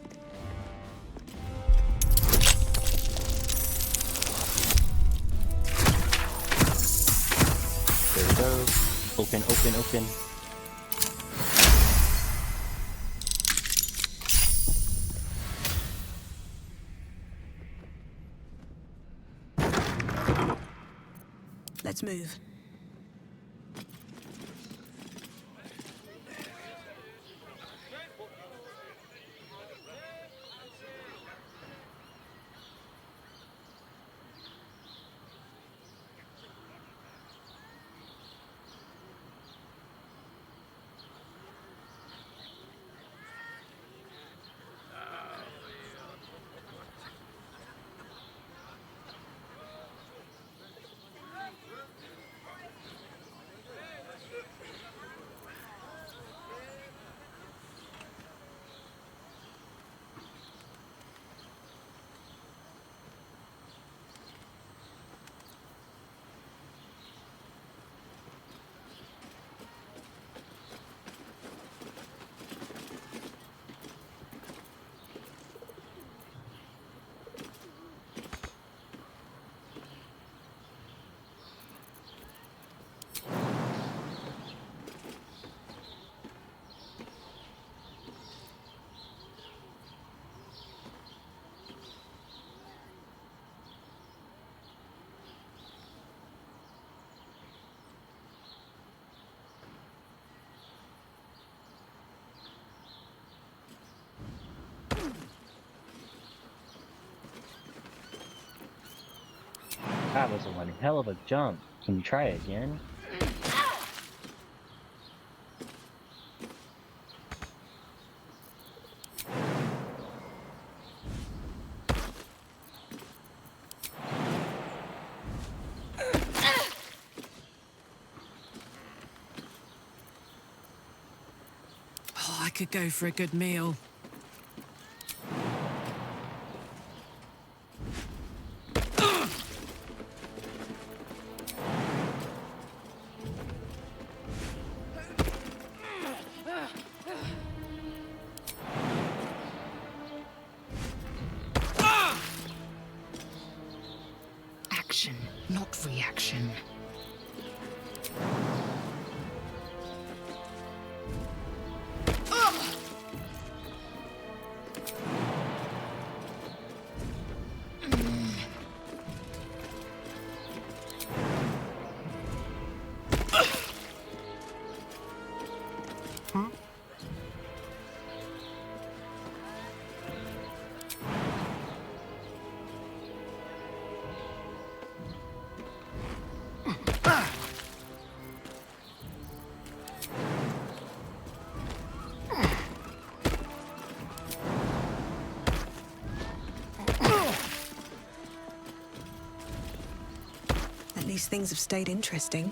There we go. Open, open, open. Let's move. That was one hell of a jump. Can you try again? Oh, I could go for a good meal. Action, not reaction. At least things have stayed interesting.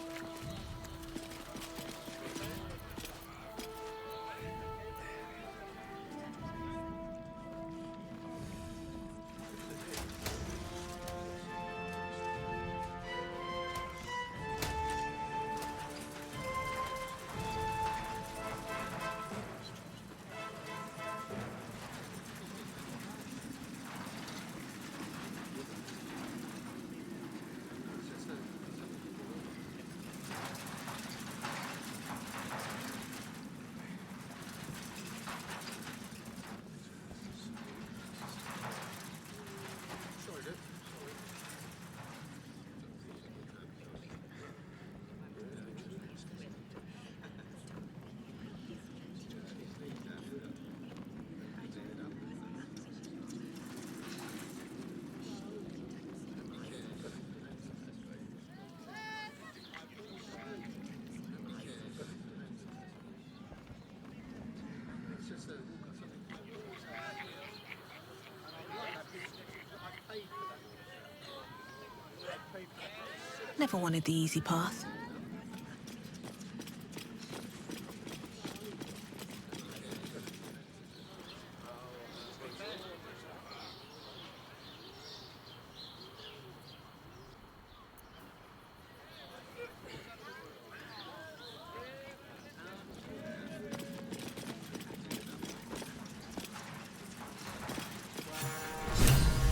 Never wanted the easy path.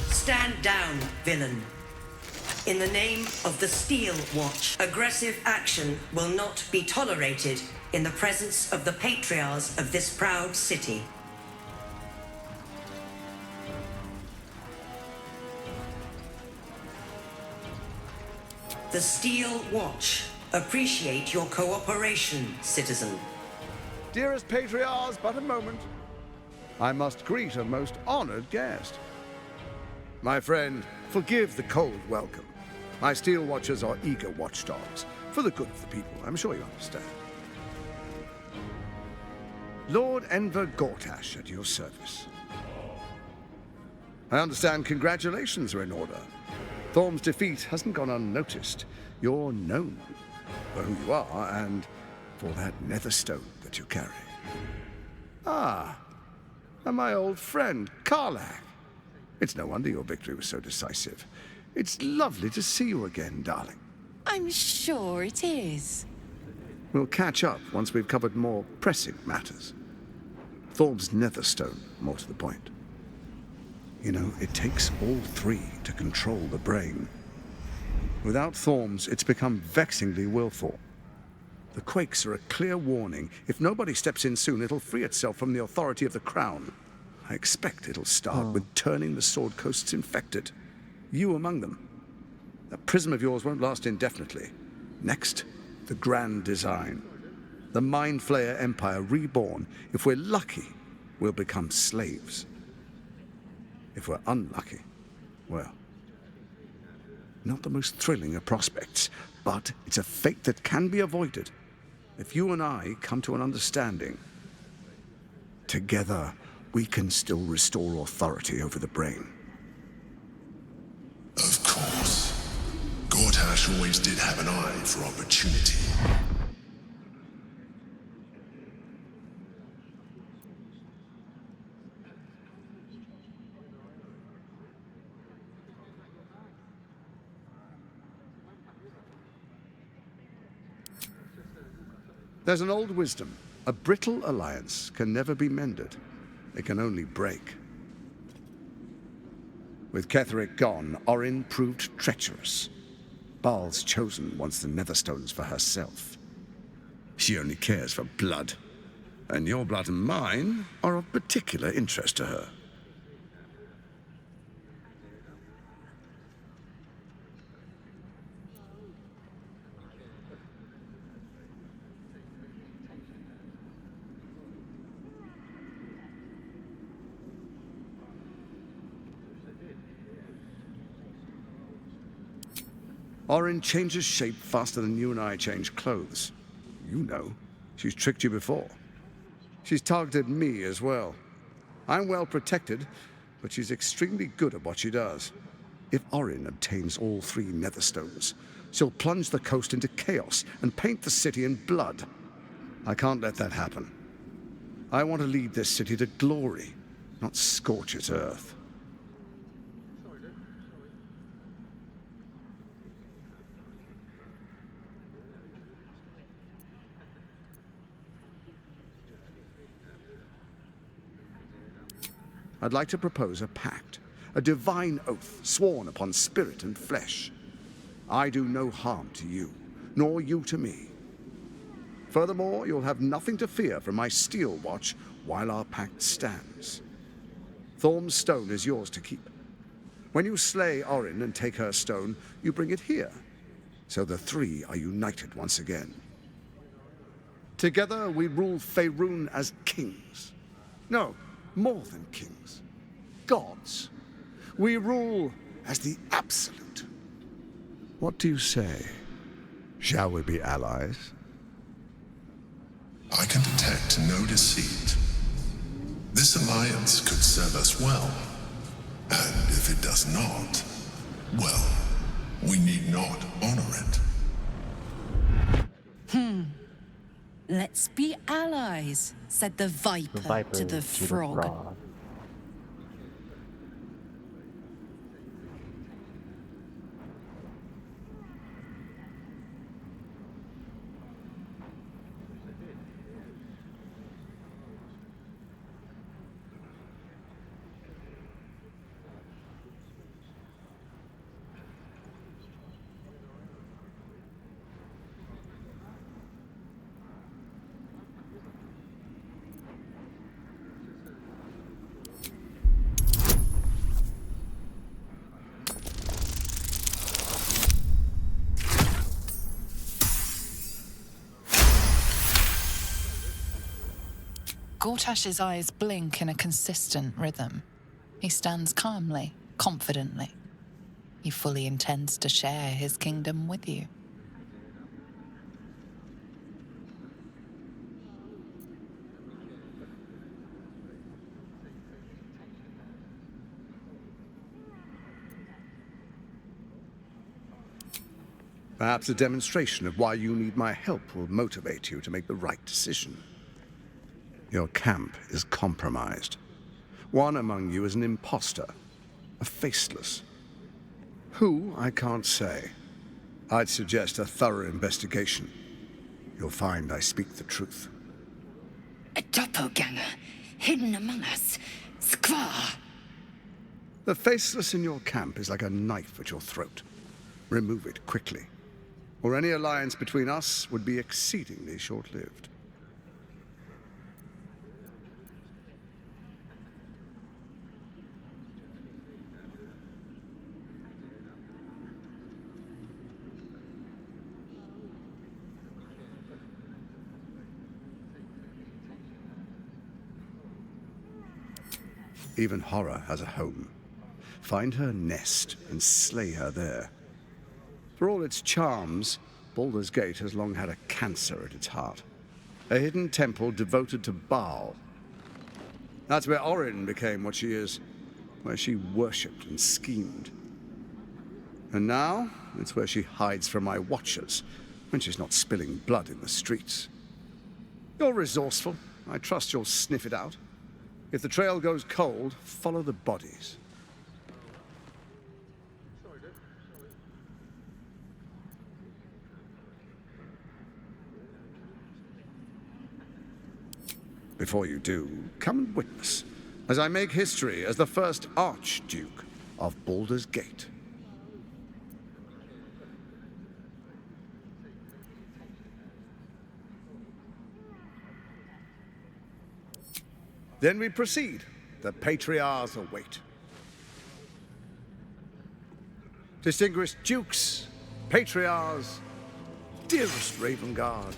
Stand down, villain. In the name of the Steel Watch, aggressive action will not be tolerated in the presence of the patriarchs of this proud city. The Steel Watch appreciate your cooperation, citizen. Dearest patriarchs, but a moment. I must greet a most honored guest. My friend, forgive the cold welcome. My Steel Watchers are eager watchdogs, for the good of the people, I'm sure you understand. Lord Enver Gortash at your service. I understand congratulations are in order. Thorm's defeat hasn't gone unnoticed. You're known for who you are and for that nether stone that you carry. Ah, and my old friend, Karlach. It's no wonder your victory was so decisive. It's lovely to see you again, darling. I'm sure it is. We'll catch up once we've covered more pressing matters. Thorm's netherstone, more to the point. You know, it takes all three to control the brain. Without Thorm's, it's become vexingly willful. The quakes are a clear warning. If nobody steps in soon, it'll free itself from the authority of the crown. I expect it'll start with turning the Sword Coasts infected. You among them. That prism of yours won't last indefinitely. Next, the grand design. The Mind Flayer Empire reborn. If we're lucky, we'll become slaves. If we're unlucky, well, not the most thrilling of prospects, but it's a fate that can be avoided if you and I come to an understanding. Together, we can still restore authority over the brain. Of course. Gortash always did have an eye for opportunity. There's an old wisdom. A brittle alliance can never be mended. It can only break. With Ketheric gone, Orin proved treacherous. Baal's chosen wants the Netherstones for herself. She only cares for blood. And your blood and mine are of particular interest to her. Orin changes shape faster than you and I change clothes. You know, she's tricked you before. She's targeted me as well. I'm well protected, but she's extremely good at what she does. If Orin obtains all 3 Netherstones, she'll plunge the coast into chaos and paint the city in blood. I can't let that happen. I want to lead this city to glory, not scorch its earth. I'd like to propose a pact, a divine oath sworn upon spirit and flesh. I do no harm to you, nor you to me. Furthermore, you'll have nothing to fear from my steel watch while our pact stands. Thorm's stone is yours to keep. When you slay Orin and take her stone, you bring it here, so the 3 are united once again. Together we rule Faerun as kings. No, more than kings. Gods. We rule as the absolute. What do you say? Shall we be allies? I can detect no deceit. This alliance could serve us well. And if it does not, well, we need not honor it. Let's be allies, said the viper, to the frog. Gortash's eyes blink in a consistent rhythm. He stands calmly, confidently. He fully intends to share his kingdom with you. Perhaps a demonstration of why you need my help will motivate you to make the right decision. Your camp is compromised. One among you is an imposter, a faceless. Who, I can't say. I'd suggest a thorough investigation. You'll find I speak the truth. A doppelganger, hidden among us. Squaw! The faceless in your camp is like a knife at your throat. Remove it quickly, or any alliance between us would be exceedingly short-lived. Even horror has a home. Find her nest and slay her there. For all its charms, Baldur's Gate has long had a cancer at its heart. A hidden temple devoted to Baal. That's where Orin became what she is, where she worshipped and schemed. And now, it's where she hides from my watchers, when she's not spilling blood in the streets. You're resourceful. I trust you'll sniff it out. If the trail goes cold, follow the bodies. Before you do, come and witness, as I make history as the first Archduke of Baldur's Gate. Then we proceed. The Patriarchs await. Distinguished Dukes, Patriarchs, dearest Ravengard,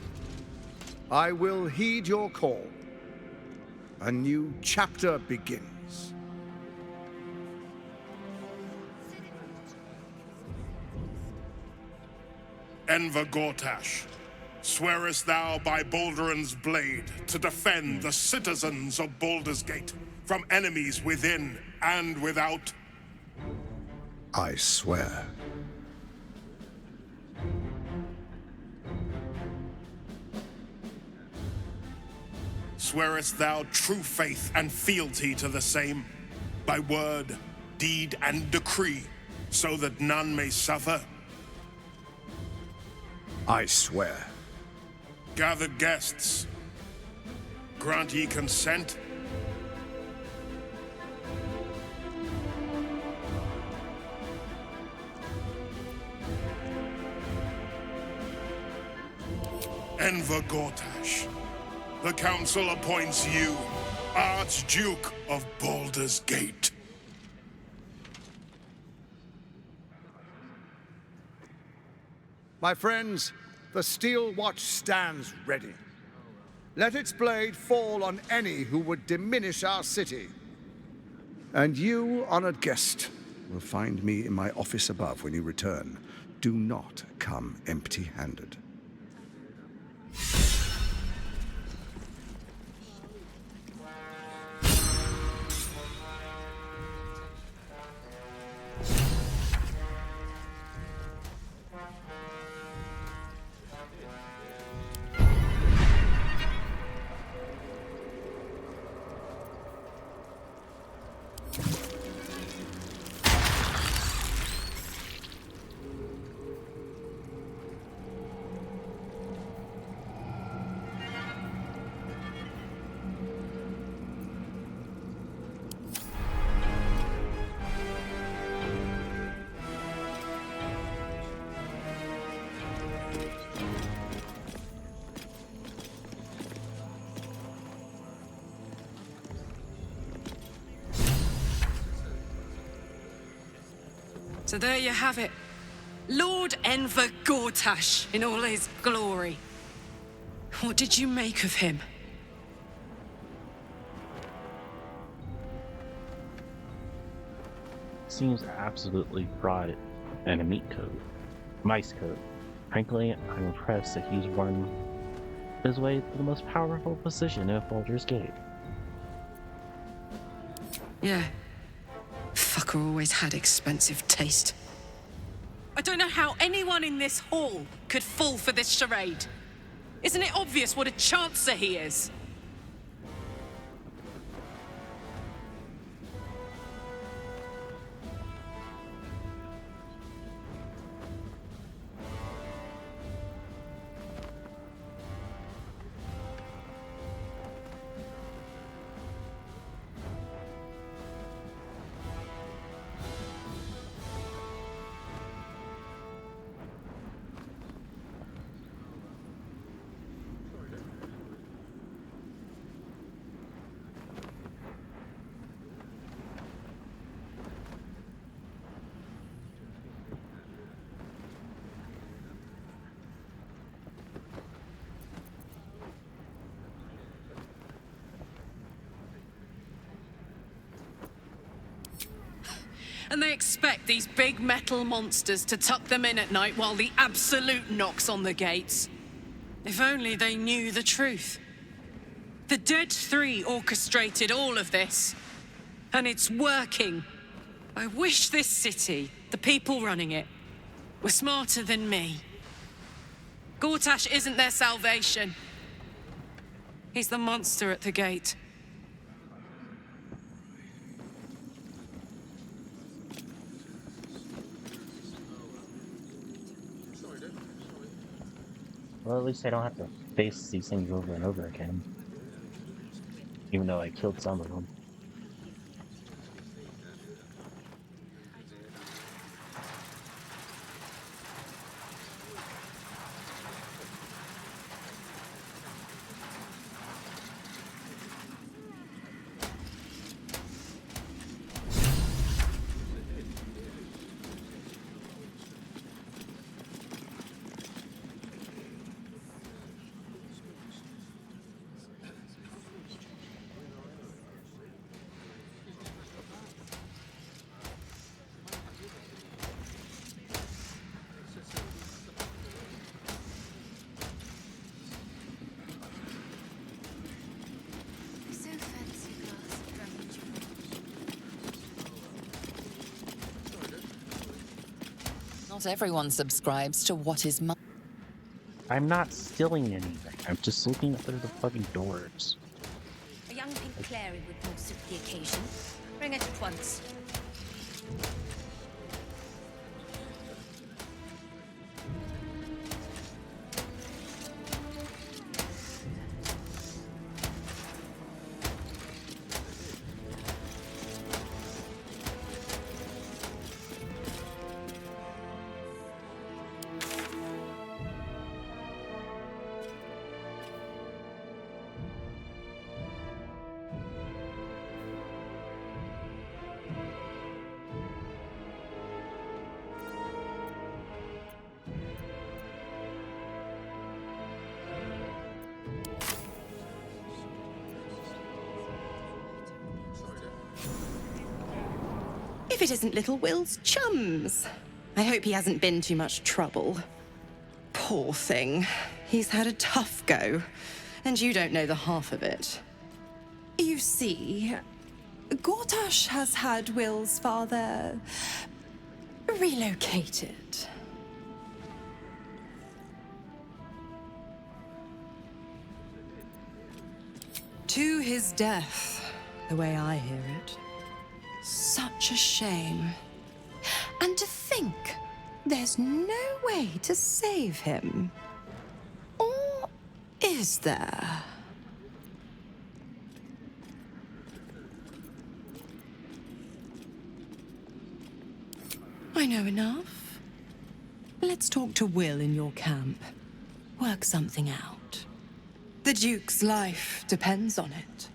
I will heed your call. A new chapter begins. Enver Gortash, swearest thou by Balduran's blade to defend the citizens of Baldur's Gate from enemies within and without? I swear. Swearest thou true faith and fealty to the same, by word, deed, and decree, so that none may suffer? I swear. Gathered guests, grant ye consent? Enver Gortash, the Council appoints you Archduke of Baldur's Gate. My friends, the Steel Watch stands ready. Let its blade fall on any who would diminish our city. And you, honored guest, will find me in my office above when you return. Do not come empty-handed. So there you have it. Lord Enver Gortash in all his glory. What did you make of him? Seems absolutely bright and a meat coat. Mice coat. Frankly, I'm impressed that he's won his way to the most powerful position in Baldur's Gate. Yeah. Fucker always had expensive taste. I don't know how anyone in this hall could fall for this charade. Isn't it obvious what a chancer he is? And they expect these big metal monsters to tuck them in at night while the Absolute knocks on the gates. If only they knew the truth. The Dead Three orchestrated all of this. And it's working. I wish this city, the people running it, were smarter than me. Gortash isn't their salvation. He's the monster at the gate. Well, at least I don't have to face these things over and over again. Even though I killed some of them. Not everyone subscribes to what is I'm not stealing anything. I'm just looking through the fucking doors. A young pink Clary would more suit the occasion. Bring it at once. If it isn't little Will's chums. I hope he hasn't been too much trouble. Poor thing. He's had a tough go, and you don't know the half of it. You see, Gortash has had Will's father relocated. To his death, the way I hear it. Such a shame. And to think there's no way to save him. Or is there? I know enough. Let's talk to Will in your camp. Work something out. The Duke's life depends on it.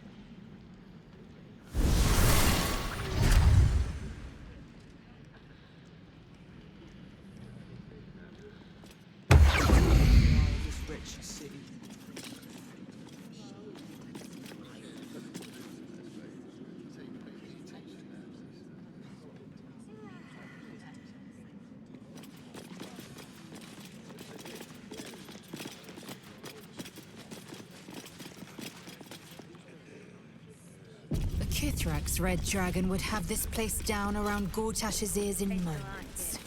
Kithrak's red dragon would have this place down around Gortash's ears in moments.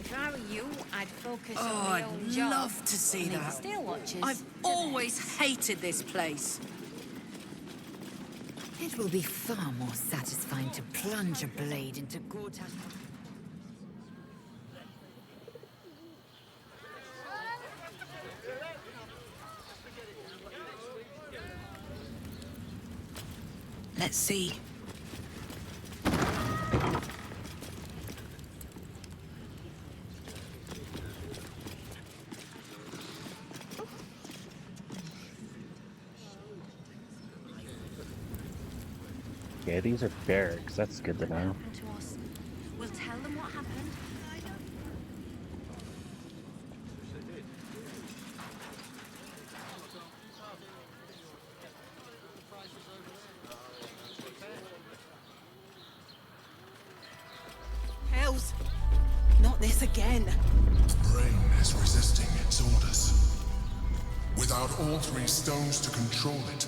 If I were you, I'd focus Oh, on my I'd own job. love to see And the that. Steel Watchers, I've always hated this place. It will be far more satisfying to plunge a blade into Gortash. Let's see. Yeah, these are barracks. That's good to know. We'll tell them what happened. this again. The brain is resisting its orders. Without all three stones to control it,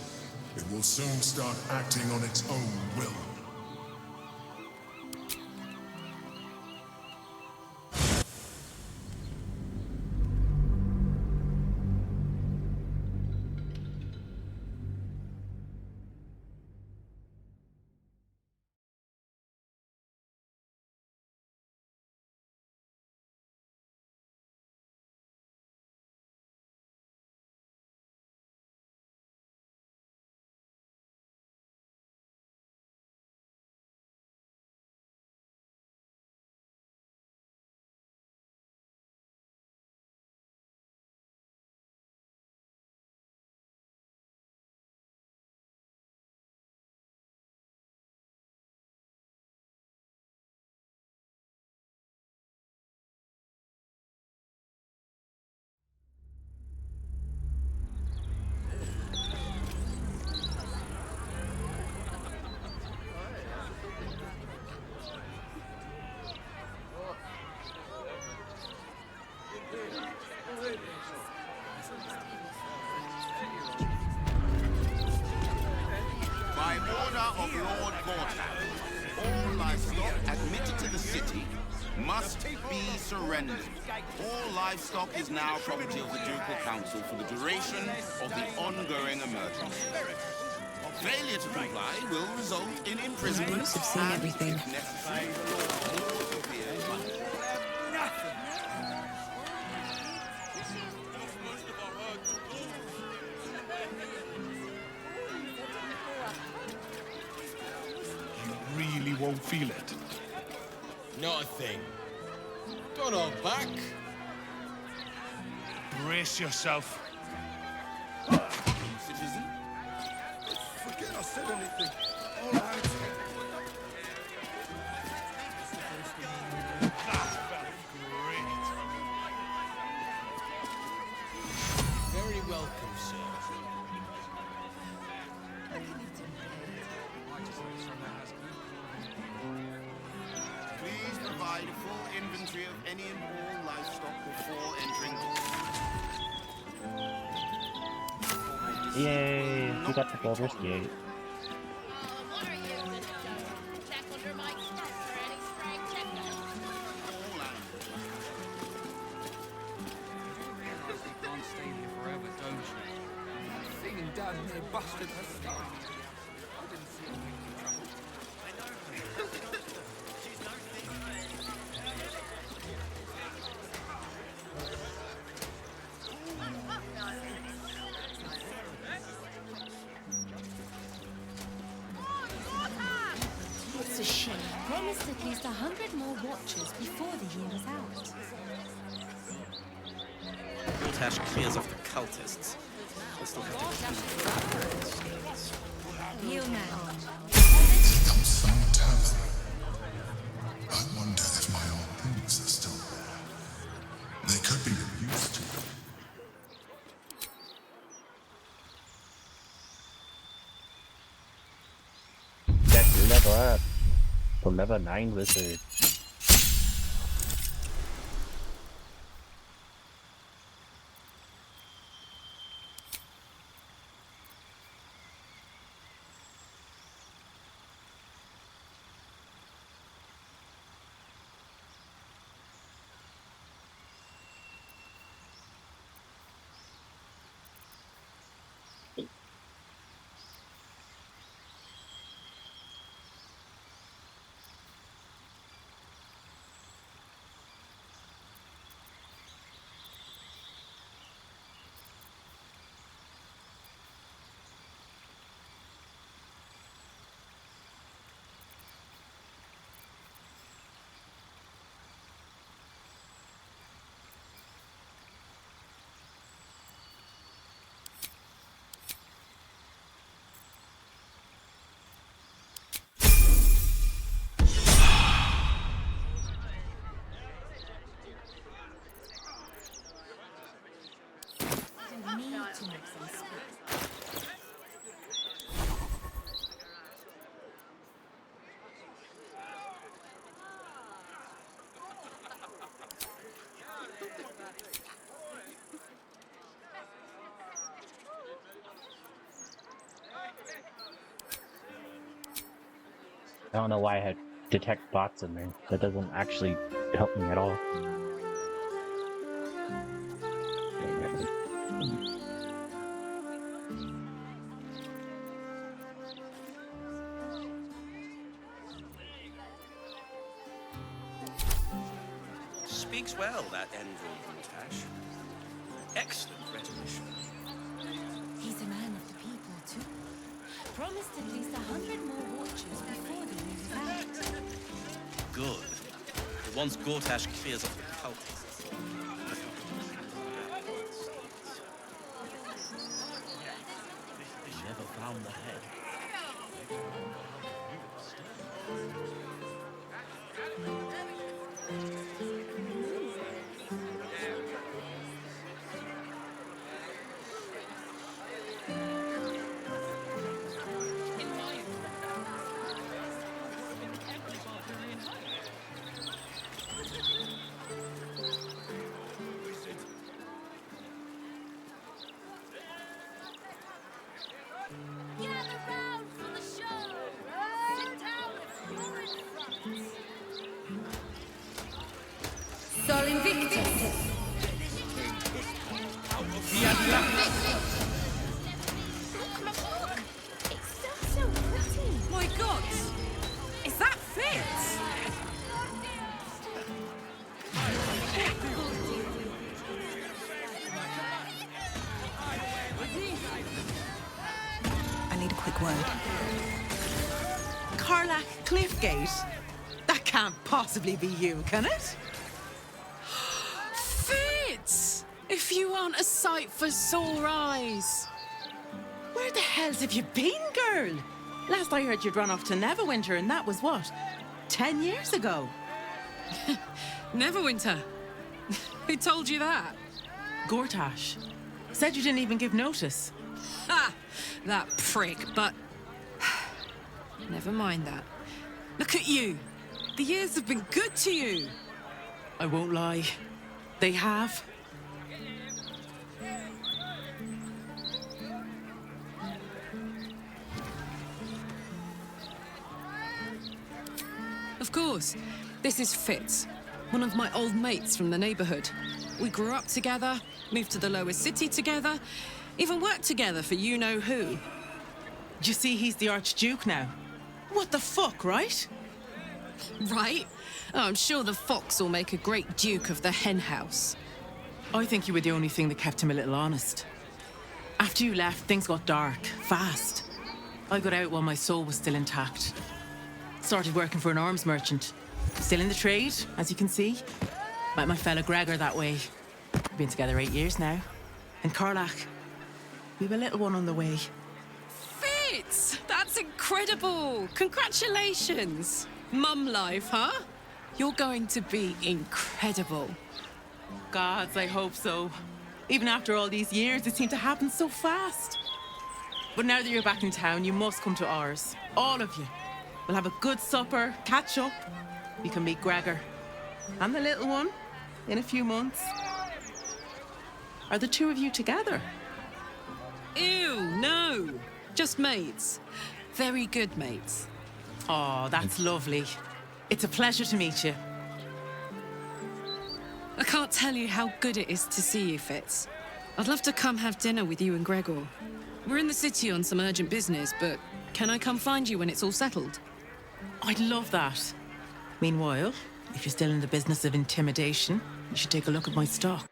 it will soon start acting on its own will. By order of Lord Gortat, all livestock admitted to the city must be surrendered. All livestock is now property of the Ducal Council for the duration of the ongoing emergency. Failure to comply will result in imprisonment Groups have seen and, everything. if necessary, more severe punishment. You really won't feel it. Not a thing. Don't hold back. Brace yourself. Citizen? Forget I said anything. All right. Very welcome, sir. Please provide a full inventory of any and all livestock before entering. Yay! We got the Baldur's Gate. Can't stay here forever, don't you? Feeling down near busted her stomach. I didn't see her making trouble. It's a shame. Promised at least 100 more watches before the year is out. Tash clears off the cultists. We'll still have to Heal now. Become some talent. I wonder if my old things are still there. They could be of use to you. Check your level up. For level 9 wizard. I don't know why I had detect bots in there. That doesn't actually help me at all. Speaks well, that envoy Gortash. Excellent rhetorician. He's a man of the people, too. Promised at least 100 more watchers before the year is out. Good. But once Gortash clears off the cultists. Never found the head. Sol Invictus! My God! Is that Fitz? I need a quick word. Carlac Cliffgate? That can't possibly be you, can it? Fitz! If you aren't a sight for sore eyes. Where the hells have you been, girl? Last I heard you'd run off to Neverwinter, and that was what? 10 years ago? Neverwinter? Who told you that? Gortash. Said you didn't even give notice. Ha! That prick, but... Never mind that. Look at you. The years have been good to you. I won't lie. They have. Of course. This is Fitz, one of my old mates from the neighborhood. We grew up together, moved to the lowest city together, even worked together for you-know-who. You see, he's the Archduke now. What the fuck, right? Right? Oh, I'm sure the fox will make a great duke of the hen house. I think you were the only thing that kept him a little honest. After you left, things got dark, fast. I got out while my soul was still intact. Started working for an arms merchant. Still in the trade, as you can see. Met my fella Gregor that way. Been together 8 years now. And Carlac, we've a little one on the way. Fitz! That's incredible! Congratulations! Mum life, huh? You're going to be incredible. Gods, I hope so. Even after all these years, it seemed to happen so fast. But now that you're back in town, you must come to ours. All of you. We'll have a good supper, catch up. You can meet Gregor. And the little one, in a few months. Are the two of you together? Ew, no. Just mates. Very good mates. Oh, that's lovely. It's a pleasure to meet you. I can't tell you how good it is to see you, Fitz. I'd love to come have dinner with you and Gregor. We're in the city on some urgent business, but can I come find you when it's all settled? I'd love that. Meanwhile, if you're still in the business of intimidation, you should take a look at my stock.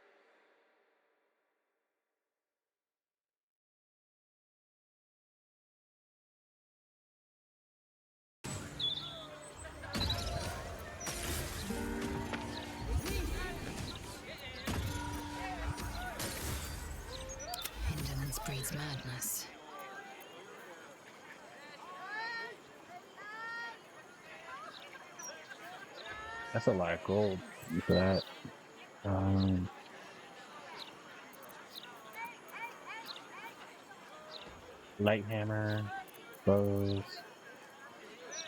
Indolence breeds madness. That's a lot of gold for that. Light hammer, bows,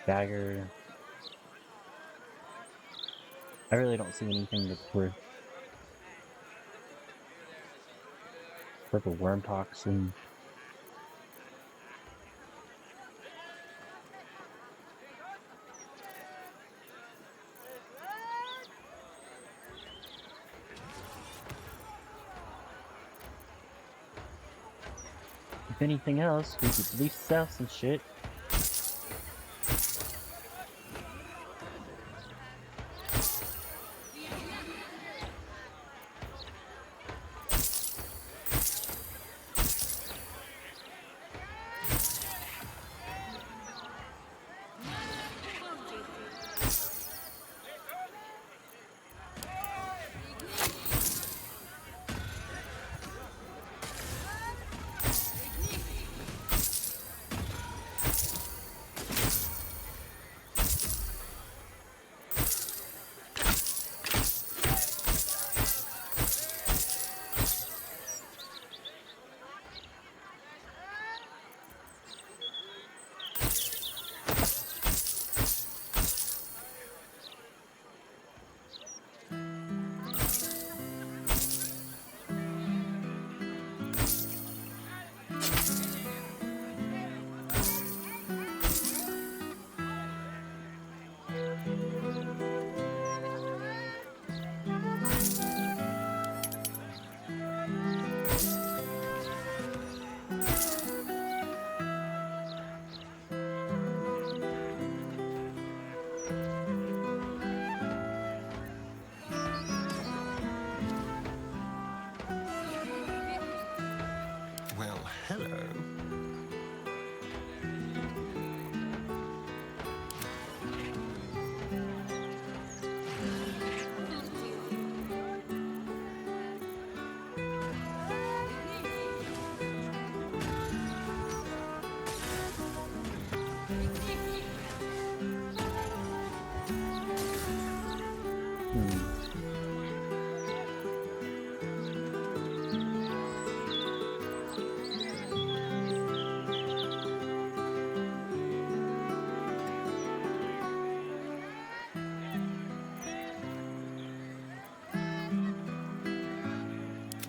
dagger. I really don't see anything that's worth purple worm toxin. If anything else, we could at least sell some shit. Well, hello.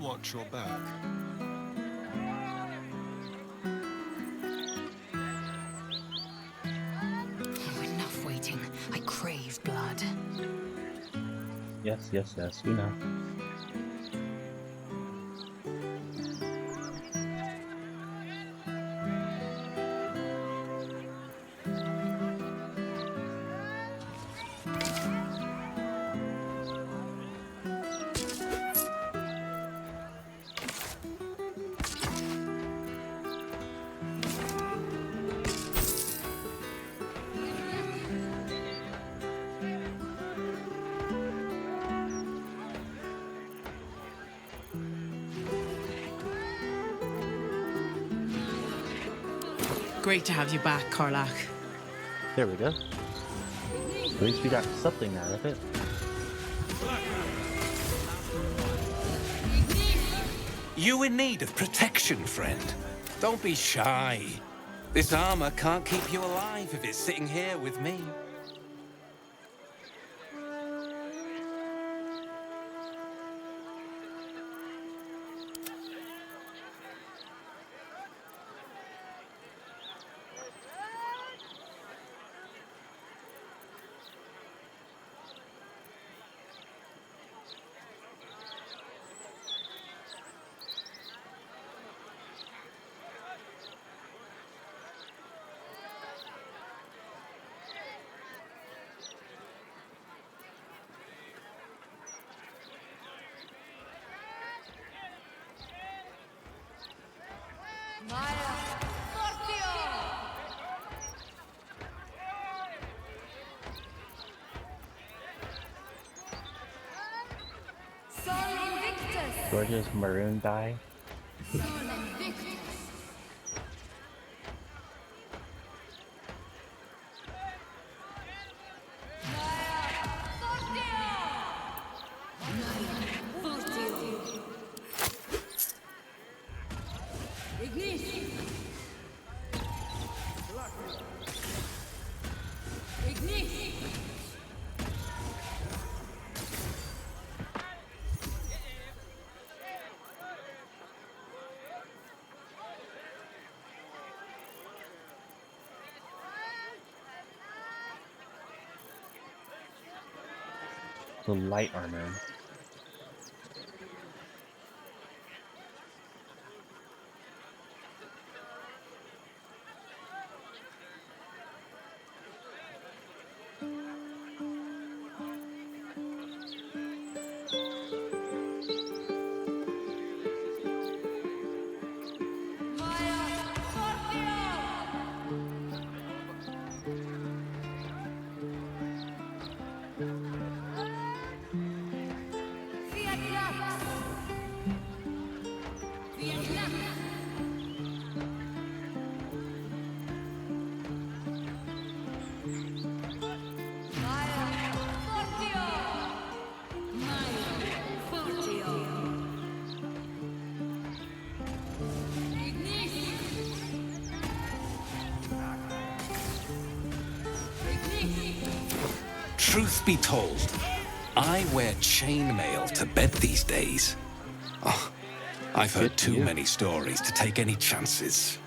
Watch your back. Oh, enough waiting. I crave blood. Yes, yes, yes, we know. Great to have you back, Karlach. There we go. At least we got something out of it. You in need of protection, friend? Don't be shy. This armor can't keep you alive if it's sitting here with me. Gorgeous maroon dye. So light armor. truth be told, I wear chainmail to bed these days. Oh, I've heard too many stories to take any chances.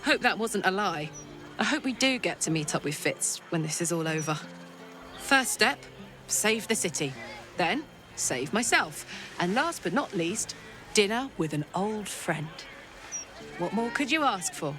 Hope that wasn't a lie. I hope we do get to meet up with Fitz when this is all over. First step, save the city. Then, save myself. And last but not least, dinner with an old friend. What more could you ask for?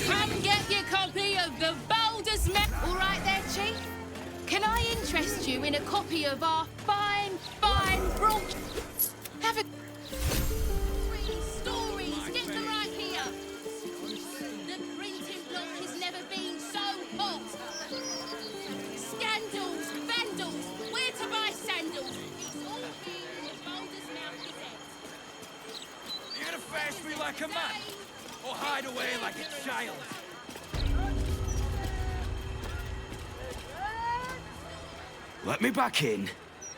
Come get your copy of the boldest map. All right there, Chief. Can I interest you in a copy of our fine brochure? Have a... Stories, get the right here. The printing block has never been so hot. Scandals, vandals, where to buy sandals. It's all here in the Boulder's Mouth Gazette. You gonna face me like a man? Or hide away like a child? Let me back in.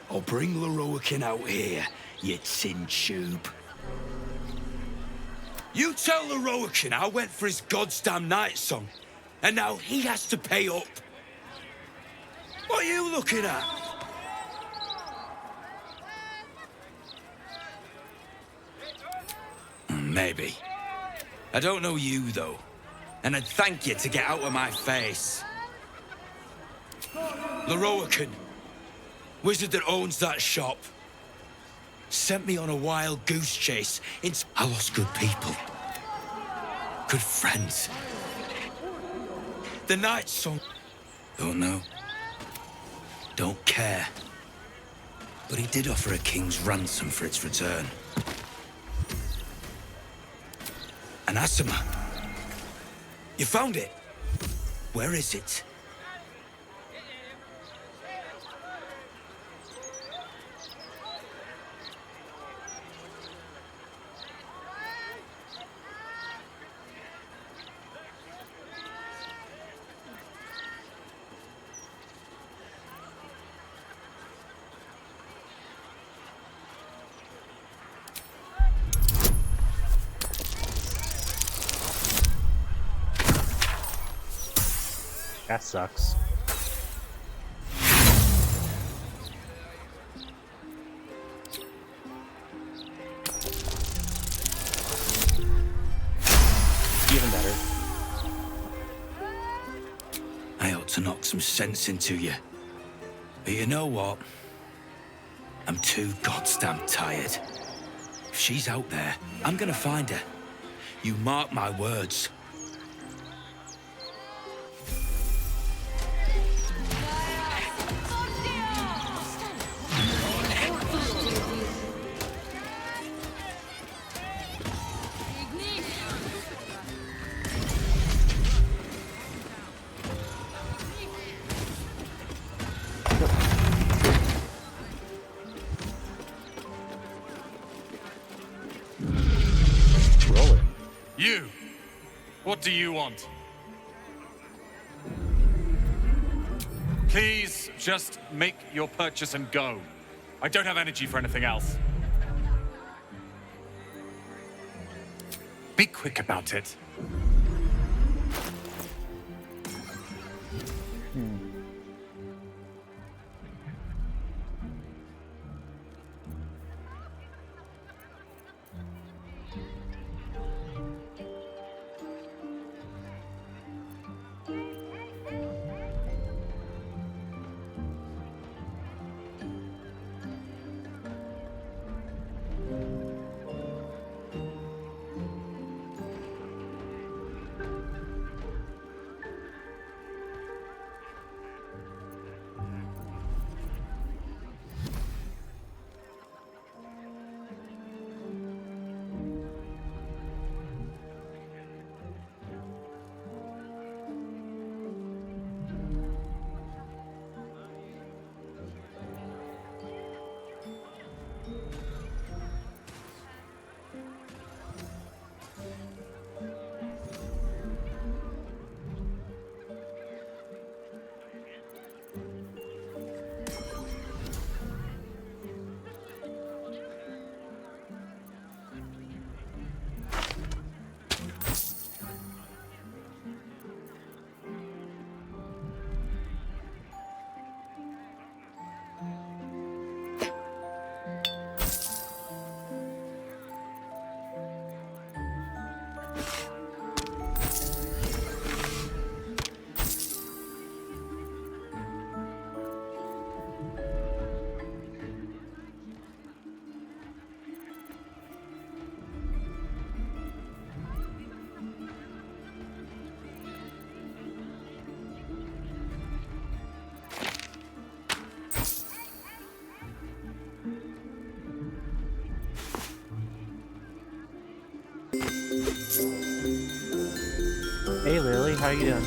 I'll bring Leroican out here, you tin tube. You tell Leroican I went for his goddamn night song, and now he has to pay up. What are you looking at? Maybe. I don't know you, though. And I'd thank you to get out of my face. Leroican, wizard that owns that shop, sent me on a wild goose chase. I lost good people. Good friends. The night song. Don't know. Don't care. But he did offer a king's ransom for its return. Anathema. You found it? Where is it? That sucks. Even better. I ought to knock some sense into you. But you know what? I'm too goddamn tired. If she's out there, I'm gonna find her. You mark my words. You! What do you want? Please, just make your purchase and go. I don't have energy for anything else. Be quick about it. Hey Lily, how you doing?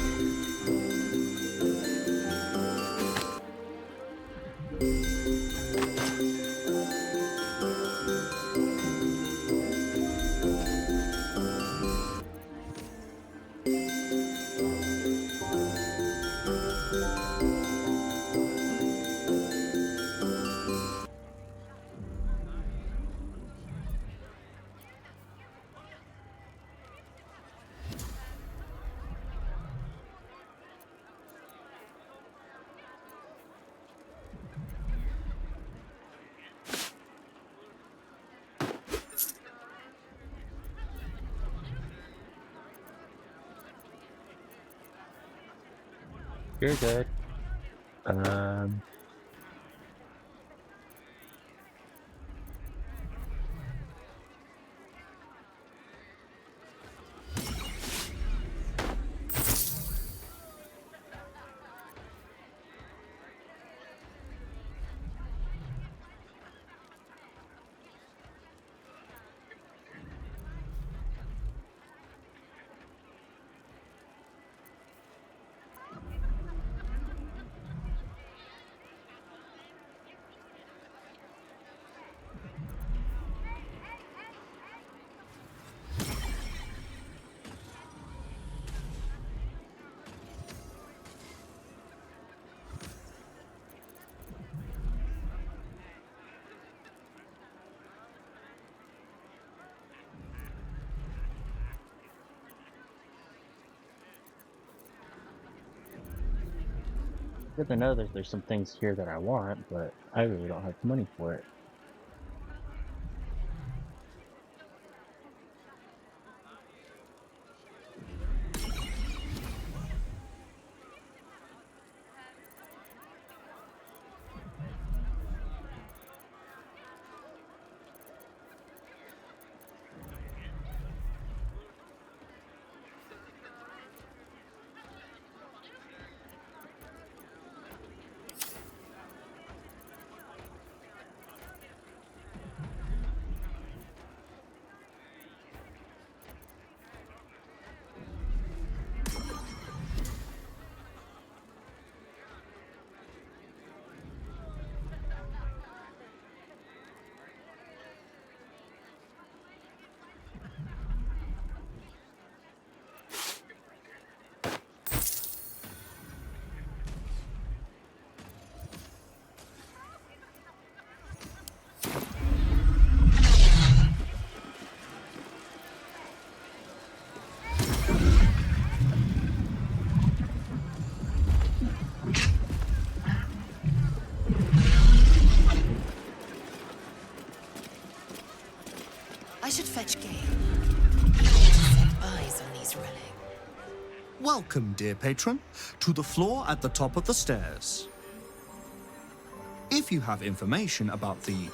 You're good. Good to know that there's some things here that I want, but I really don't have money for it. I should fetch Gale. Set eyes on these relics. Welcome, dear patron, to the floor at the top of the stairs. If you have information about the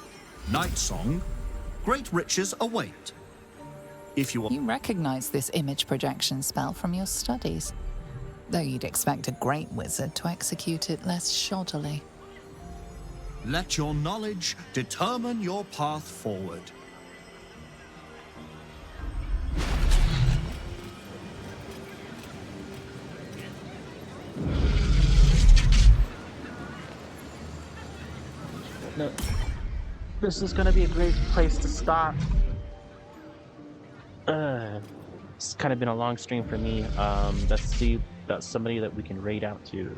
Night Song, great riches await. If you recognize this image projection spell from your studies, though you'd expect a great wizard to execute it less shoddily. Let your knowledge determine your path forward. No, this is gonna be a great place to stop. It's kind of been a long stream for me. Let's see about somebody that we can raid out to.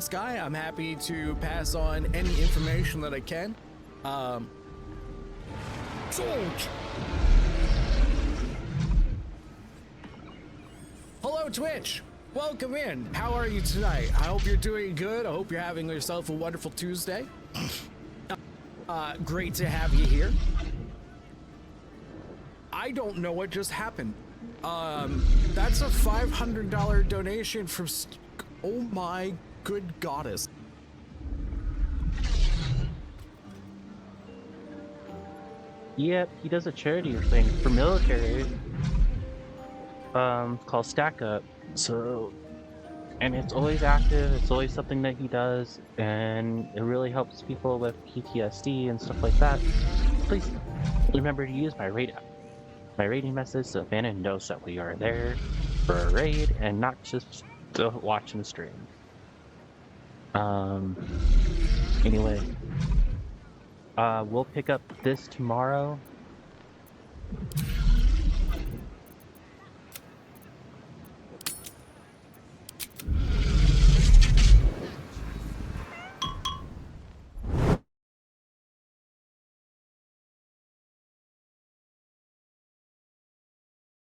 Sky, I'm happy to pass on any information that I can. George! Hello, Twitch! Welcome in. How are you tonight? I hope you're doing good. I hope you're having yourself a wonderful Tuesday. Great to have you here. I don't know what just happened. That's a $500 donation from... Oh my good goddess. Yep, he does a charity thing for military. Called Stack Up. So, and it's always active. It's always something that he does, and it really helps people with PTSD and stuff like that. Please remember to use my raiding message so Vanna knows that we are there for a raid and not just watching the stream. Anyway, we'll pick up this tomorrow.